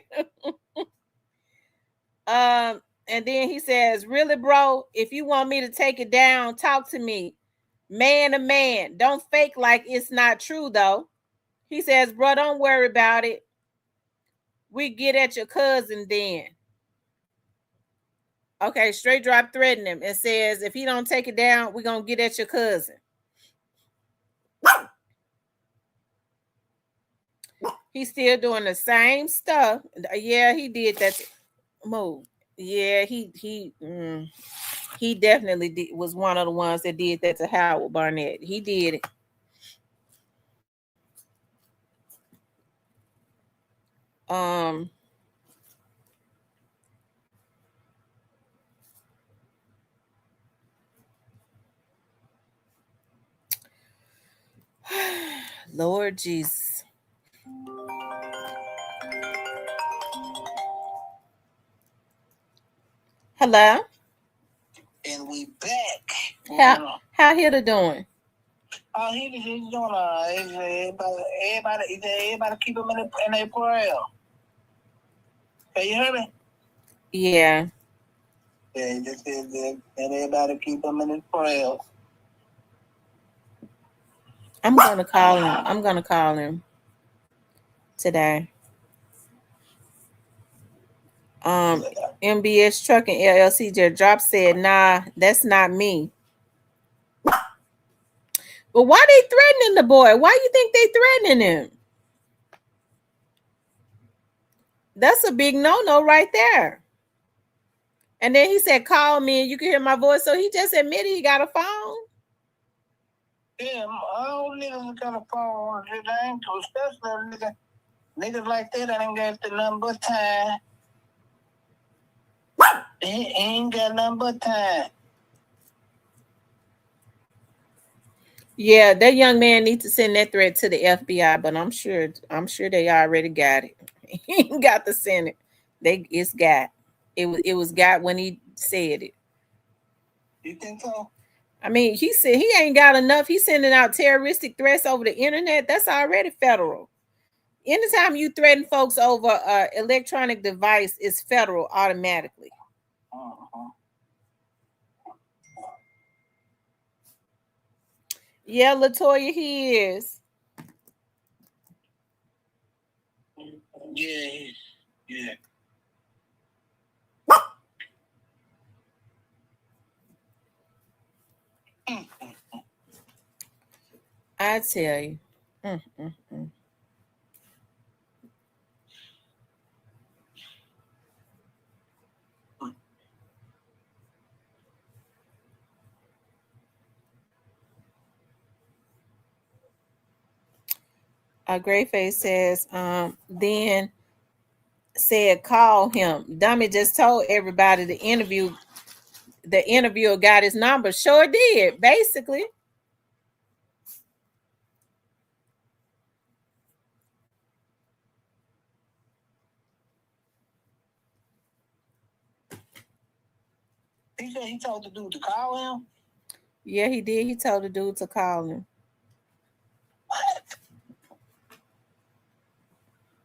And then he says, really, bro, if you want me to take it down, talk to me. Man to man. Don't fake like it's not true, though. He says, bro, don't worry about it. We get at your cousin then. Okay, Straight Drop threatened him and says, if he don't take it down, we're going to get at your cousin. He's still doing the same stuff. Yeah, he did that move. Yeah, he definitely was one of the ones that did that to Howard Barnett. He did it. Lord Jesus. Hello. And we back. How Hilda doing? Oh, he's doing everybody keep him in their prayer. Can you hear me? Yeah. Yeah, he just said that, and everybody keep him in their prayer. I'm gonna call him today. MBS Trucking LLC just Drop said, nah, that's not me. But why they threatening the boy? Why you think they threatening him? That's a big no-no right there. And then he said, call me and you can hear my voice. So he just admitted he got a phone. Yeah, all niggas got a phone. They ain't too special. Niggas like that ain't got the number time. They ain't got nothing but time. Yeah, that young man needs to send that threat to the FBI, but I'm sure they already got it. He ain't got to send it. It's got. It was got when he said it. You think so? I mean, he said he ain't got enough. He's sending out terroristic threats over the internet. That's already federal. Anytime you threaten folks over an electronic device, it's federal automatically. Yeah, Latoya, he is. Yeah. I tell you. Greyface says, then said call him. Dummy just told everybody the interviewer got his number. Sure did, basically. He said he told the dude to call him? Yeah, he did. He told the dude to call him.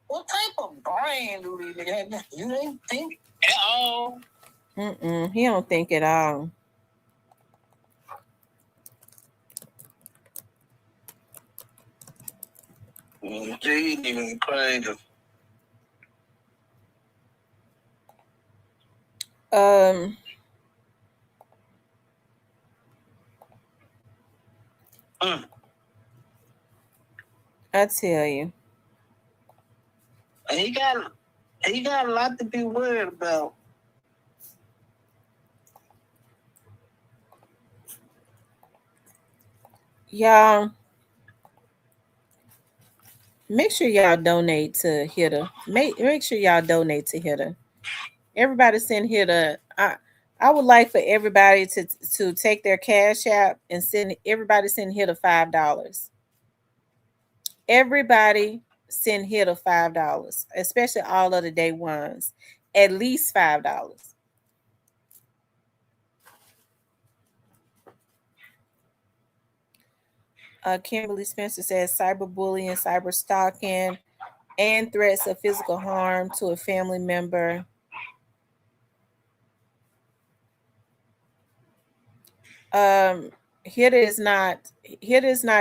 What type of brain do these niggas have? You didn't think at all? He don't think at all. He ain't even crazy. I tell you. He got a lot to be worried about. Y'all, make sure y'all donate to Hitter. Make sure y'all donate to Hitter. Everybody send Hitter. I would like for everybody to take their Cash App and send Hitter $5. Everybody send Hitter $5, especially all of the day ones. At least $5. Kimberly Spencer says cyberbullying, cyber stalking, and threats of physical harm to a family member. Hitter is not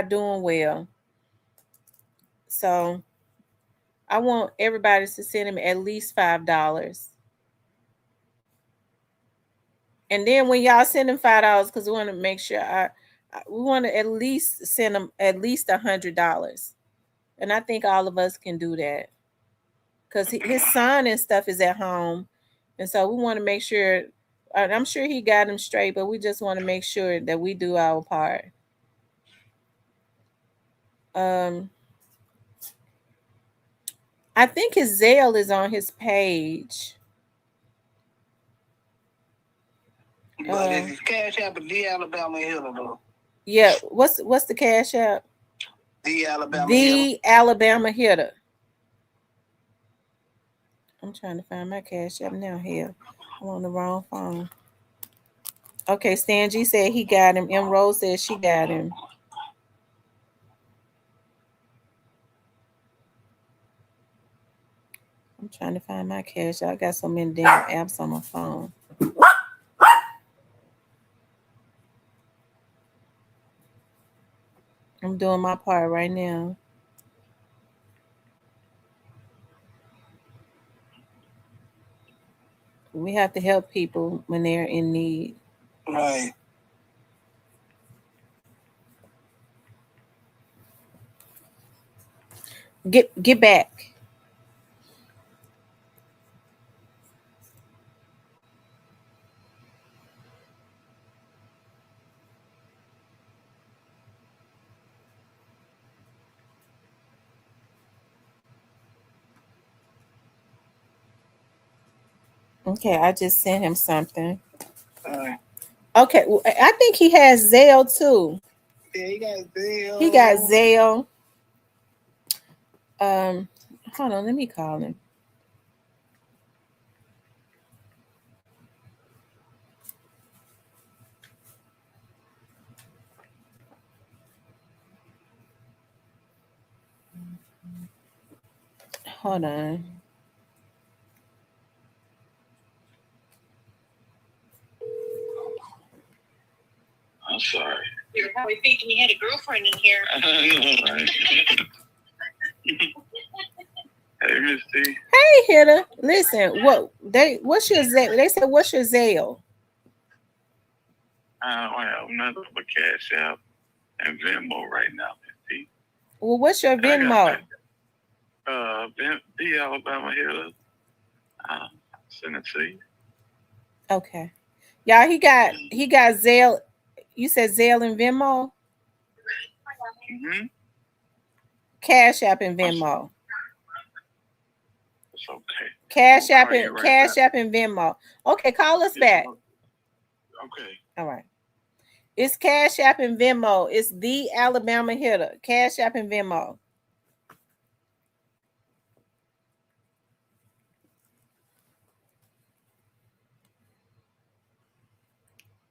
doing well. So I want everybody to send him at least $5. And then when y'all send him $5, because we want to make sure we want to at least send him at least $100. And I think all of us can do that. Because his son and stuff is at home. And so we want to make sure, I'm sure he got him straight, but we just want to make sure that we do our part. I think his Zelle is on his page. But his Cash App is The Alabama Hitter, though. Yeah, what's the Cash App? The Alabama Hitter. Alabama Hitter. I'm trying to find my Cash App now here. I'm on the wrong phone. Okay, Stan G said he got him. M. Rose said she got him. I'm trying to find my Cash App. I got so many damn apps on my phone. I'm doing my part right now. We have to help people when they're in need. Right. Get back. Okay, I just sent him something. Okay, well, I think he has Zelle too. Yeah, he got Zelle. He got Zelle. Hold on, let me call him. Hold on. I'm sorry. You're probably thinking you had a girlfriend in here. I know, right? Hey, Miss T. Hey, Hitter. Listen, what's your Zale? They said, what's your Zale? I don't have nothing but Cash App and Venmo right now, Miss T. Well, what's your Venmo? The Alabama Hitter. Send it to you. Okay. Y'all, he got Zale. You said Zale and Venmo? Mm-hmm. Cash App and Venmo. It's okay. Cash App and Venmo. Okay, call us back. Okay. All right. It's Cash App and Venmo. It's the Alabama Hitter. Cash App and Venmo.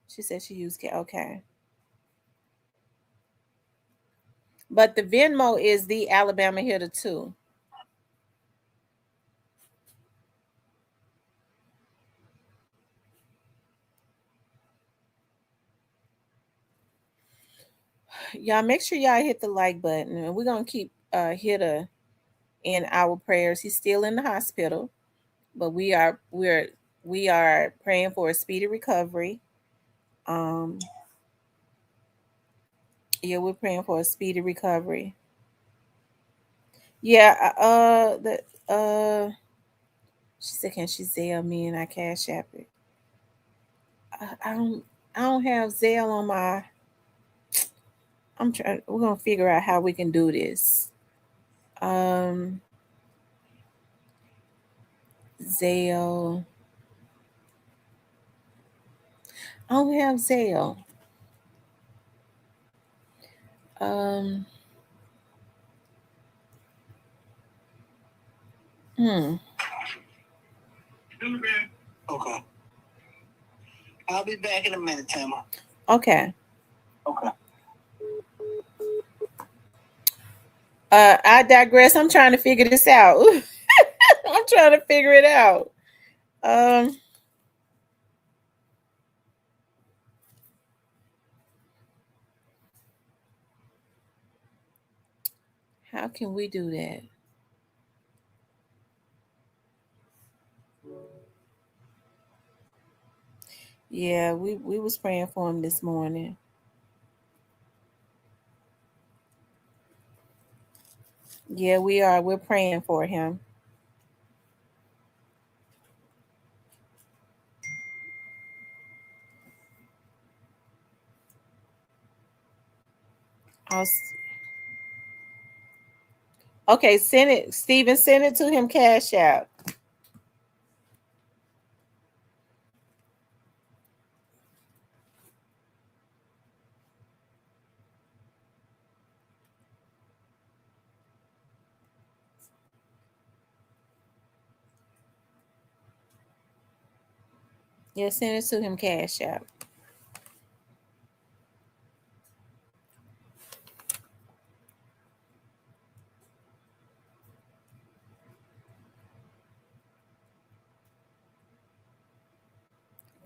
She said she used okay. But the Venmo is the Alabama Hitter too. Y'all make sure y'all hit the like button, and we're gonna keep Hitter in our prayers. He's still in the hospital, but we are praying for a speedy recovery. Yeah, we're praying for a speedy recovery. Yeah, she said, can she Zelle me and I Cash App it? I don't have Zelle on my. We're gonna figure out how we can do this. Zelle. I don't have Zelle. Okay. I'll be back in a minute, Tamara. Okay. Okay. I digress. I'm trying to figure this out. I'm trying to figure it out. How can we do that? Yeah, we was praying for him this morning. Yeah, we are. We're praying for him. Okay, send it, Stephen. Send it to him. Cash out. Yeah, send it to him. Cash out.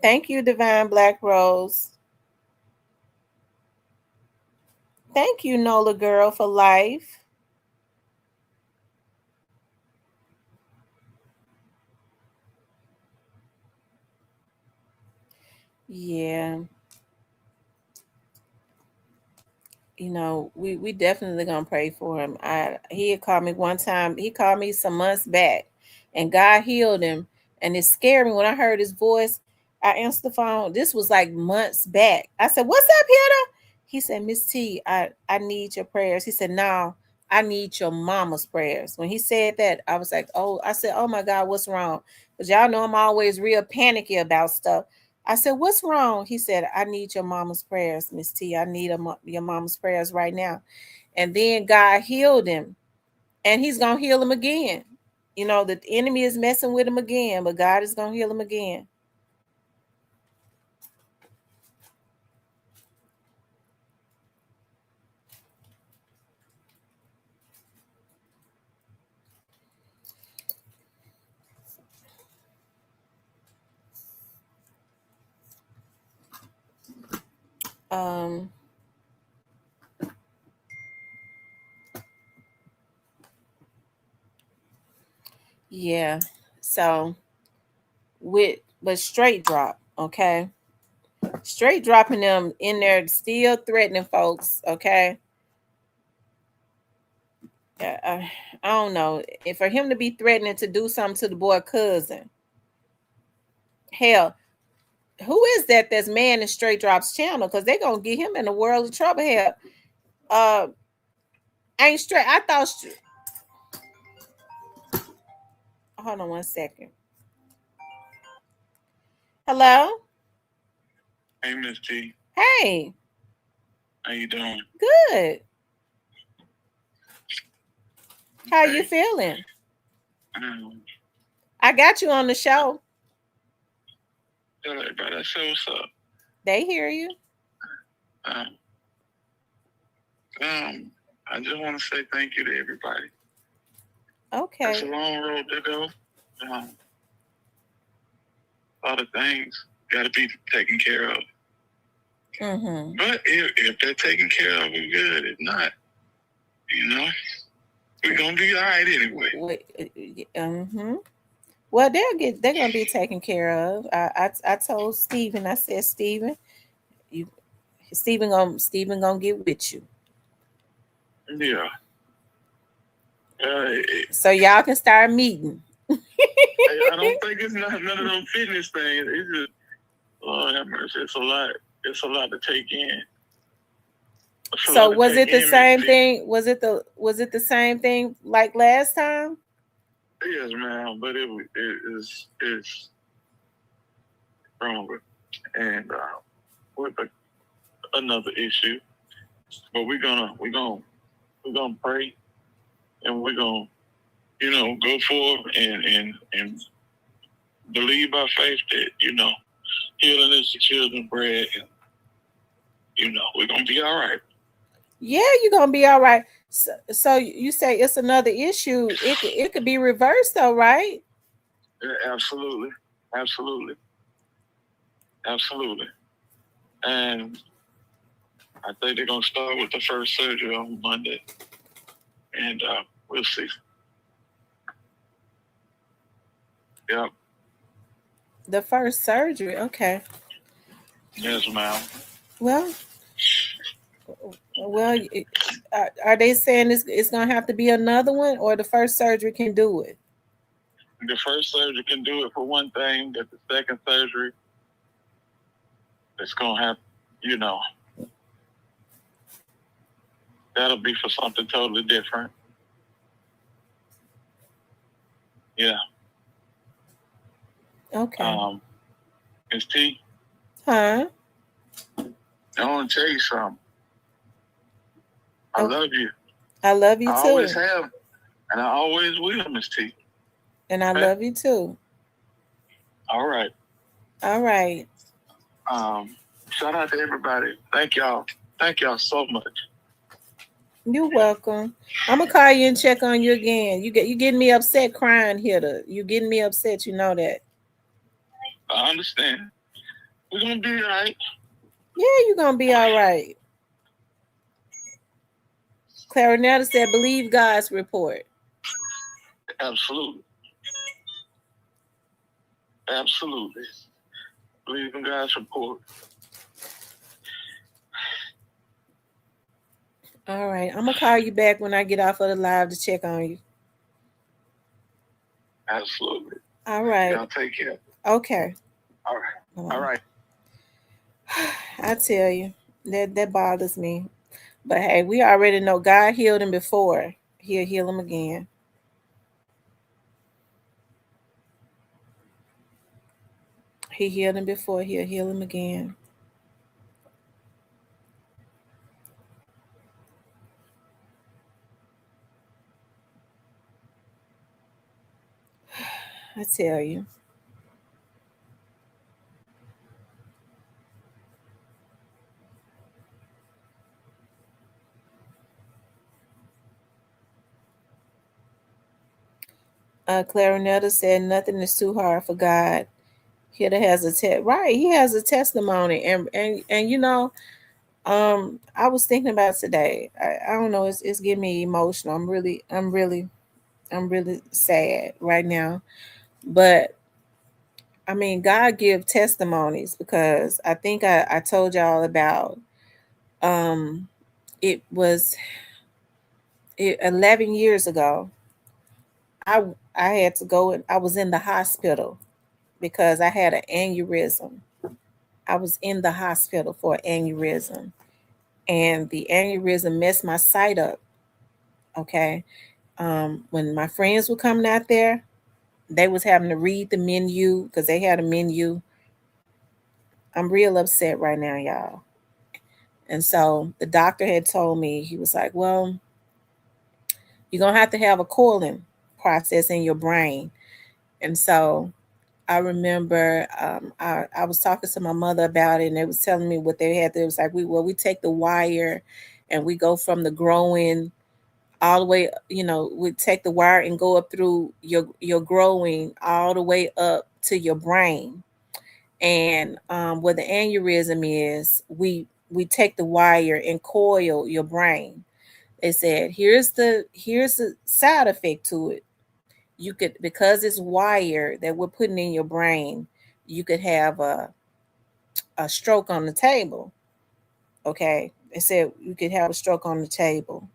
Thank you, Divine Black Rose. Thank you, Nola Girl, for life. Yeah. You know, we definitely gonna pray for him. He had called me one time. He called me some months back, and God healed him. And it scared me when I heard his voice. I answered the phone. This was like months back. I said, "What's up, Peter?" He said, "Miss T, I need your prayers." He said, "No, I need your mama's prayers." When he said that, I was like, "Oh," I said, "Oh my God, what's wrong?" Because y'all know I'm always real panicky about stuff. I said, "What's wrong?" He said, "I need your mama's prayers, Miss T. I need your mama's prayers right now." And then God healed him, and he's going to heal him again. You know, the enemy is messing with him again, but God is going to heal him again. Yeah. So but straight drop, okay? Straight dropping them in there, still threatening folks, okay? I don't know. And for him to be threatening to do something to the boy cousin, hell, who is that's manning Straight Drops channel? Because they're gonna get him in a world of trouble. Hell, ain't straight. I thought. Hold on one second. Hello. Hey, Miss T. Hey. How you doing? Good. How you feeling? I got you on the show. Tell everybody I say what's up. They hear you. I just want to say thank you to everybody. Okay. It's a long road to go. A lot of things got to be taken care of. Mm-hmm. But if they're taken care of, we're good. If not, we're gonna be all right anyway. Mm-hmm. Well, they're gonna be taken care of. I told Steven, I said, Steven gonna get with you. Yeah. So y'all can start meeting. I don't think it's none of them fitness things. It's just, Lord have mercy. It's a lot. It's a lot to take in. So was it the same thing? Was it the same thing like last time? Yes, ma'am. But it is stronger and with another issue. But we're gonna pray, and we're gonna go forward and believe by faith that healing is the children's bread, and we're gonna be all right. Yeah, you're gonna be all right. So you say it's another issue. It could be reversed though, right? Yeah, absolutely. And I think they're gonna start with the first surgery on Monday, and we'll see. Yep. The first surgery, okay. Yes, ma'am. Well, are they saying it's gonna have to be another one, or the first surgery can do it? The first surgery can do it for one thing, but the second surgery, it's gonna have, that'll be for something totally different. Yeah. Okay. Ms. T. Huh? I want to tell you something. I love you. I love you too. I always have, and I always will, Ms. T. And I love you too. All right. Shout out to everybody. Thank y'all. Thank y'all so much. You're welcome. I'm gonna call you and check on you again. You getting me upset crying here. You getting me upset. You know that. I understand. We're gonna be all right. Yeah, you're gonna be all right. Clarinetta said, "Believe God's report." Absolutely. Believe in God's report. All right. I'm going to call you back when I get off of the live to check on you. Absolutely. All right. Y'all take care. Okay. All right. I tell you, that bothers me. But hey, we already know God healed him before. He'll heal him again. He healed him before. He'll heal him again. I tell you. Clarinetta said nothing is too hard for God. He has a right. He has a testimony, and I was thinking about today. I don't know, it's getting me emotional. I'm really sad right now. But I mean, God give testimonies, because I think I told y'all about um it was 11 years ago. I I had to go, and I was in the hospital because I had an aneurysm. I was in the hospital for an aneurysm, and the aneurysm messed my sight up. Okay. When my friends were coming out there, they was having to read the menu because they had a menu. I'm real upset right now, y'all. And so the doctor had told me, he was like, well, you're going to have a coiling process in your brain. And so I remember I was talking to my mother about it, and they was telling me what they had. It was like, we take the wire and we go from the growing all the way, we take the wire and go up through your growing all the way up to your brain. And where the aneurysm is, we take the wire and coil your brain. They said, here's the side effect to it. You could, because it's wire that we're putting in your brain, you could have a stroke on the table. Okay. They said you could have a stroke on the table.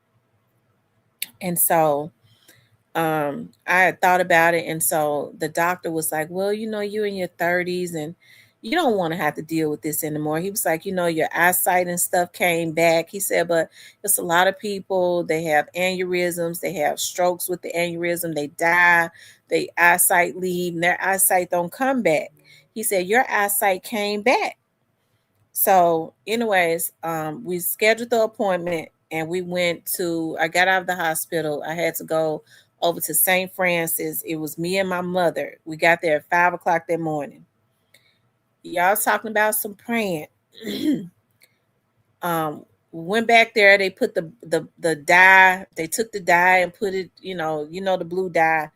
And so I had thought about it. And so the doctor was like, well, you're in your 30s and you don't want to have to deal with this anymore. He was like, your eyesight and stuff came back. He said, but it's a lot of people, they have aneurysms, they have strokes with the aneurysm, they die, their eyesight leave, and their eyesight don't come back. He said, your eyesight came back. So, anyways, we scheduled the appointment, and I got out of the hospital. I had to go over to St. Francis. It was me and my mother. We got there at 5 o'clock that morning. Y'all talking about some praying. Went back there. They put the dye. They took the dye and put it, the blue dye.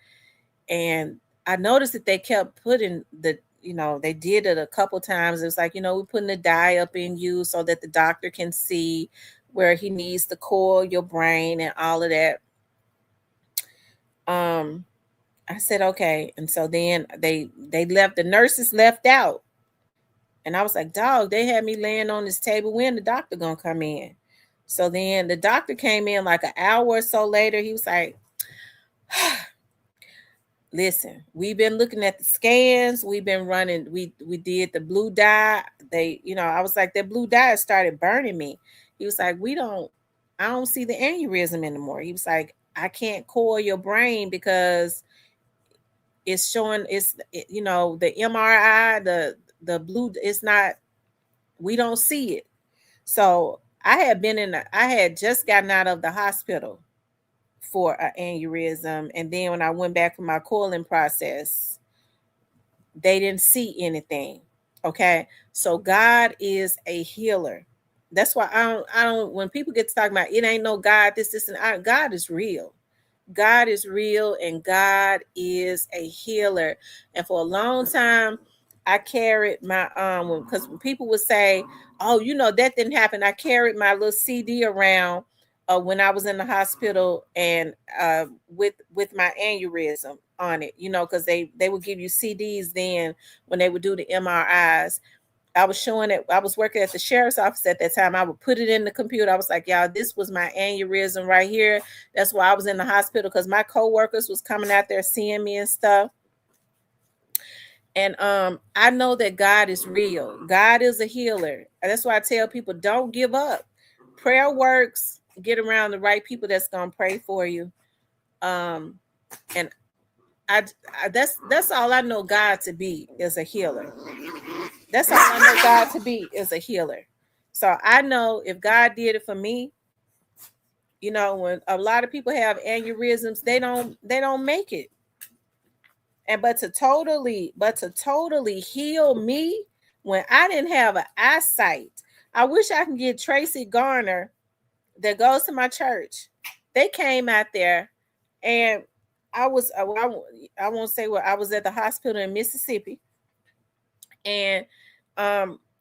And I noticed that they kept putting they did it a couple times. It was like, we're putting the dye up in you so that the doctor can see where he needs to coil your brain and all of that. I said, okay. And so then they left, the nurses left out. And I was like, dog, they had me laying on this table. When the doctor gonna come in? So then the doctor came in like an hour or so later. He was like, listen, we've been looking at the scans. We've been running. We did the blue dye. I was like, that blue dye started burning me. He was like, I don't see the aneurysm anymore. He was like, I can't coil your brain because it's showing, the MRI, the blue, it's not, we don't see it. So I had just gotten out of the hospital for an aneurysm. And then when I went back for my coiling process, they didn't see anything. Okay. So God is a healer. That's why I don't, when people get to talking about it ain't no God, this, and God is real. God is real, and God is a healer. And for a long time, I carried my because people would say, oh, that didn't happen. I carried my little CD around when I was in the hospital, and with my aneurysm on it, because they would give you CDs then when they would do the MRIs. I was showing it. I was working at the sheriff's office at that time. I would put it in the computer. I was like, y'all, this was my aneurysm right here. That's why I was in the hospital, because my coworkers was coming out there seeing me and stuff. And I know that God is real. God is a healer. And that's why I tell people, don't give up. Prayer works. Get around the right people that's gonna pray for you. And I that's all I know God to be, is a healer. That's all I know God to be, is a healer. So I know if God did it for me, when a lot of people have aneurysms, they don't make it. And but to totally heal me when I didn't have an eyesight. I wish I can get Tracy Garner that goes to my church. They came out there, and I won't say what, I was at the hospital in Mississippi. And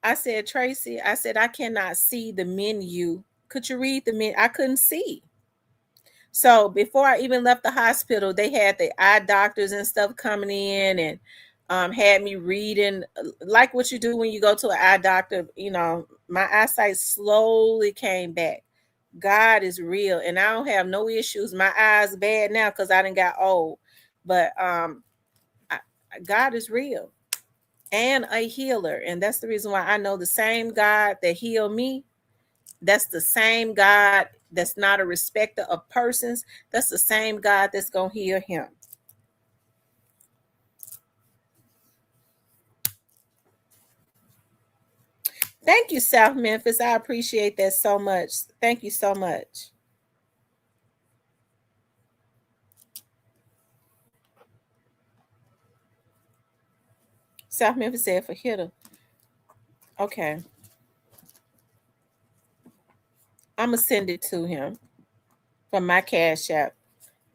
I said, Tracy, I said, I cannot see the menu. Could you read the menu? I couldn't see. So before I even left the hospital, they had the eye doctors and stuff coming in and had me reading like what you do when you go to an eye doctor. You know, my eyesight slowly came back. God is real, and I don't have no issues. My eyes bad now because I done got old, but God is real and a healer, and that's the reason why I know the same God that healed me. That's the same God that's not a respecter of persons. That's the same God that's going to heal him. Thank you, South Memphis. I appreciate that so much. Thank you so much. South Memphis said for hitter. Okay. I'm going to send it to him from my Cash App.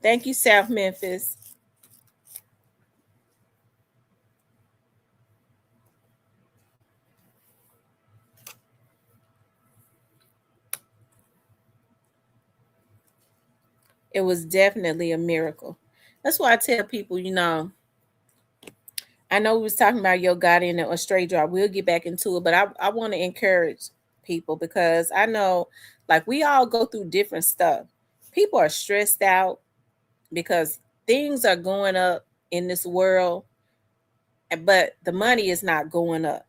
Thank you, South Memphis. It was definitely a miracle. That's why I tell people, you know, I know we was talking about your God in a straight drop. We'll get back into it, but I want to encourage people because I know like we all go through different stuff. People are stressed out because things are going up in this world, but the money is not going up,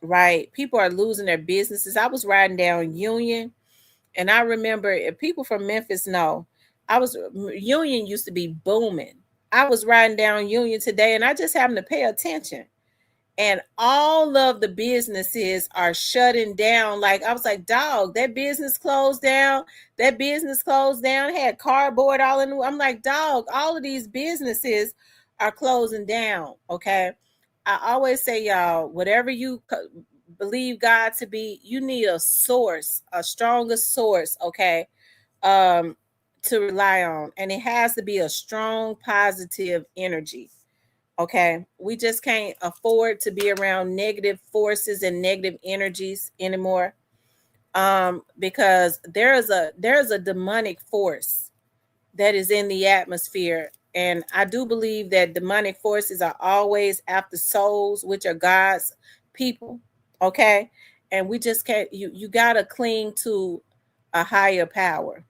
right? People are losing their businesses. I was riding down Union, and I remember if people from Memphis know, Union used to be booming. I was riding down Union today, and I just happened to pay attention. And all of the businesses are shutting down. Like I was like, dog, that business closed down. That business closed down. Had cardboard all in. I'm like, dog, all of these businesses are closing down. Okay. I always say, y'all, whatever you believe God to be, you need a source, a stronger source. Okay. To rely on. And it has to be a strong, positive energy. Okay, we just can't afford to be around negative forces and negative energies anymore. Because there's a demonic force that is in the atmosphere, and I do believe that demonic forces are always after souls, which are God's people. Okay, and we just can't. You gotta cling to a higher power.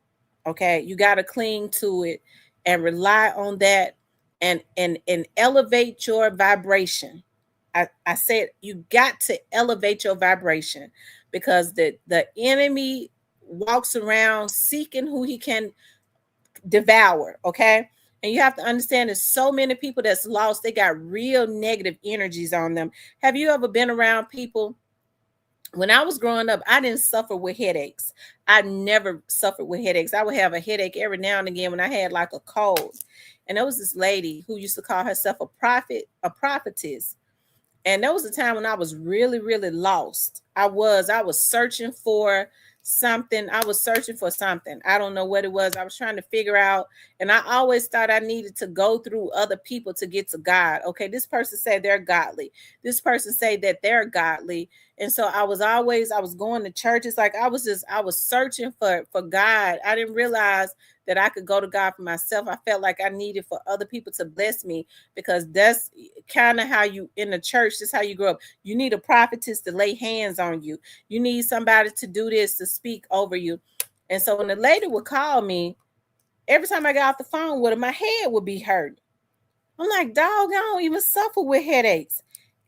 Okay, you gotta cling to it and rely on that and elevate your vibration. I said you got to elevate your vibration because the enemy walks around seeking who he can devour. Okay, and you have to understand there's so many people that's lost. They got real negative energies on them. Have you ever been around people? When I was growing up, I didn't suffer with headaches. I never suffered with headaches. I would have a headache every now and again when I had like a cold. And there was this lady who used to call herself a prophetess. And there was a time when I was really, really lost. I was searching for something. I was searching for something. I don't know what it was. I was trying to figure out. And I always thought I needed to go through other people to get to God. Okay, this person said they're godly. This person say that they're godly. And so I was going to churches. Like I was searching for God. I didn't realize that I could go to God for myself. I felt like I needed for other people to bless me because that's kind of how you in the church. That's how you grow up. You need a prophetess to lay hands on you. You need somebody to do this, to speak over you. And so when the lady would call me, every time I got off the phone with her, my head would be hurt. I'm like, dog, I don't even suffer with headaches.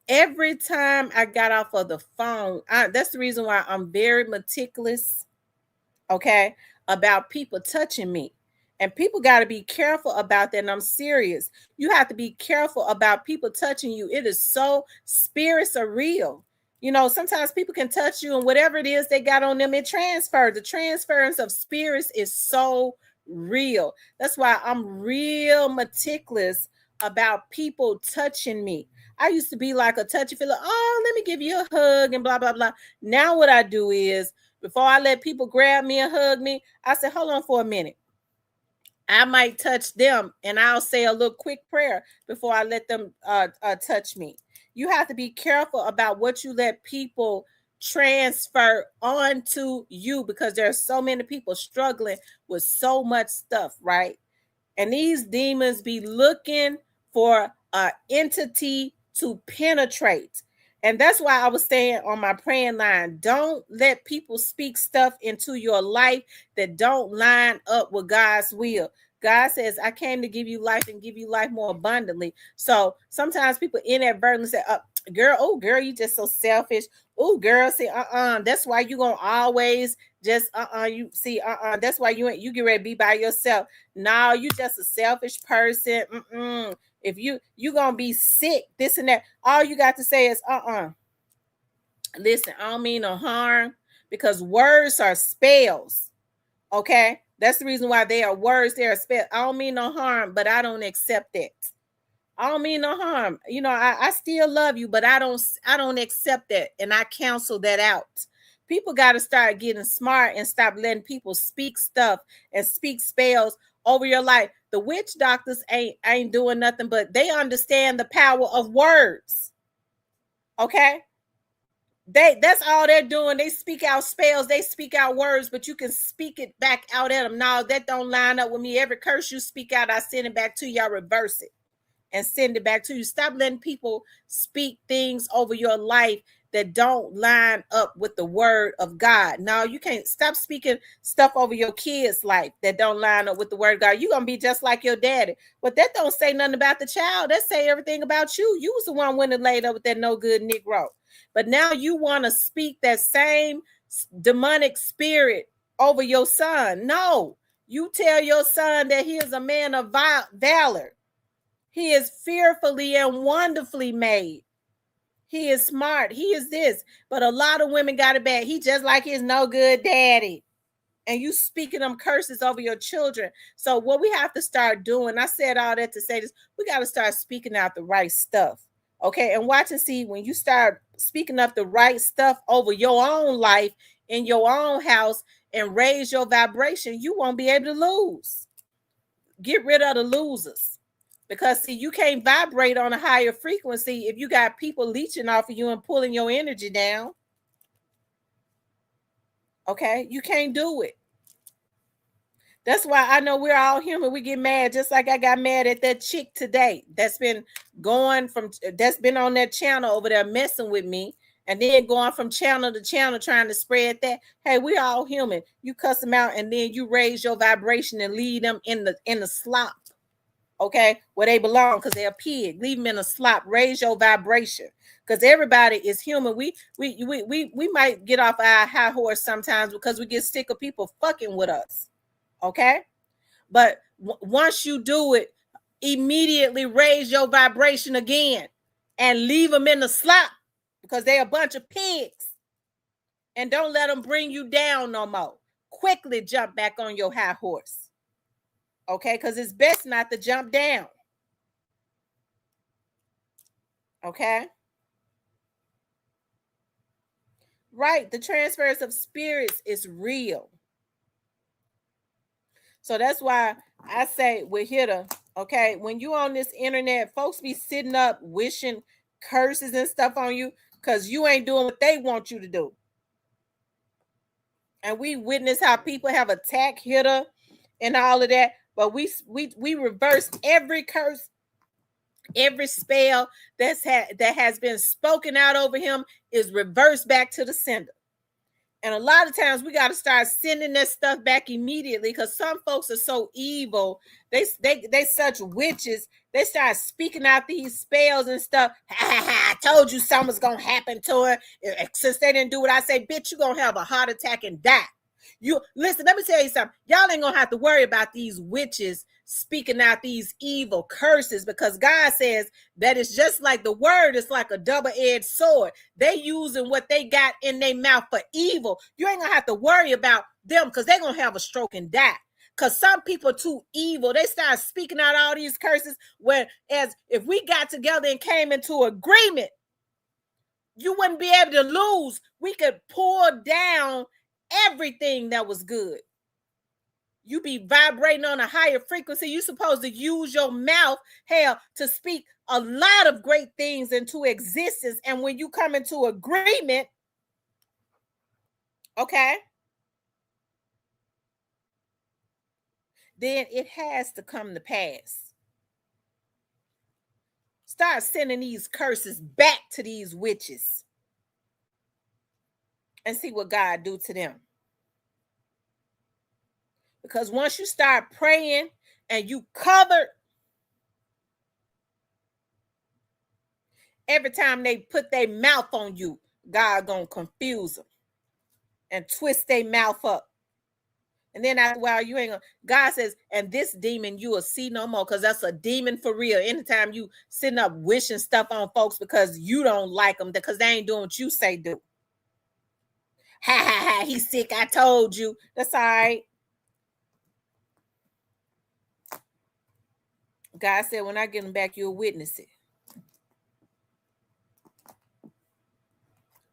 Every time I got off of the phone, that's the reason why I'm very meticulous, okay, about people touching me. And people got to be careful about that. And I'm serious. You have to be careful about people touching you. It is so, spirits are real. You know, sometimes people can touch you and whatever it is they got on them, it transfers. The transference of spirits is so real. That's why I'm real meticulous about people touching me. I used to be like a touchy feeler. Oh, let me give you a hug and blah, blah, blah. Now what I do is before I let people grab me and hug me, I say, hold on for a minute. I might touch them and I'll say a little quick prayer before I let them touch me. You have to be careful about what you let people transfer onto you, because there are so many people struggling with so much stuff, right? And these demons be looking for an entity to penetrate. And that's why I was saying on my praying line, don't let people speak stuff into your life that don't line up with God's will. God says, I came to give you life and give you life more abundantly. So sometimes people inadvertently say, girl, you just so selfish. Oh, girl, see, that's why you gonna always just you see, that's why you get ready to be by yourself. No, you just a selfish person. If you gonna be sick, this and that, all you got to say is listen, I don't mean no harm, because words are spells. Okay, that's the reason why they are words. They are spells. I don't mean no harm, but I don't accept it. I don't mean no harm. You know, I still love you, but I don't accept that, and I cancel that out. People got to start getting smart and stop letting people speak stuff and speak spells over your life. The witch doctors ain't doing nothing, but they understand the power of words. Okay? That's all they're doing. They speak out spells, they speak out words, but you can speak it back out at them. No, that don't line up with me. Every curse you speak out, I send it back to you. I reverse it and send it back to you. Stop letting people speak things over your life that don't line up with the word of God. No, you can't. Stop speaking stuff over your kids' life that don't line up with the word of God. You're going to be just like your daddy. But that don't say nothing about the child. That say everything about you. You was the one went and laid up with that no good Negro. But now you want to speak that same demonic spirit over your son. No, you tell your son that he is a man of valor. He is fearfully and wonderfully made. He is smart. He is this. But a lot of women got it bad. He just like his no good daddy. And you speaking them curses over your children. So what we have to start doing, I said all that to say this, we got to start speaking out the right stuff. Okay, and watch and see, when you start speaking up the right stuff over your own life, in your own house, and raise your vibration, you won't be able to lose. Get rid of the losers. Because see, you can't vibrate on a higher frequency if you got people leeching off of you and pulling your energy down. Okay, you can't do it. That's why I know we're all human. We get mad, just like I got mad at that chick today that's been on that channel over there messing with me, and then going from channel to channel trying to spread that. Hey, we all human. You cuss them out, and then you raise your vibration and leave them in the slop. Okay, where they belong, because they're a pig. Leave them in a slop. Raise your vibration, because everybody is human. We might get off our high horse sometimes because we get sick of people fucking with us. Okay, but once you do it, immediately raise your vibration again and leave them in the slop, because they're a bunch of pigs, and don't let them bring you down no more. Quickly jump back on your high horse. Okay, because it's best not to jump down. Okay, right? The transfers of spirits is real. So that's why I say we're here to, okay, when you on this internet, folks be sitting up wishing curses and stuff on you because you ain't doing what they want you to do. And we witness how people have attacked Hitter and all of that, but we reverse every curse, every spell that has been spoken out over him is reversed back to the sender. And a lot of times we got to start sending that stuff back immediately, because some folks are so evil. They such witches. They start speaking out these spells and stuff. I told you something's going to happen to her. Since they didn't do what I say, bitch, you're going to have a heart attack and die. You listen, let me tell you something. Y'all ain't going to have to worry about these witches speaking out these evil curses, because God says that it's just like the word is like a double-edged sword. They using what they got in their mouth for evil. You ain't gonna have to worry about them, because they're gonna have a stroke and die. Because some people are too evil. They start speaking out all these curses, whereas if we got together and came into agreement, you wouldn't be able to lose. We could pour down everything that was good. You be vibrating on a higher frequency. You're supposed to use your mouth, hell, to speak a lot of great things into existence. And when you come into agreement, okay, then it has to come to pass. Start sending these curses back to these witches and see what God do to them. Because once you start praying and you covered, every time they put their mouth on you, God gonna confuse them and twist their mouth up. And then after a while, you ain't gonna, God says, and this demon you will see no more, because that's a demon for real. Anytime you sitting up wishing stuff on folks because you don't like them, because they ain't doing what you say do. Ha ha ha, he's sick, I told you. That's all right. God said, when I get him back, you'll witness it.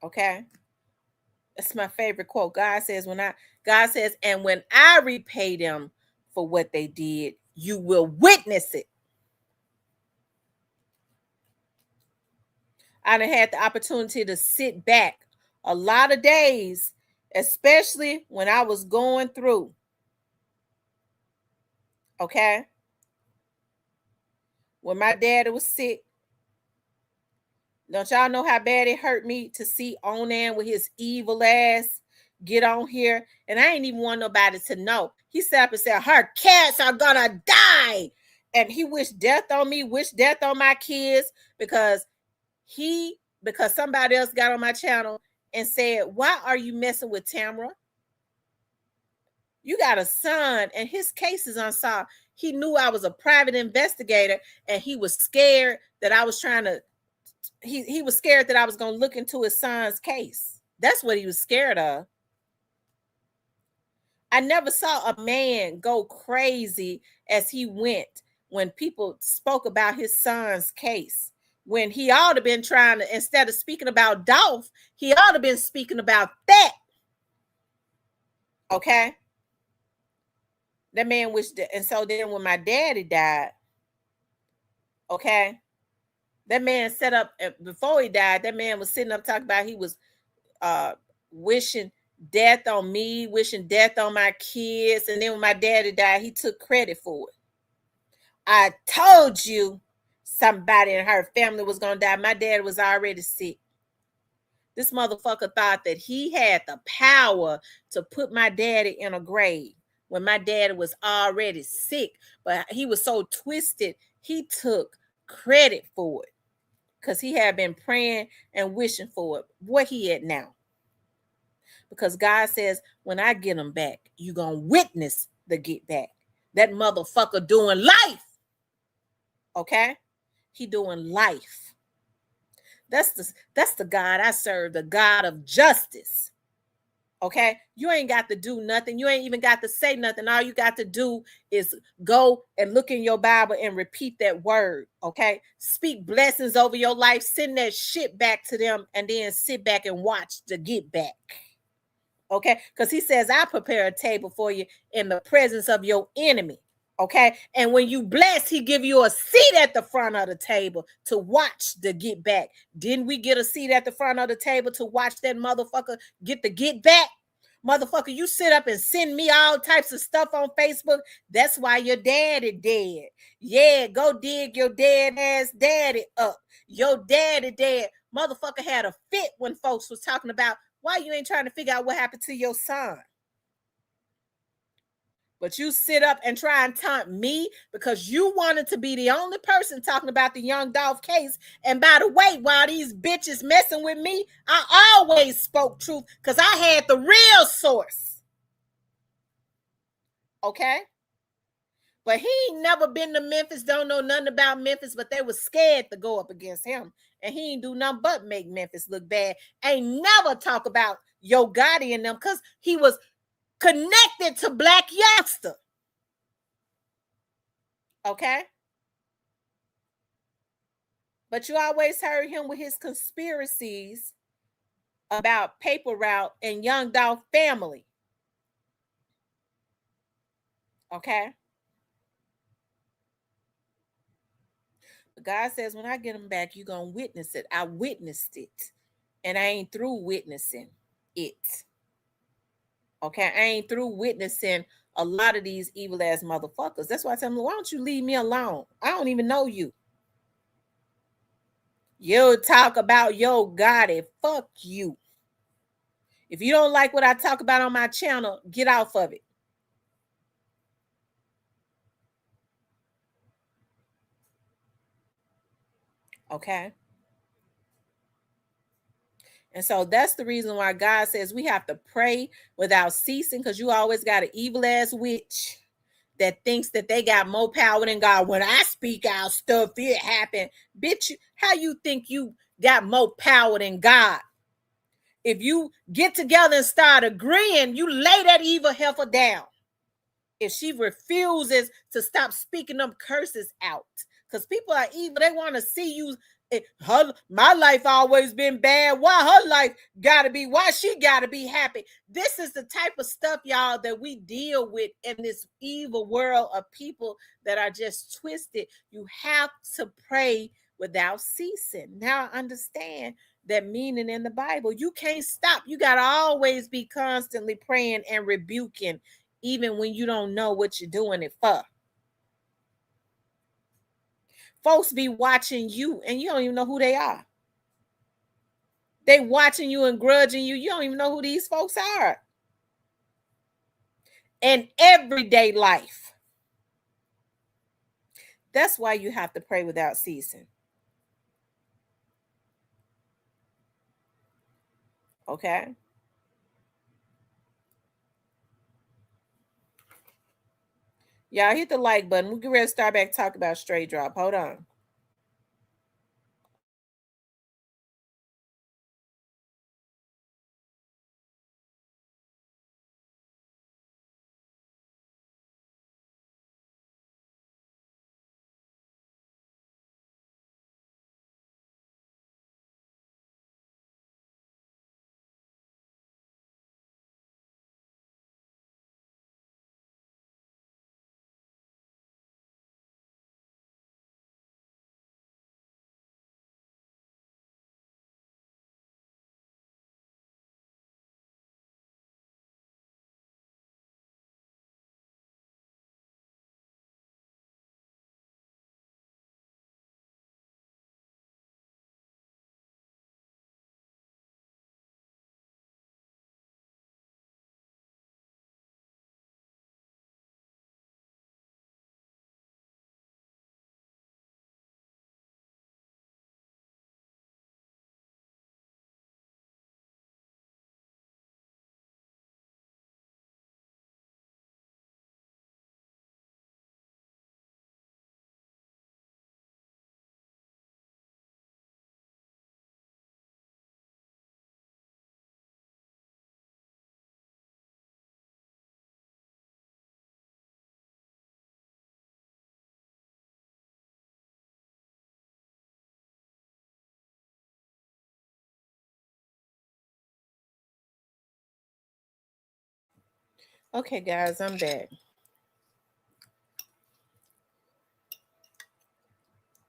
Okay? That's my favorite quote. God says, and when I repay them for what they did, you will witness it. I done had the opportunity to sit back a lot of days, especially when I was going through. Okay? When my daddy was sick, don't y'all know how bad it hurt me to see Onan with his evil ass get on here? And I ain't even want nobody to know. He sat up and said, her cats are gonna die. And he wished death on me, wished death on my kids, because somebody else got on my channel and said, why are you messing with Tamara? You got a son and his case is unsolved. He knew I was a private investigator and he was scared that I was trying to, he was scared that I was going to look into his son's case. That's what he was scared of. I never saw a man go crazy as he went when people spoke about his son's case. When he ought to have been trying to, instead of speaking about Dolph, he ought to have been speaking about that. Okay? That man wished, and so then when my daddy died, okay, that man set up, before he died, that man was sitting up talking about he was wishing death on me, wishing death on my kids. And then when my daddy died, he took credit for it. I told you somebody in her family was going to die. My dad was already sick. This motherfucker thought that he had the power to put my daddy in a grave when my daddy was already sick. But he was so twisted, he took credit for it because he had been praying and wishing for it. What he at now? Because God says, when I get him back, you're going to witness the get back. That motherfucker doing life. Okay? He doing life. That's the God I serve, the God of justice. Okay? You ain't got to do nothing. You ain't even got to say nothing. All you got to do is go and look in your Bible and repeat that word. Okay? Speak blessings over your life. Send that shit back to them and then sit back and watch the get back. Okay? Because he says, I prepare a table for you in the presence of your enemy. Okay. And when you bless, he give you a seat at the front of the table to watch the get back. Didn't we get a seat at the front of the table to watch that motherfucker get the get back? Motherfucker, you sit up and send me all types of stuff on Facebook. That's why your daddy dead. Yeah, go dig your dead ass daddy up. Your daddy dead. Motherfucker had a fit when folks was talking about why you ain't trying to figure out what happened to your son. But you sit up and try and taunt me because you wanted to be the only person talking about the Young Dolph case. And by the way, while these bitches messing with me, I always spoke truth because I had the real source. Okay? But he ain't never been to Memphis, don't know nothing about Memphis, but they was scared to go up against him. And he ain't do nothing but make Memphis look bad. Ain't never talk about Yo Gotti and them because he was connected to Black Youngster. Okay? But you always heard him with his conspiracies about Paper Route and Young Dolph family. Okay. But God says, when I get them back, you're going to witness it. I witnessed it. And I ain't through witnessing it. Okay. I ain't through witnessing a lot of these evil ass motherfuckers. That's why I tell them, why don't you leave me alone? I don't even know you. You talk about your God and fuck you. If you don't like what I talk about on my channel, get off of it. Okay. And so that's the reason why God says we have to pray without ceasing, because you always got an evil ass witch that thinks that they got more power than God. When I speak out stuff, it happened. Bitch, how you think you got more power than God? If you get together and start agreeing, you lay that evil heifer down. If she refuses to stop speaking them curses out, because people are evil, they want to see you. My life always been bad. Why her life gotta be? Why she gotta be happy? This is the type of stuff, y'all, that we deal with in this evil world of people that are just twisted. You have to pray without ceasing. Now I understand that meaning in the Bible. You can't stop. You gotta always be constantly praying and rebuking, even when you don't know what you're doing it for. Folks be watching you and you don't even know who they are. They watching you and grudging you. You don't even know who these folks are. In everyday life. That's why you have to pray without ceasing. Okay? Y'all hit the like button. We'll get ready to start back talk about straight drop. Hold on. Okay, guys, I'm back.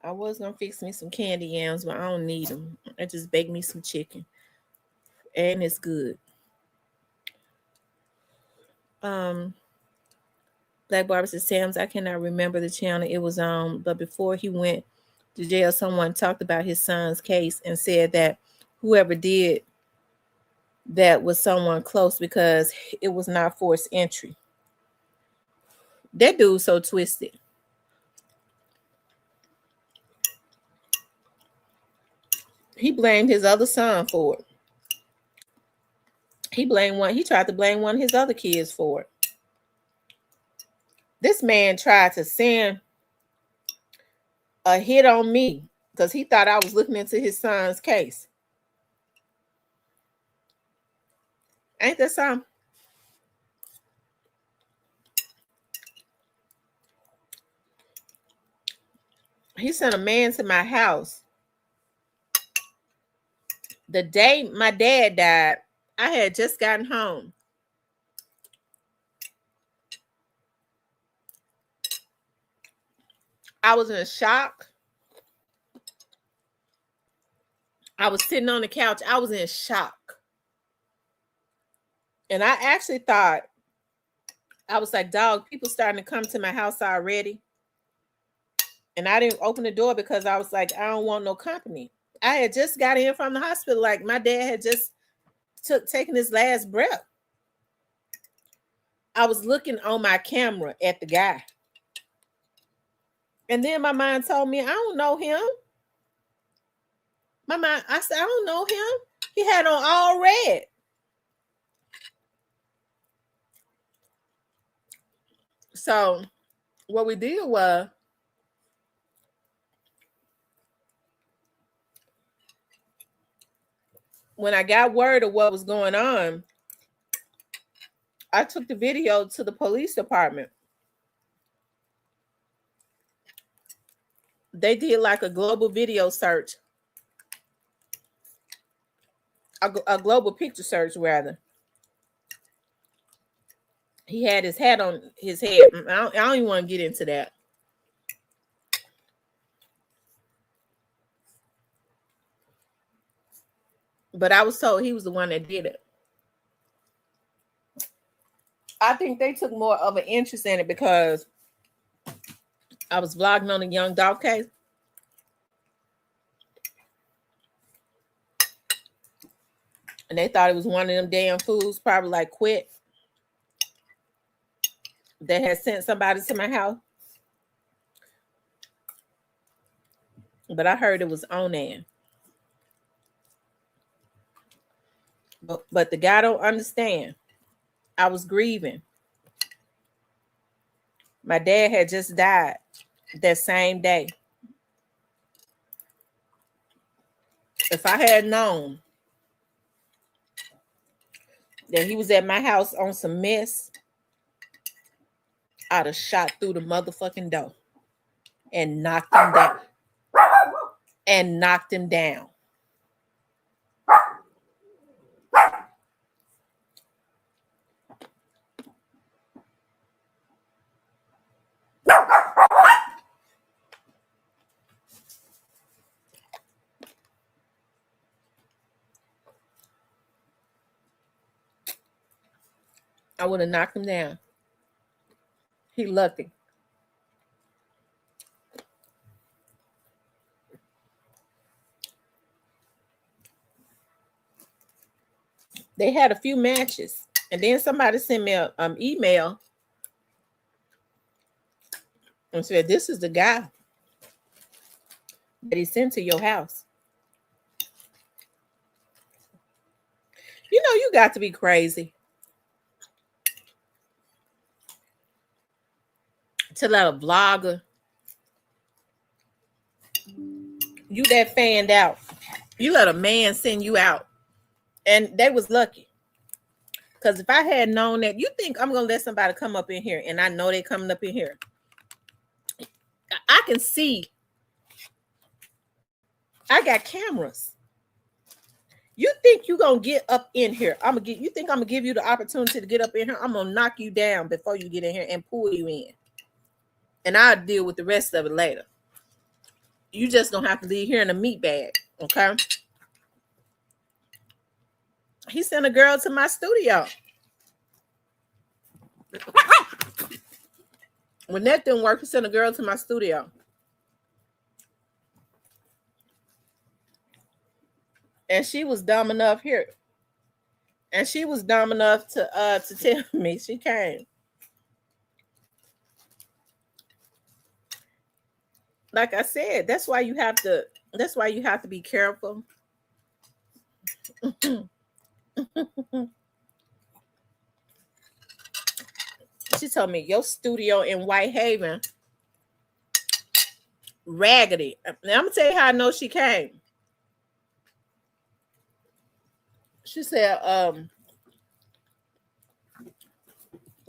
I was gonna fix me some candy yams, but I don't need them. I just baked me some chicken, and it's good. Black Barbara says, Sam's, I cannot remember the channel it was on, but before he went to jail, someone talked about his son's case and said that whoever did that was someone close because it was not forced entry. That dude's so twisted. He blamed his other son for it. He tried to blame one of his other kids for it. This man tried to send a hit on me because he thought I was looking into his son's case. Ain't that something? He sent a man to my house. The day my dad died, I had just gotten home. I was in shock. I was sitting on the couch. I was in shock. And I actually thought, I was like, dog, people starting to come to my house already. And I didn't open the door because I was like, I don't want no company. I had just got in from the hospital. Like my dad had just taken his last breath. I was looking on my camera at the guy. And then my mind told me, I don't know him. I said, I don't know him. He had on all red. So what we did was, when I got word of what was going on, I took the video to the police department. They did like a global video search, a global picture search rather. He had his hat on his head. I don't even want to get into that. But I was told he was the one that did it. I think they took more of an interest in it because I was vlogging on a young dog case. And they thought it was one of them damn fools, probably like Quit, that had sent somebody to my house. But I heard it was Onan. But the guy don't understand. I was grieving. My dad had just died that same day. If I had known that he was at my house on some mess, I'd have shot through the motherfucking door and knocked him down. I would have knocked him down. He lucky. They had a few matches. And then somebody sent me an email and said, this is the guy that he sent to your house. You know, you got to be crazy to let a vlogger, you that fanned out, you let a man send you out. And they was lucky. Because if I had known that, you think I'm going to let somebody come up in here and I know they coming up in here. I can see. I got cameras. You think you're going to get up in here. You think I'm going to give you the opportunity to get up in here? I'm going to knock you down before you get in here and pull you in. And I'll deal with the rest of it later. You just don't have to leave here in a meat bag, okay? He sent a girl to my studio. When that didn't work, he sent a girl to my studio. And she was dumb enough here. And she was dumb enough to tell me. She came. Like I said, that's why you have to be careful. She told me your studio in Whitehaven, raggedy. Now I'm gonna tell you how I know she came. She said,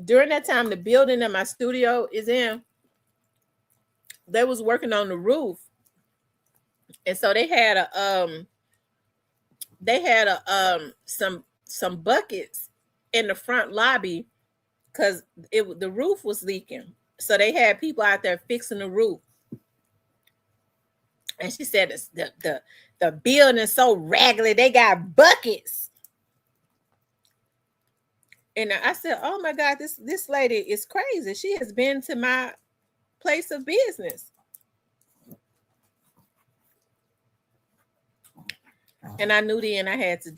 during that time, the building that my studio is in, they was working on the roof, and so they had some buckets in the front lobby because the roof was leaking. So they had people out there fixing the roof. And she said the building is so raggedy, they got buckets. And I said, oh my God, this lady is crazy. She has been to my place of business. And I knew then I had to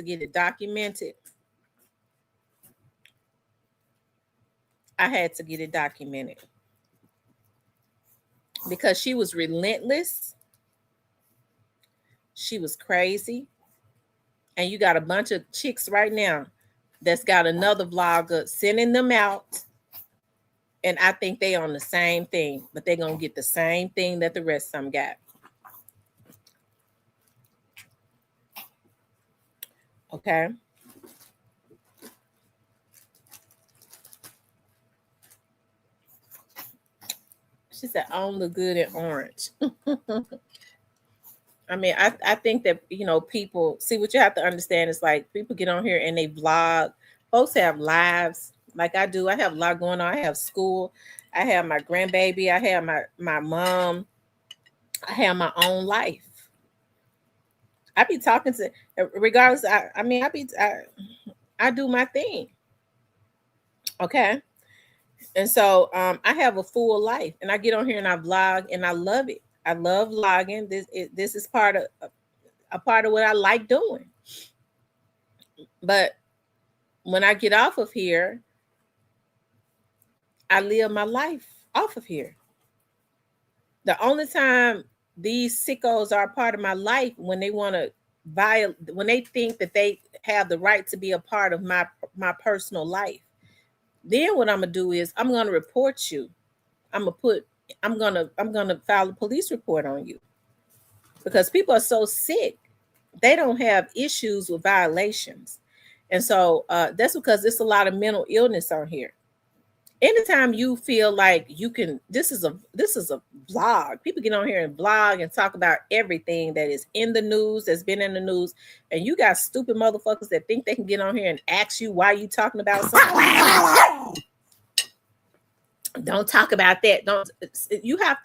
get it documented. I had to get it documented. Because she was relentless. She was crazy. And you got a bunch of chicks right now that's got another vlogger sending them out. And I think they on the same thing, but they're going to get the same thing that the rest of them got. Okay. She said, I don't look good in orange. I mean, I think that, you know, people see what you have to understand is like people get on here and they vlog. Folks have lives like I do. I have a lot going on. I have school. I have my grandbaby. I have my mom. I have my own life. I be talking to, regardless. I do my thing. Okay. And so I have a full life and I get on here and I vlog and I love it. I love vlogging. This is part of what I like doing. But when I get off of here, I live my life off of here. The only time these sickos are part of my life when they want to when they think that they have the right to be a part of my personal life. Then what I'm gonna do is I'm gonna report you. I'm gonna file a police report on you because people are so sick. They don't have issues with violations. And so that's because there's a lot of mental illness on here. Anytime you feel like you can, this is a vlog. People get on here and vlog and talk about everything that is in the news, that's been in the news. And you got stupid motherfuckers that think they can get on here and ask you why you talking about something. Don't talk about that. You have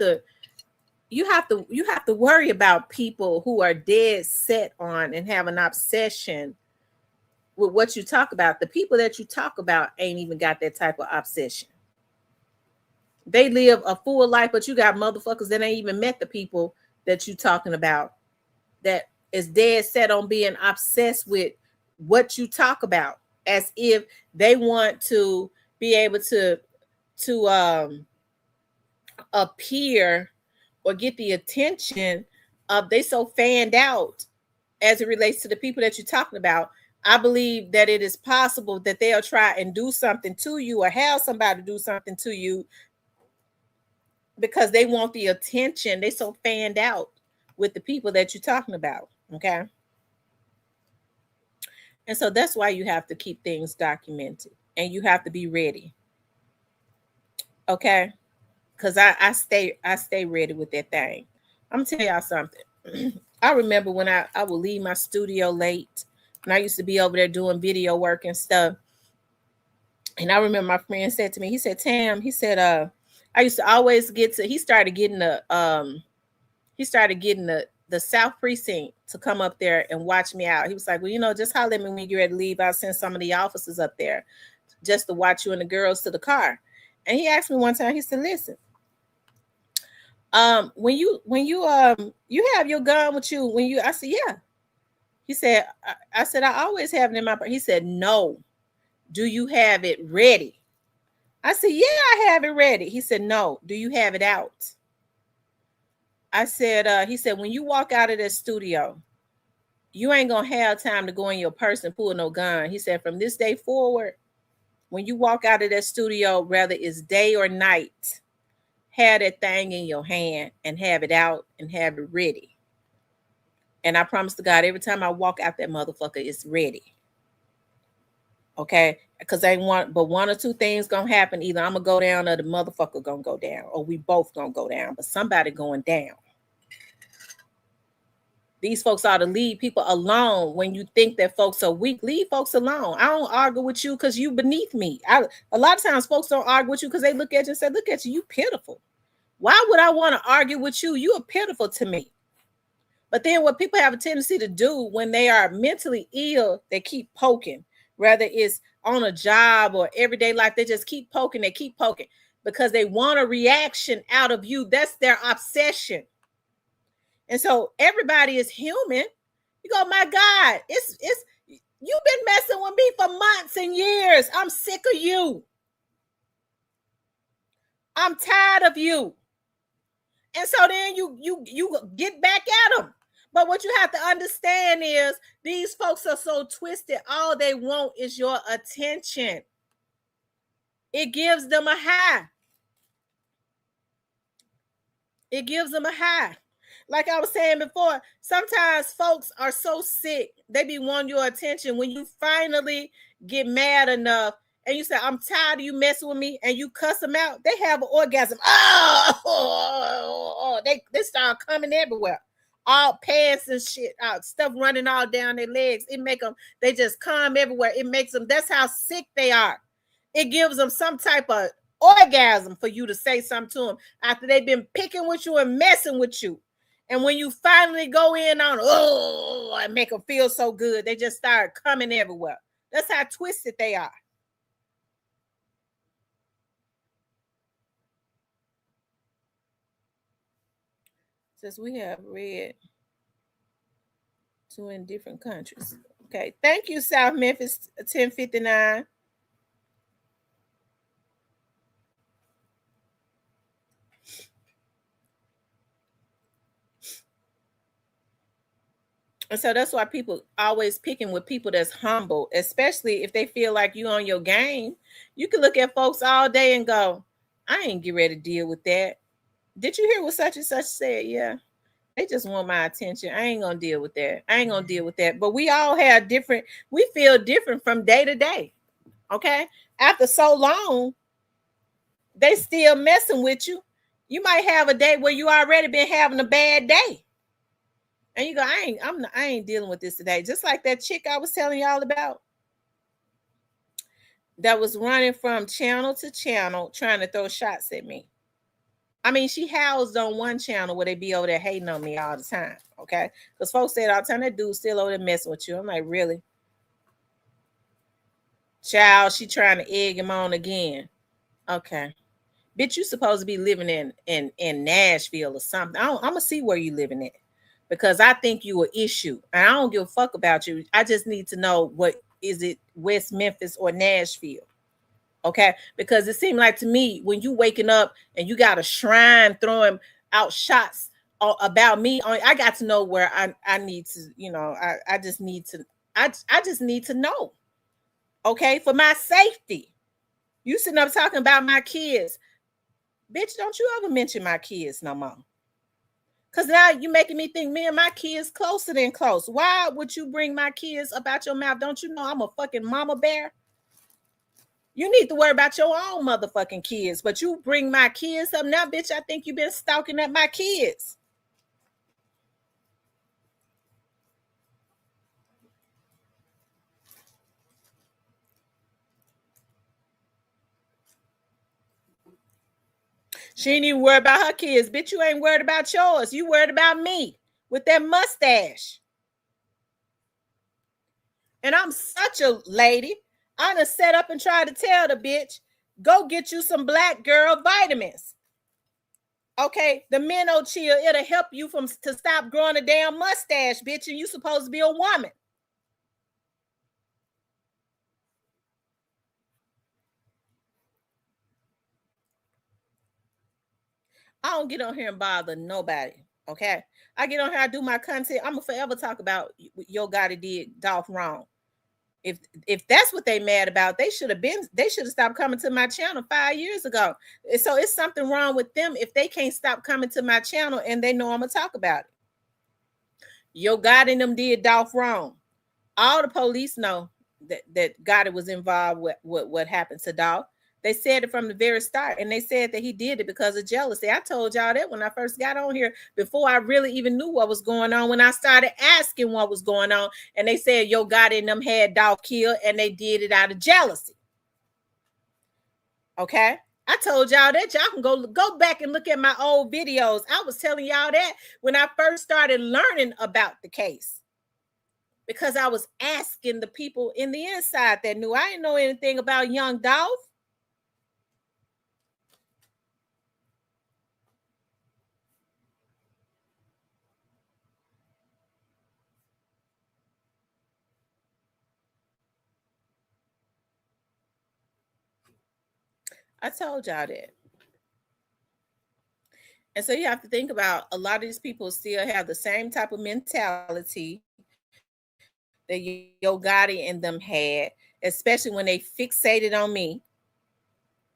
to worry about people who are dead set on and have an obsession with what you talk about. The people that you talk about ain't even got that type of obsession. They live a full life, but you got motherfuckers that ain't even met the people that you talking about that is dead set on being obsessed with what you talk about, as if they want to be able to appear or get the attention of, they so fanned out as it relates to the people that you're talking about. I believe that it is possible that they'll try and do something to you or have somebody do something to you because they want the attention. They so fanned out with the people that you're talking about. Okay. And so that's why you have to keep things documented and you have to be ready. Okay. Because I stay ready with that thing. I'm gonna tell y'all something. I remember when I would leave my studio late. And I used to be over there doing video work and stuff. And I remember my friend said to me, he said, Tam, he said, I used to always he started getting the South Precinct to come up there and watch me out. He was like, well, you know, just holler at me when you get ready to leave. I'll send some of the officers up there just to watch you and the girls to the car. And he asked me one time, he said, listen, when you have your gun with you, I said, yeah. He said, I said, I always have it in my purse. He said, no. Do you have it ready? I said, yeah, I have it ready. He said, no. Do you have it out? I said, he said, when you walk out of that studio, you ain't going to have time to go in your purse and pull no gun. He said, from this day forward, when you walk out of that studio, whether it's day or night, have that thing in your hand and have it out and have it ready. And I promise to God, every time I walk out that motherfucker, it's ready. Okay? Because one or two things gonna happen. Either I'm gonna go down or the motherfucker gonna go down. Or we both gonna go down. But somebody going down. These folks ought to leave people alone when you think that folks are weak. Leave folks alone. I don't argue with you because you beneath me. A lot of times folks don't argue with you because they look at you and say, look at you, you pitiful. Why would I want to argue with you? You are pitiful to me. But then what people have a tendency to do when they are mentally ill, they keep poking, whether it's on a job or everyday life, they just keep poking, they keep poking because they want a reaction out of you. That's their obsession. And so everybody is human. You go, my God, it's you've been messing with me for months and years. I'm sick of you. I'm tired of you. And so then you get back at them. But what you have to understand is these folks are so twisted. All they want is your attention. It gives them a high. It gives them a high. Like I was saying before, sometimes folks are so sick, they be wanting your attention. When you finally get mad enough and you say, I'm tired of you messing with me, and you cuss them out, they have an orgasm. They start coming everywhere. All pants and shit out, stuff running all down their legs. It make them, they just come everywhere. It makes them, that's how sick they are. It gives them some type of orgasm for you to say something to them after they've been picking with you and messing with you. And when you finally go in on, and make them feel so good, they just start coming everywhere. That's how twisted they are. Since we have read 2 in different countries. Okay. Thank you, South Memphis 1059. And so that's why people always picking with people that's humble, especially if they feel like you on your game. You can look at folks all day and go, I ain't get ready to deal with that. Did you hear what such and such said? Yeah. They just want my attention. I ain't gonna deal with that. I ain't gonna deal with that. But we all have different, we feel different from day to day. Okay. After so long, they still messing with you. You might have a day where you already been having a bad day. And you go, I ain't dealing with this today. Just like that chick I was telling y'all about that was running from channel to channel trying to throw shots at me. I mean, she housed on one channel where they be over there hating on me all the time. Okay. Because folks said all the time, that dude's still over there messing with you. I'm like, really? Child, she trying to egg him on again. Okay. Bitch, you supposed to be living in Nashville or something. I'm going to see where you living at. Because I think you an issue. And I don't give a fuck about you. I just need to know, what is it, West Memphis or Nashville? Okay? Because it seemed like to me, when you waking up and you got a shrine throwing out shots about me, I got to know where I need to, you know, I just need to know. Okay? For my safety. You sitting up talking about my kids. Bitch, don't you ever mention my kids no more. Because now you're making me think me and my kids closer than close. Why would you bring my kids up out your mouth? Don't you know I'm a fucking mama bear? You need to worry about your own motherfucking kids. But you bring my kids up now, bitch. I think you've been stalking at my kids. She ain't even worried about her kids. Bitch, you ain't worried about yours. You worried about me with that mustache. And I'm such a lady. I done set up and tried to tell the bitch, go get you some black girl vitamins. Okay, the Minnow Chill, it'll help you to stop growing a damn mustache, bitch, and you supposed to be a woman. I don't get on here and bother nobody, okay? I get on here, I do my content. I'm gonna forever talk about Yo Gotti did Dolph wrong. If that's what they mad about, they should have stopped coming to my channel 5 years ago. So it's something wrong with them if they can't stop coming to my channel and they know I'm gonna talk about it. Yo Gotti and them did Dolph wrong. All the police know that Gotti was involved with what happened to Dolph. They said it from the very start, and they said that he did it because of jealousy. I told y'all that when I first got on here, before I really even knew what was going on, when I started asking what was going on, and they said Yo Gotti and them had Dolph killed, and they did it out of jealousy. Okay? I told y'all that. Y'all can go back and look at my old videos. I was telling y'all that when I first started learning about the case, because I was asking the people in the inside that knew. I didn't know anything about Young Dolph. I told y'all that. And so you have to think about, a lot of these people still have the same type of mentality that Yo Gotti and them had, especially when they fixated on me.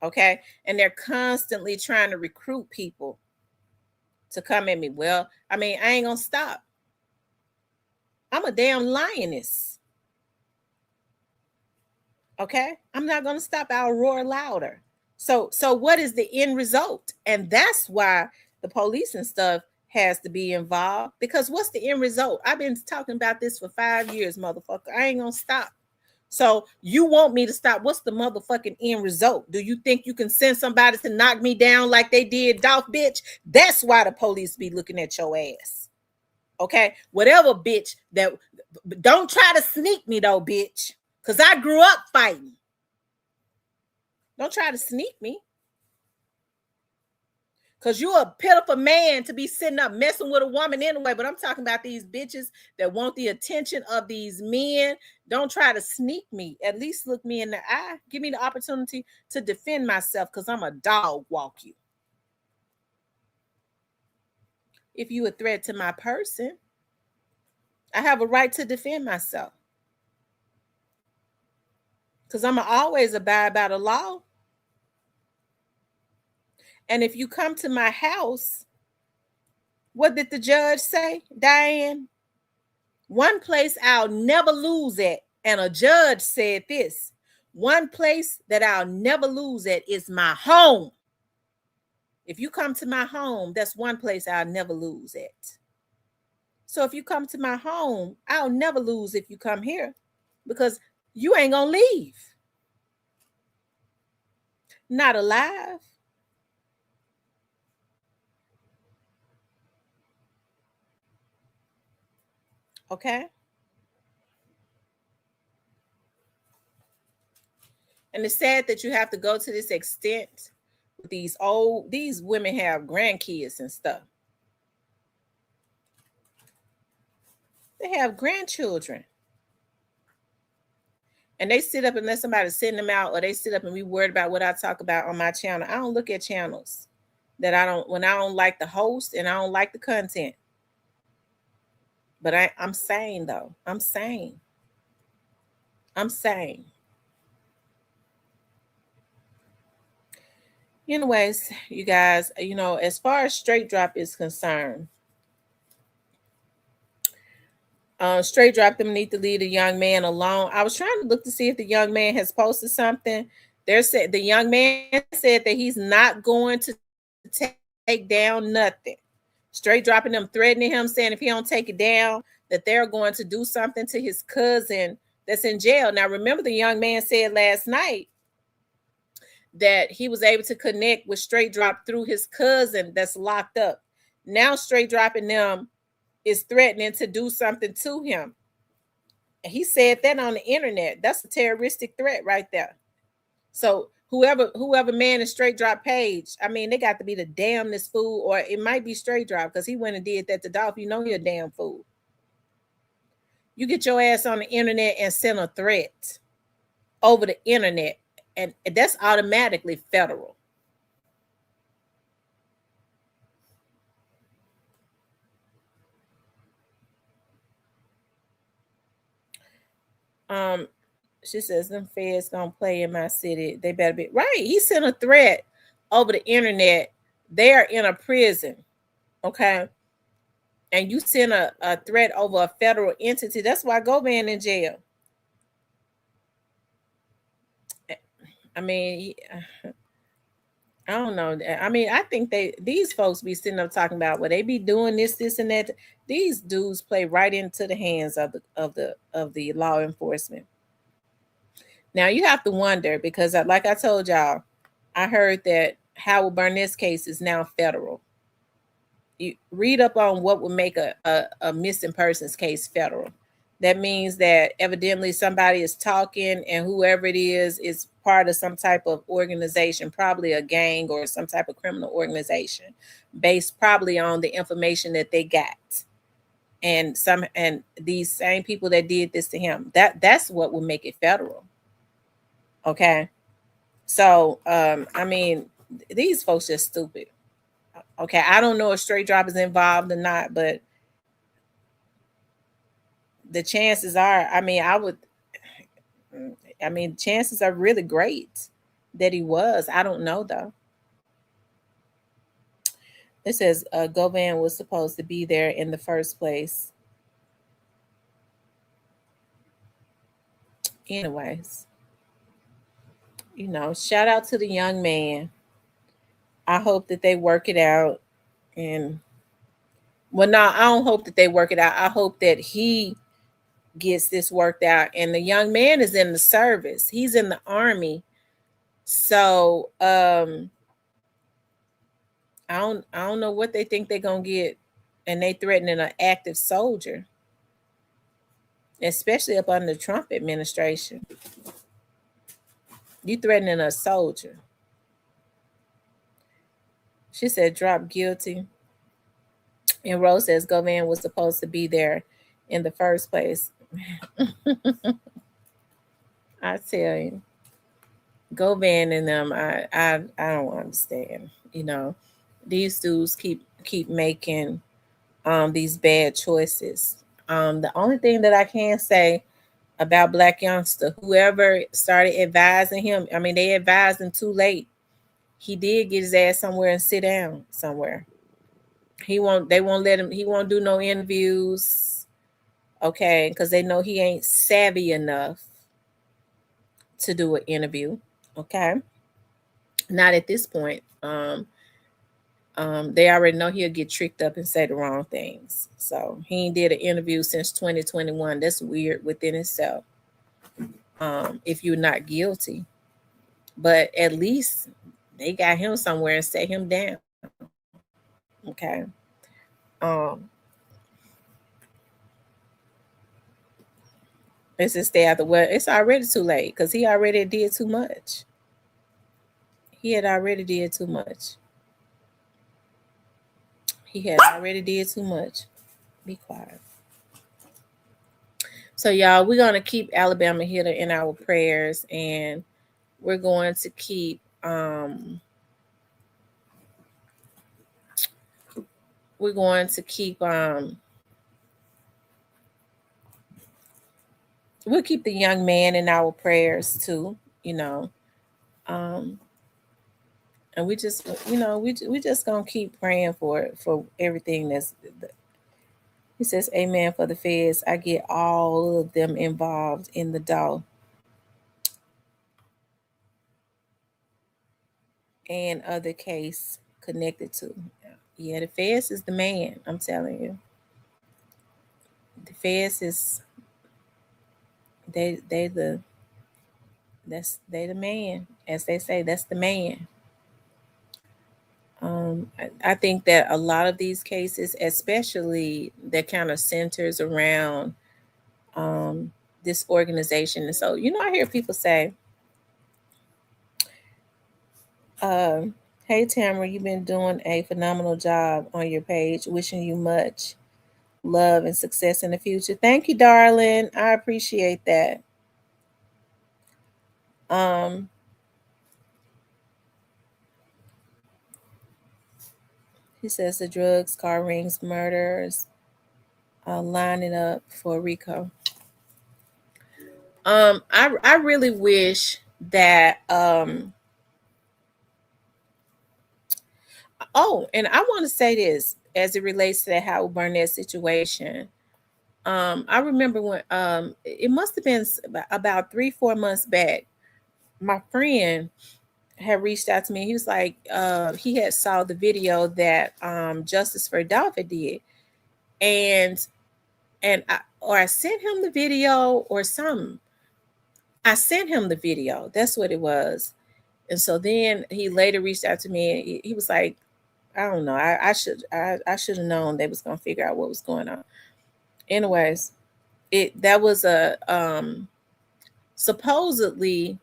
Okay. And they're constantly trying to recruit people to come at me. Well, I mean, I ain't gonna stop. I'm a damn lioness. Okay. I'm not gonna stop. I'll roar louder. So what is the end result? And that's why the police and stuff has to be involved, because what's the end result? I've been talking about this for 5 years, motherfucker. I ain't gonna stop. So you want me to stop? What's the motherfucking end result? Do you think you can send somebody to knock me down like they did Dolph, bitch? That's why the police be looking at your ass. Okay, whatever, bitch. That don't try to sneak me though, bitch, because I grew up fighting. Don't try to sneak me. Because you're a pitiful man to be sitting up messing with a woman anyway. But I'm talking about these bitches that want the attention of these men. Don't try to sneak me. At least look me in the eye. Give me the opportunity to defend myself, because I'm a dog walk you. If you a threat to my person, I have a right to defend myself. Because I'm always abide by the law. And if you come to my house, what did the judge say, Diane? One place I'll never lose at, and a judge said this, one place that I'll never lose at is my home. If you come to my home, that's one place I'll never lose at. So if you come to my home, I'll never lose if you come here, because you ain't gonna leave. Not alive. Okay. And it's sad that you have to go to this extent. These women have grandkids and stuff. They have grandchildren. And they sit up and let somebody send them out, or they sit up and be worried about what I talk about on my channel. I don't look at channels that when I don't like the host and I don't like the content. But I'm saying though, I'm saying. Anyways, you guys, as far as Straight Drop is concerned, Straight Drop them need to leave the young man alone. I was trying to look to see if the young man has posted something. The young man said that he's not going to take down nothing. Straight Dropping them threatening him, saying if he don't take it down, that they're going to do something to his cousin that's in jail. Now, remember, the young man said last night that he was able to connect with Straight Drop through his cousin that's locked up. Now Straight Dropping them is threatening to do something to him. And he said that on the internet. That's a terroristic threat right there. So whoever man is Straight Drop page, I mean, they got to be the damnest fool, or it might be Straight Drop, because he went and did that to Dolph. You know you're a damn fool. You get your ass on the internet and send a threat over the internet, and that's automatically federal. She says, them feds don't play in my city. They better be right. He sent a threat over the internet. They're in a prison. Okay. And you send a threat over a federal entity. That's why Govan in jail. I mean, I don't know. I mean, I think these folks be sitting up talking about, well, they be doing this, and that. These dudes play right into the hands of the law enforcement. Now you have to wonder, because like I told y'all, I heard that Howard Barnett's case is now federal. You read up on what would make a missing persons case federal. That means that evidently somebody is talking, and whoever it is part of some type of organization, probably a gang or some type of criminal organization, based probably on the information that they got. And these same people that did this to him, that's what would make it federal. Okay. So I mean, these folks just stupid. Okay, I don't know if straight drop is involved or not, but the chances are, chances are really great that he was. I don't know though. It says Govan was supposed to be there in the first place. Anyways, shout out to the young man. I hope that they work it out. And well, no, I don't hope that they work it out. I hope that he gets this worked out. And the young man is in the service. He's in the Army. So I don't know what they think they're gonna get, and they threatening an active soldier, especially up under the Trump administration. You threatening a soldier. She said drop guilty. And Rose says Govan was supposed to be there in the first place. I tell you, Govan and them, I don't understand. These dudes keep making these bad choices. The only thing that I can say about Black Youngster, whoever started advising him, they advised him too late. He did get his ass somewhere and sit down somewhere. They won't let him, he won't do no interviews. Okay, because they know he ain't savvy enough to do an interview. Okay. Not at this point. They already know he'll get tricked up and say the wrong things. So he ain't did an interview since 2021. That's weird within itself. If you're not guilty. But at least they got him somewhere and set him down. Okay. Let's just stay out the way. It's already too late because he already did too much. He had already did too much. Be quiet. So y'all, we're going to keep Alabama Hitter in our prayers, and we're going to keep we'll keep the young man in our prayers too, and we just we just gonna keep praying for everything that's. He says, amen for the feds. I get all of them involved in the dough and other case connected to. Yeah, the feds is the man. I'm telling you, the feds is they the man, as they say. That's the man. I think that a lot of these cases, especially that kind of centers around this organization. And so, I hear people say, hey, Tamara, you've been doing a phenomenal job on your page. Wishing you much love and success in the future. Thank you, darling. I appreciate that. He says the drugs, car rings, murders, lining up for Rico. I really wish that and I want to say this as it relates to the Howard Barnett situation. I remember when it must have been about 3-4 months back, my friend had reached out to me. He was like, he had saw the video that Justice for Adolpha did, and I sent him the video or something. I sent him the video. That's what it was. And so then he later reached out to me and he was like, I don't know. I should have known they was gonna figure out what was going on. Anyways, that was a supposedly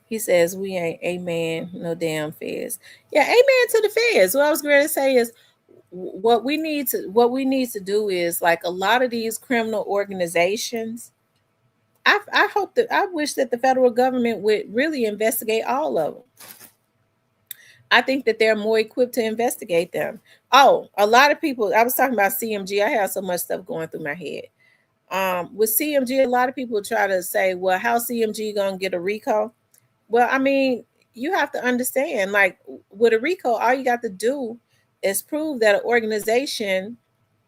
he says we ain't amen no damn feds. Yeah, amen to the feds. What I was going to say is what we need to do is, like, a lot of these criminal organizations, I wish that the federal government would really investigate all of them. I think that they're more equipped to investigate them. Oh, a lot of people, I was talking about CMG. I have so much stuff going through my head. With CMG, a lot of people try to say, well, how CMG gonna get a RICO? Well, I mean, you have to understand, like, with a RICO, all you got to do is prove that an organization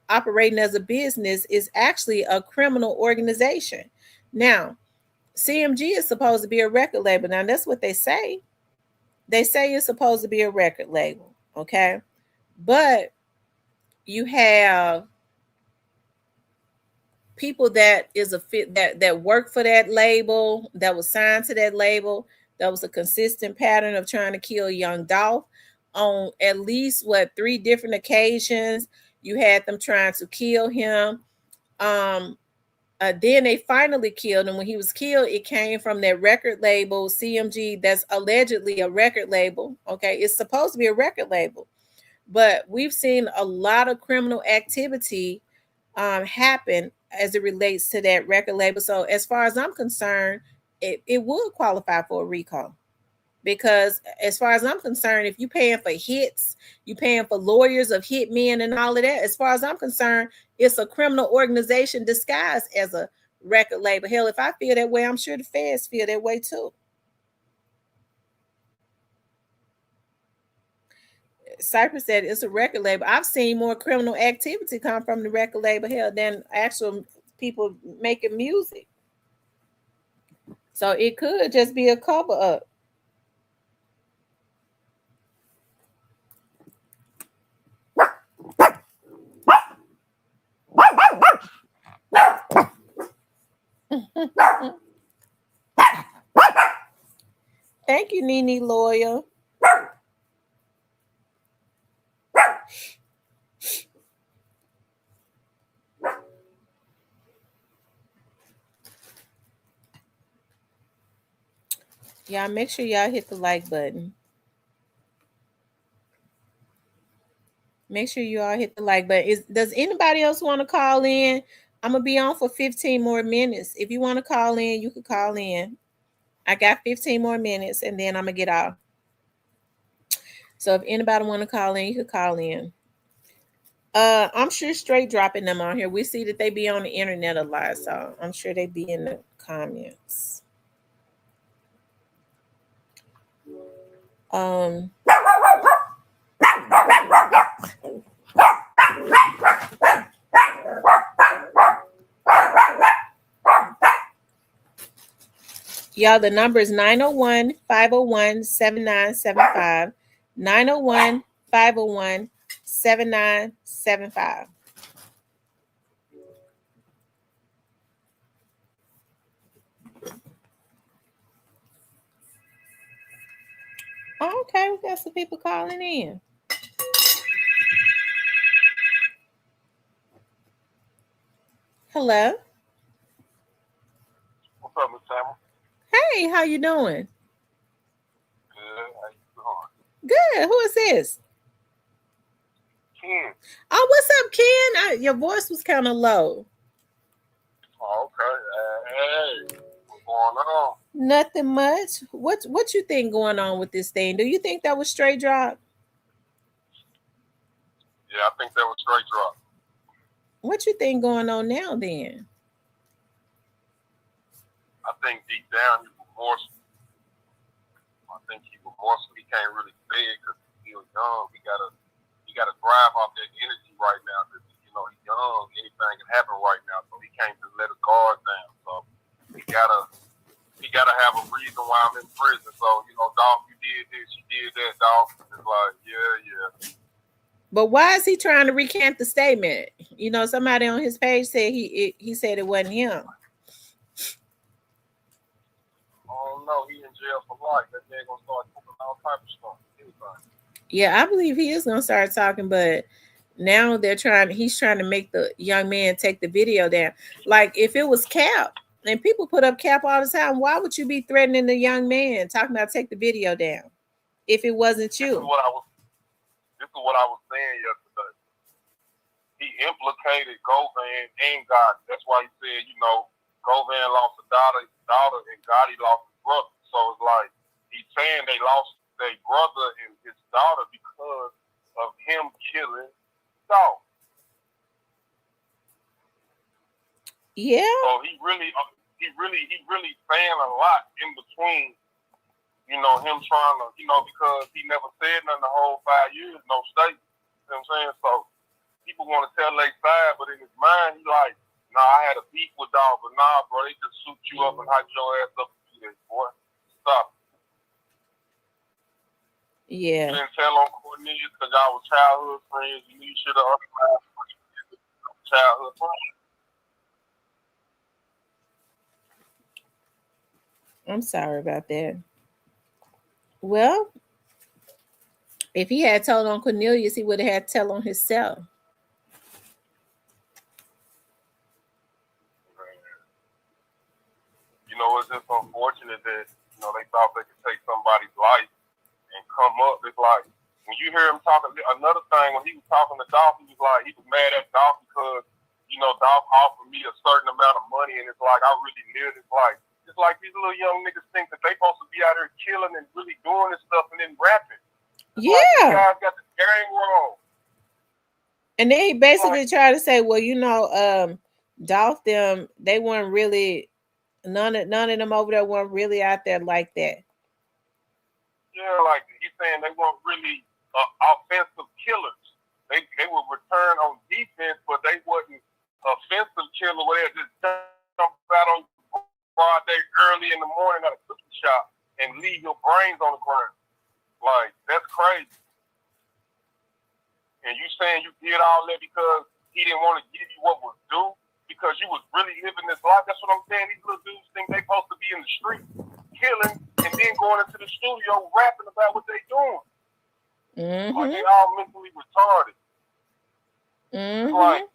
operating as a business is actually a criminal organization. Now, CMG is supposed to be a record label. Now, that's what they say. They say it's supposed to be a record label, okay? But you have people that is a fit that work for that label, that was signed to that label, that was a consistent pattern of trying to kill young Dolph on at least 3 different occasions. You had them trying to kill him. Then they finally killed him. When he was killed, it came from that record label, CMG, that's allegedly a record label. Okay, it's supposed to be a record label, but we've seen a lot of criminal activity happen as it relates to that record label. So as far as I'm concerned, it would qualify for a RICO. Because as far as I'm concerned, if you're paying for hits, you're paying for lawyers of hitmen and all of that, as far as I'm concerned, it's a criminal organization disguised as a record label. Hell, if I feel that way, I'm sure the feds feel that way too. Cypress said it's a record label. I've seen more criminal activity come from the record label, hell, than actual people making music. So it could just be a cover up. Thank you, Nene Loyal. Y'all make sure y'all hit the like button. Make sure you all hit the like button. Does anybody else want to call in? I'm going to be on for 15 more minutes. If you want to call in, you can call in. I got 15 more minutes and then I'm going to get off. So if anybody want to call in, you can call in. I'm sure Straight dropping them on here. We see that they be on the internet a lot, so I'm sure they be in the comments. Y'all, the number is 901-501-7975. 901-501-7975. Okay, we got some people calling in. Hello. What's up, Miss Tamara? Hey, how you doing? Good. How you doing? Good. Who is this? Ken. Oh, what's up, Ken? Your voice was kind of low. Oh, okay. Hey, what's going on? Nothing much. What you think going on with this thing? Do you think that was straight drop? Yeah, I think that was straight drop. What you think going on now then? I think deep down he was remorseful. I think he was remorseful. He can't really say it because he's still young. He gotta thrive off that energy right now. Because he's young. Anything can happen right now, so he can't just let his guard down. So he gotta have a reason why I'm in prison. So Dolph, you did this, you did that, Dolph. It's like, yeah. But why is he trying to recant the statement? You know, somebody on his page said he said it wasn't him. Oh no, he in jail for life. That man gonna start talking all type of stuff. Anything. Yeah, I believe he is gonna start talking, but now he's trying to make the young man take the video down. Like if it was Cap, and people put up Cap all the time, why would you be threatening the young man talking about take the video down if it wasn't you? This is what I was saying yesterday. He implicated Govan and Gotti. That's why he said, you know, Govan lost a daughter and Gotti lost his brother. So it's like he's saying they lost their brother and his daughter because of him killing Dolph. Yeah. So he really saying a lot in between, you know, him trying to, you know, because he never said nothing the whole 5 years, no statement. You know what I'm saying? So people want to tell their side, but in his mind, he like, nah, I had a beef with Dolph, but nah, bro, they just shoot you up and hype your ass up and do this, boy. Stop. Yeah. You didn't tell on Cornelius because y'all was childhood friends. You knew you should have childhood friends. I'm sorry about that. Well, if he had told on Cornelius, he would have had to tell on himself. You know, it's just unfortunate that, you know, they thought they could take somebody's life and come up. It's like, when you hear him talking, another thing, when he was talking to Dolph, he was like, he was mad at Dolph because, you know, Dolph offered me a certain amount of money, and it's like, I really lived his life. It's like these little young niggas think that they supposed to be out here killing and really doing this stuff and then rapping. It's yeah. Like, these guys got the game wrong. And then he basically tried to say, well, you know, Dolph them, they weren't really, none of them over there weren't really out there like that. Yeah, like he's saying they weren't really offensive killers. They would return on defense, but they wasn't offensive killer where they just jump out on broad day early in the morning at a cookie shop and leave your brains on the ground. Like, that's crazy. And you saying you did all that because he didn't want to give you what was due? Because you was really living this life? That's what I'm saying. These little dudes think they supposed to be in the street killing and then going into the studio rapping about what they doing. Mm-hmm. Like they all mentally retarded. Mm-hmm. Like,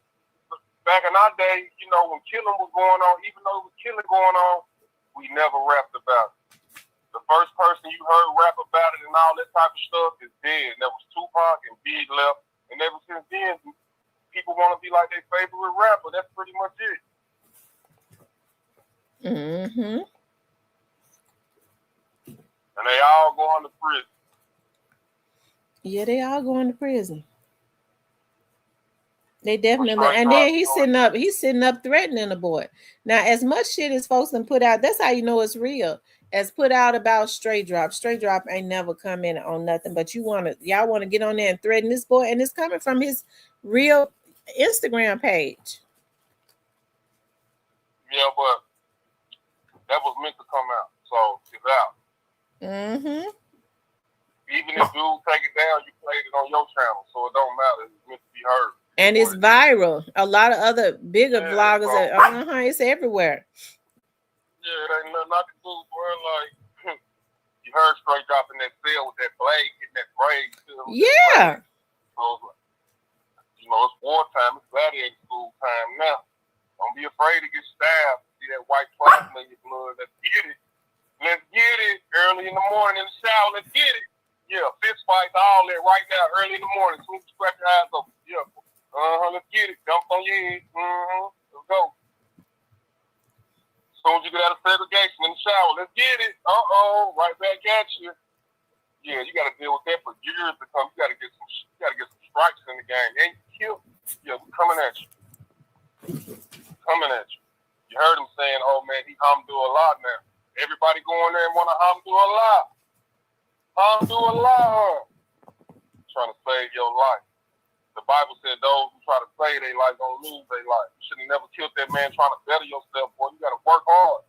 back in our day, you know, when killing was going on, even though it was killing going on, we never rapped about it. The first person you heard rap about it and all that type of stuff is dead. And that was Tupac, and Big left. And ever since then, people want to be like their favorite rapper. That's pretty much it. Mm-hmm. And they all going to prison. Yeah, they all going to prison. They definitely, and then he's sitting up threatening the boy. Now, as much shit as folks can put out, that's how you know it's real. As put out about Straight Drop. Straight Drop ain't never commented on nothing, but y'all want to get on there and threaten this boy, and it's coming from his real Instagram page. Yeah, but that was meant to come out, so it's out. Mm-hmm. Even if dude take it down, you played it on your channel, so it don't matter. It's meant to be heard. And it's viral. A lot of other bigger bloggers, it's everywhere. Yeah, it ain't nothing I can do, bro. Like, you heard Straight Drop in that cell with that blade, getting that braid. Yeah. So, you know, it's wartime. It's gladiator school time now. Don't be afraid to get stabbed. See that white plasma in your blood. Let's get it. Let's get it. Early in the morning in the shower. Let's get it. Yeah, fist fights, all that right now, early in the morning. As soon as you scratch your eyes open. Yeah. Let's get it. Jump on your head. Let's go. As soon as you get out of segregation in the shower, let's get it. Right back at you. Yeah, you got to deal with that for years to come. You got to get some strikes in the game. Ain't killed. Yeah, we're coming at you. Coming at you. You heard him saying, "Oh man, he Hamdulillah now." Everybody going there and want to Hamdulillah. Hamdulillah. Trying to save your life. The Bible said those who try to save their life gonna lose their life. You should have never killed that man trying to better yourself, boy. You gotta work hard.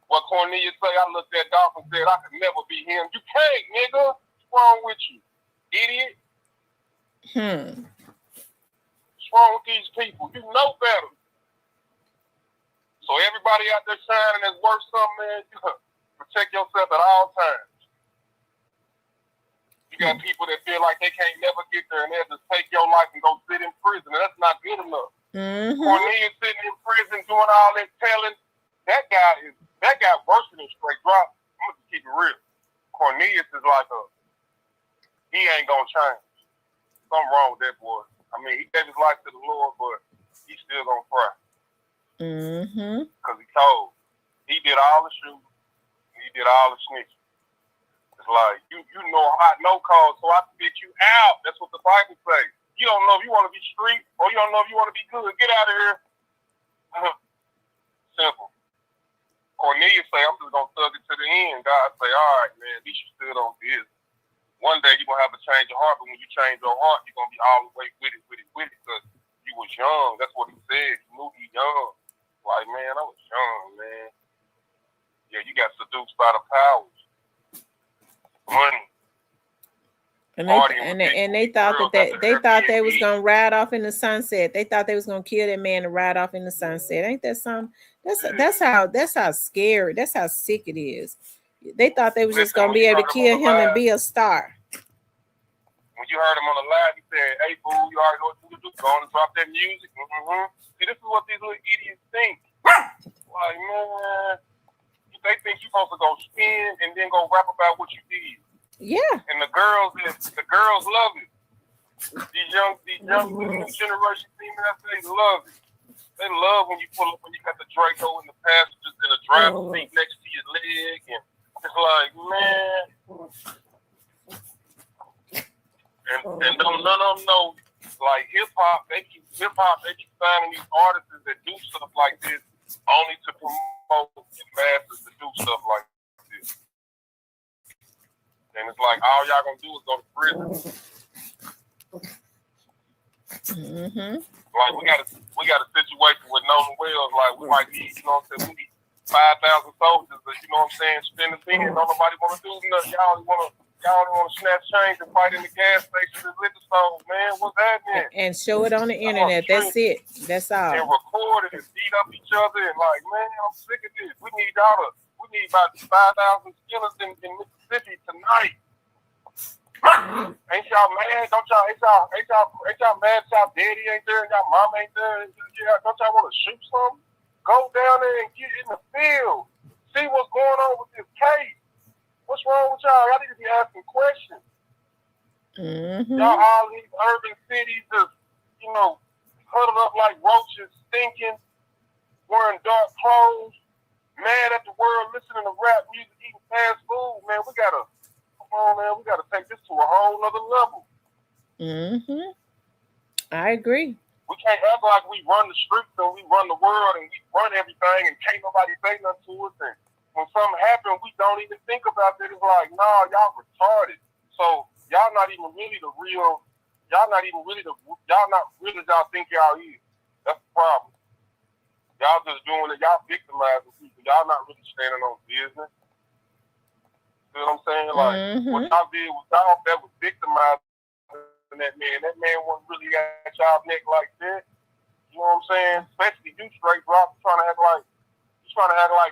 What Cornelius say, I looked at Dolph and said, I could never be him. You can't, nigga. What's wrong with you? Idiot. What's wrong with these people? You know better. So everybody out there shining that's worth something, man, you protect yourself at all times. You got people that feel like they can't never get there and they'll just take your life and go sit in prison. That's not good enough. Cornelius sitting in prison doing all that telling. That guy worse than a straight drop. I'm gonna keep it real. Cornelius is like he ain't gonna change. Something wrong with that boy. I mean, he gave his life to the Lord, but he's still gonna cry. Because he told. He did all the shooting. He did all the snitching. It's like, you know hot no call, so I spit you out. That's what the Bible says. You don't know if you want to be street or you don't know if you want to be good. Get out of here. Simple. Cornelius say, I'm just going to thug it to the end. God say, all right, man, at least you stood on business. One day you're going to have to change your heart, but when you change your heart, you're going to be all the way with it, because you was young. That's what he said. You knew you young. Like, man, I was young, man. Yeah, you got seduced by the powers. Money. And they thought that they was gonna ride off in the sunset. They thought they was gonna kill that man and ride off in the sunset. Ain't that something? That's how scary. That's how sick it is. They thought they was just gonna be able to kill him and be a star. When you heard him on the live, he said, "Hey, boo, you already know what to do. Go on and drop that music." See, this is what these little idiots think. Like, man, they think you're supposed to go spin and then go rap about what you did. Yeah. And the girls love it. These young new generation females, they love it. They love when you pull up when you got the Draco in the passengers in the driver's seat next to your leg, and it's like, man. And none of them know, like hip hop. They keep finding these artists that do stuff like this only to promote the masses to do stuff like this. And it's like all y'all gonna do is go to prison. Like we got a situation with Nolan Wells. Like we might need, you know what I'm saying? We need 5,000 soldiers, but you know what I'm saying? Spend the thing, and don't nobody want to do nothing. Y'all only want to snatch change and fight in the gas station and liquor stores, man. What's happening? And show it on the internet. That's it. That's all. And record it and beat up each other and like, man, I'm sick of this. We need about 5,000 skillers in Mississippi tonight. Ain't y'all mad? Ain't y'all mad? Y'all daddy ain't there and y'all mom ain't there? Don't y'all want to shoot something? Go down there and get in the field. See what's going on with this case. What's wrong with y'all? Y'all need to be asking questions. Y'all all these urban cities just, huddled up like roaches, stinking, wearing dark clothes, mad at the world, listening to rap music, eating fast food. Man, we gotta take this to a whole nother level. I agree. We can't act like we run the streets and we run the world and we run everything and can't nobody say nothing to us. And when something happens, we don't even think about it. It's like, nah, y'all retarded. So y'all not really as y'all think y'all is. That's the problem. Y'all just doing it. Y'all victimizing people. Y'all not really standing on business. You know what I'm saying? Like, what y'all did was y'all that was victimizing that man. That man wasn't really at y'all neck like that. You know what I'm saying? Especially you straight drop trying to act like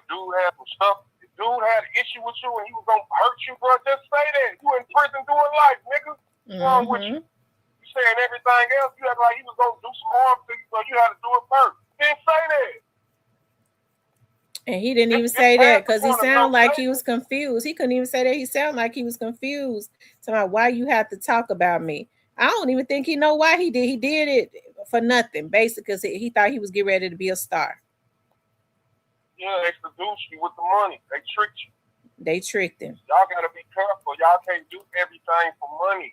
dude had some stuff. If dude had an issue with you and he was gonna hurt you, bro, just say that. You in prison doing life, nigga. What's wrong with you? You saying everything else, you act like he was gonna do some harm to you, so you had to do it first. He didn't say that. And he didn't even say that because he sounded like he was confused. He couldn't even say that. He sounded like he was confused. So why you have to talk about me? I don't even think he know why he did. He did it for nothing, basically, because he thought he was getting ready to be a star. Yeah, they seduced you with the money. They tricked you. They tricked him. Y'all got to be careful. Y'all can't do everything for money.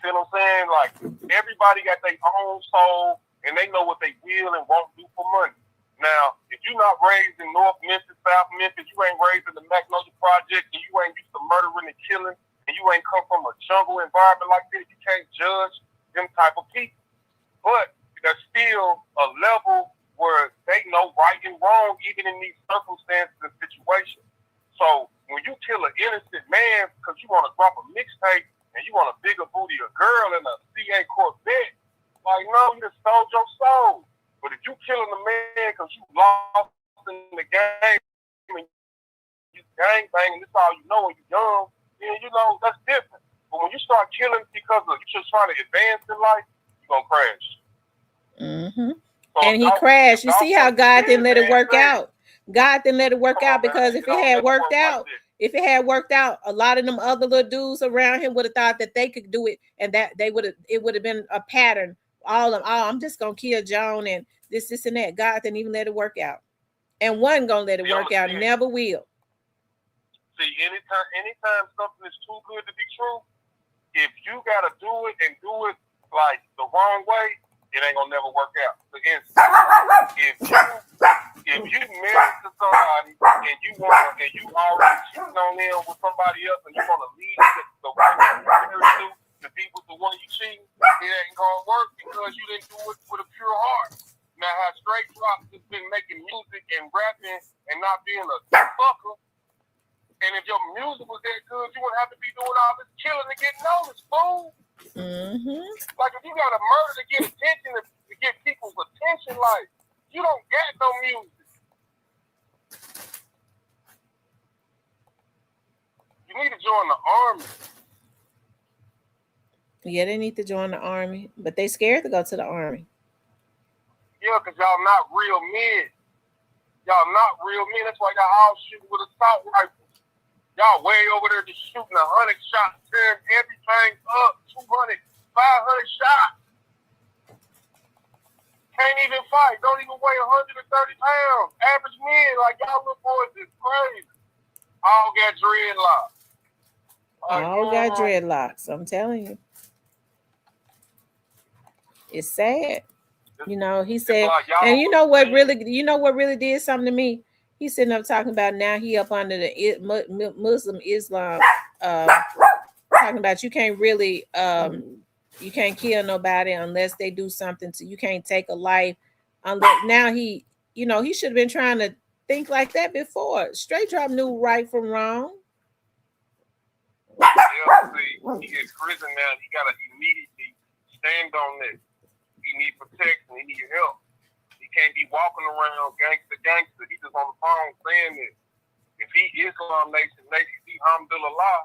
See what I'm saying? Like, everybody got their own soul, and they know what they will and won't do for money. Now, if you're not raised in North Memphis, South Memphis, you ain't raised in the Magnolia Project, and you ain't used to murdering and killing, and you ain't come from a jungle environment like this, you can't judge them type of people. But there's still a level where they know right and wrong, even in these circumstances and situations. So when you kill an innocent man because you want to drop a mixtape and you want a bigger booty a girl in a CA court start killing because of you just trying to advance in life, you're gonna crash. Mm-hmm. So and he crashed. You see how God didn't let it work out. God didn't let it work out because if it had worked out, a lot of them other little dudes around him would have thought that they could do it, and that it would have been a pattern. I'm just gonna kill Joan and this and that. God didn't even let it work out, and wasn't gonna let it work out. Never will. See, anytime something is too good to be true, if you gotta do it and do it like the wrong way, it ain't gonna never work out. For instance, if you married to somebody and you already cheating on them with somebody else and you wanna leave the right married to be with the one you cheating, it ain't gonna work because you didn't do it with a pure heart. Now how Straight Drop has been making music and rapping and not being a fucker. And if your music was that good, you wouldn't have to be doing all this killing to get noticed, fool. Mm-hmm. Like if you got to murder to get attention, to get people's attention, like you don't get no music. You need to join the army. Yeah, they need to join the army, but they scared to go to the army. Yeah, because y'all not real men. Y'all not real men. That's why y'all all shooting with assault rifles. Y'all way over there just shooting 100 shots, tearing everything up, 200, 500 shots. Can't even fight. Don't even weigh 130 pounds. Average men, like y'all little boys, is crazy. All got dreadlocks. All got dreadlocks. I'm telling you. It's sad. You know, he said, like and you know what really did something to me? He's sitting up talking about now he up under the Muslim Islam, talking about you can't really, you can't kill nobody unless they do something to you. Can't take a life unless now he should have been trying to think like that before. Straight Drop knew right from wrong. Yeah, see, he in prison now. He got to immediately stand on this. He need protection. He need help. He can't be walking around gangster. He just on the phone saying this. If he Islam Nation, he alhamdulillah,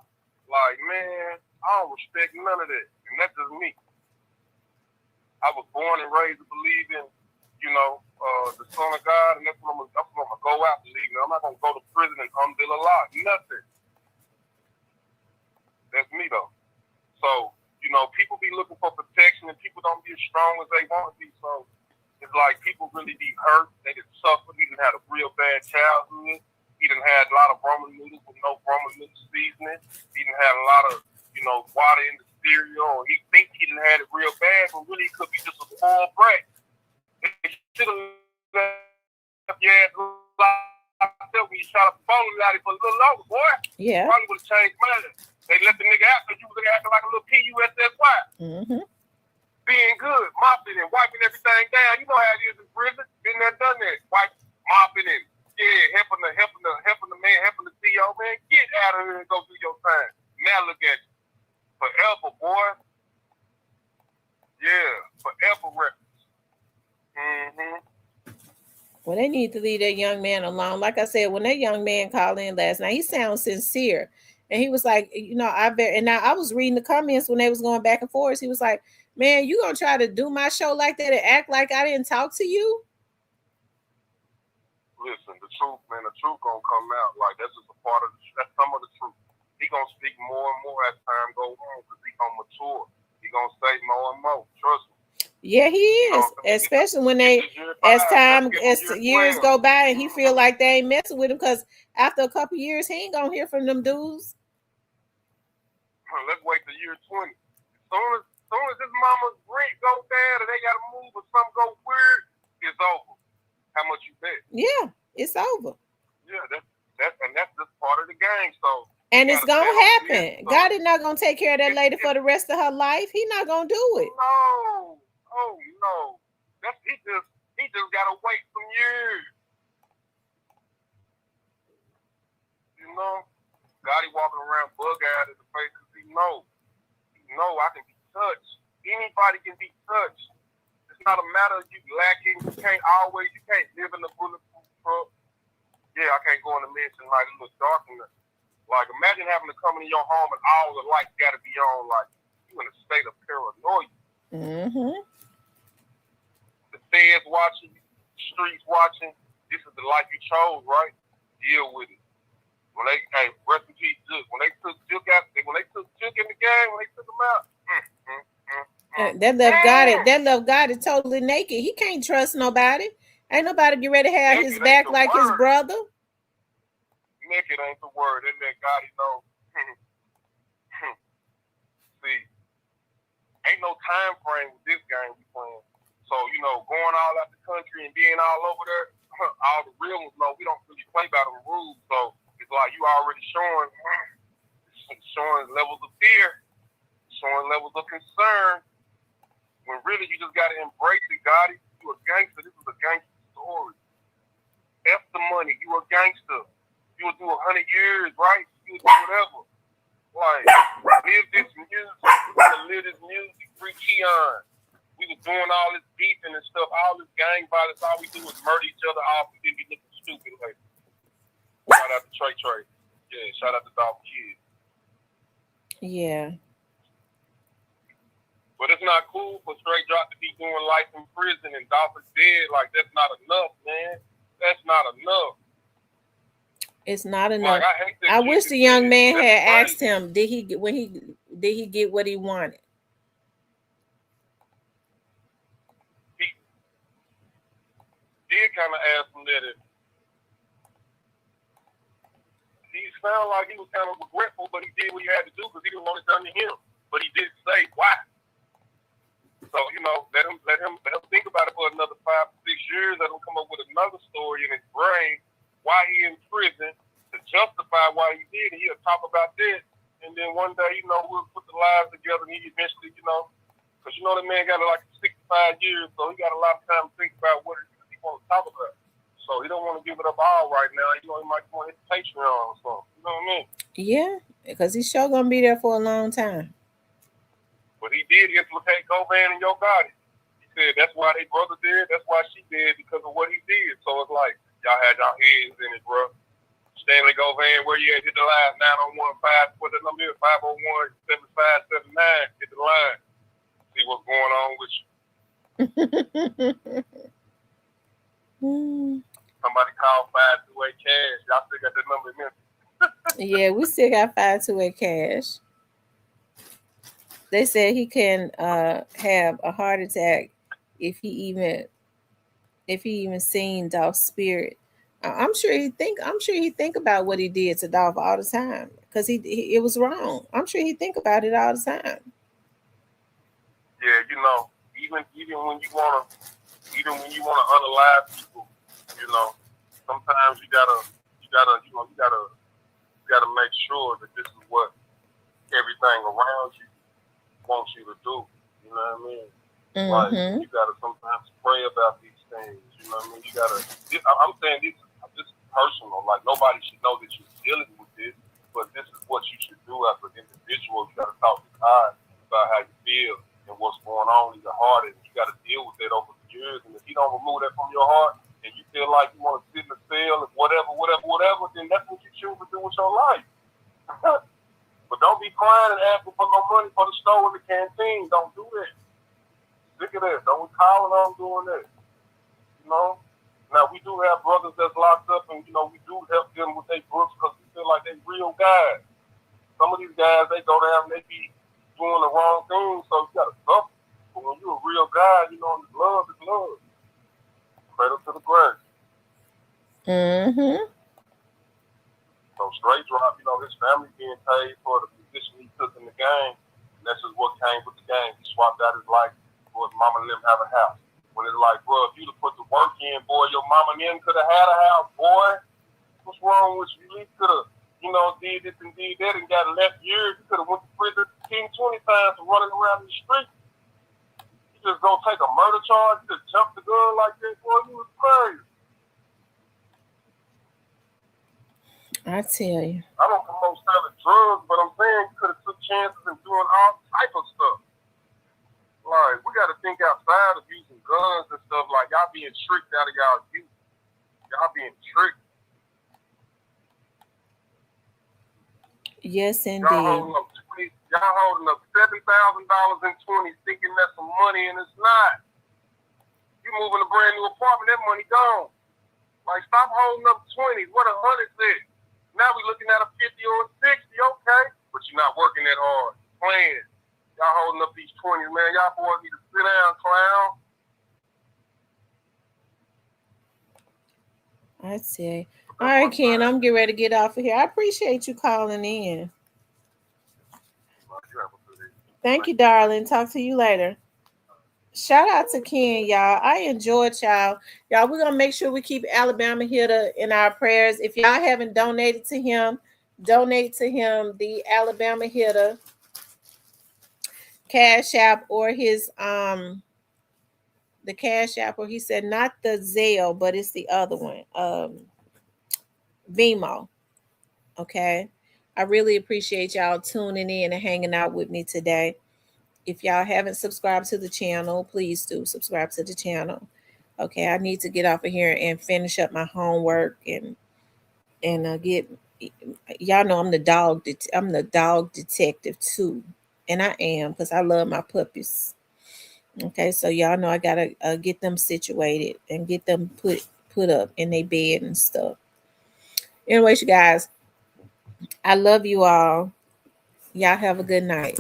like, man, I don't respect none of that. And that's just me. I was born and raised to believe in, the Son of God, and that's what I'm gonna go out believing. I'm not gonna go to prison and alhamdulillah, nothing. That's me though. So, people be looking for protection and people don't be as strong as they want to be. So it's like people really be hurt. They just suffer. He done had a real bad childhood. He done had a lot of ramen noodles with no ramen noodle seasoning. He done had a lot of, water in the cereal. Or he think he done had it real bad, but really it could be just a spoiled brat. They should have left your ass locked up when you shot a bowling alley for a little longer, boy. Yeah. Probably would have changed mine. They let the nigga out because you was acting like a little PUSSY. Mm-hmm. Being good, mopping and wiping everything down. You know how it is in prison. Been there, done that. Mopping and helping the man, helping the CEO, man. Get out of here and go do your time. Now look at you. Forever, boy. Yeah, forever records. Mm-hmm. Well, they need to leave that young man alone. Like I said, when that young man called in last night, he sounds sincere. And he was like, I was reading the comments when they was going back and forth. He was like, man, you gonna try to do my show like that and act like I didn't talk to you? Listen, the truth, man, the truth gonna come out. Like that's just a part of that's some of the truth. He gonna speak more and more as time goes on because he gonna mature. He gonna say more and more. Trust me. Yeah, he is. Especially when as years go by and he feel like they ain't messing with him because after a couple years he ain't gonna hear from them dudes. Let's wait till year 20. As soon as his mama's rent go bad or they gotta move or something go weird, it's over. How much you bet? Yeah, it's over. Yeah, that's just part of the game. So and it's gonna happen. God is not gonna take care of that lady for the rest of her life. He's not gonna do it. No. Oh no. He just gotta wait some years. God, he walking around bug out in the face because he knows I can be touched. Anybody can be touched. It's not a matter of you lacking. You can't live in a bulletproof truck. Yeah, I can't go in the mansion like it looks dark in there. Like imagine having to come into your home and all the lights gotta be on. Like You in a state of paranoia. Mm-hmm. The feds watching, streets watching. This is the life you chose, right? Deal with it. When they, hey, rest in peace, Duke. When they took Duke in the game, when they took him out. That left Gotti totally naked. He can't trust nobody. Ain't nobody get ready to have his back like his brother. Naked ain't the word. And let Gotti know. See, ain't no time frame with this game we playing. So, going all out the country and being all over there, all the real ones know we don't really play by the rules. So it's like you already showing levels of fear, showing levels of concern. When really you just gotta embrace it, Gotti. You a gangster. This is a gangster story. F the money. You a gangster. You would do 100 years, right? You would do whatever. Like, live this music. We gotta live this music. Free Keon. We was doing all this beefing and stuff, all this gang violence. All we do is murder each other off and then be looking stupid. Like, shout out to Trey. Yeah, shout out to Dolph Kid. Yeah. But it's not cool for Straight Drop to be doing life in prison and Dolph is dead. Like, that's not enough, man. That's not enough. It's not enough. Like, I wish the young man had asked him, did he get what he wanted? He did kind of ask him that. He sounded like he was kind of regretful, but he did what he had to do because he didn't want it done to him. But he did say why. So, let him think about it for another 5 to 6 years. Let him come up with another story in his brain why he in prison to justify why he did. And he'll talk about that. And then one day, we'll put the lives together and he eventually, because the man got like 65 years, so he got a lot of time to think about what it is he want to talk about. So he don't want to give it up all right now. He might want to hit Patreon or something. You know what I mean? Yeah, because he's sure going to be there for a long time. But he did implicate Govan and Yo Gotti. He said that's why they brother did, that's why she did, because of what he did. So it's like, y'all had y'all hands in it, bro. Stanley Govan, where you at? Hit the line, 901-5, what the number is, 501-7579. Hit the line. See what's going on with you. Somebody call 528 Cash. Y'all still got that number in Memphis. Yeah, we still got 528 Cash. They said he can have a heart attack if he even seen Dolph's spirit. I'm sure he think about what he did to Dolph all the time because it was wrong. I'm sure he think about it all the time. Yeah, even when you wanna unalive people, sometimes you gotta make sure that this is what everything around you wants you to do. You know what I mean? Mm-hmm. Like, you gotta sometimes pray about these things. You know what I mean? You gotta. I'm saying this is personal. Like, nobody should know that you're dealing with this, but this is what you should do as an individual. You gotta talk to God about how you feel and what's going on in your heart, and you gotta deal with that over the years. And if you don't remove that from your heart, and you feel like you want to sit in the cell and whatever, then that's what you choose to do with your life. But don't be crying and asking for no money for the store and the canteen. Don't do that. Look at that. Don't be calling on doing that. Now, we do have brothers that's locked up, and, we do help them with their books because we feel like they're real guys. Some of these guys, they go down and they be doing the wrong thing, so you got to suffer. But when you're a real guy, love is love. Cradle to the grave. Mm-hmm. So Straight Drop, his family being paid for the position he took in the game. And that's just what came with the game. He swapped out his life for his mama and them have a house. When it's like, bro, if you'd have put the work in, boy, your mama and them could have had a house, boy. What's wrong with you? You could have, did this and did that and got left years. You could have went to prison 10, 20 times for running around the street. You just gonna take a murder charge, you just jump the gun like that, boy, you was crazy. I tell you. I don't promote selling drugs, but I'm saying you could have took chances and doing all type of stuff. Like, we got to think outside of using guns and stuff. Like, y'all being tricked out of y'all youth. Y'all being tricked. Yes, indeed. Y'all Y'all holding up $7,000 in 20s thinking that's some money, and it's not. You moving a brand new apartment, that money gone. Like, stop holding up 20s. What a 100 is. Now we looking at a 50 or a 60, okay? But you're not working that hard. Playing. Y'all holding up these 20s, man. Y'all boys need to sit down, clown. I see. All right, Ken, I'm getting ready to get off of here. I appreciate you calling in. Thank you, darling. Talk to you later. Shout out to Ken, y'all. I enjoyed y'all. Y'all, we're going to make sure we keep Alabama Hitter in our prayers. If y'all haven't donated to him, donate to him, the Alabama Hitter Cash App or his the Cash App, or he said not the Zelle, but it's the other one, Venmo. Okay. I really appreciate y'all tuning in and hanging out with me today. If y'all haven't subscribed to the channel, please do subscribe to the channel. Okay, I need to get off of here and finish up my homework and get. Y'all know I'm the dog detective too, and I am, because I love my puppies. Okay, so y'all know I gotta get them situated and get them put up in their bed and stuff. Anyways, you guys, I love you all. Y'all have a good night.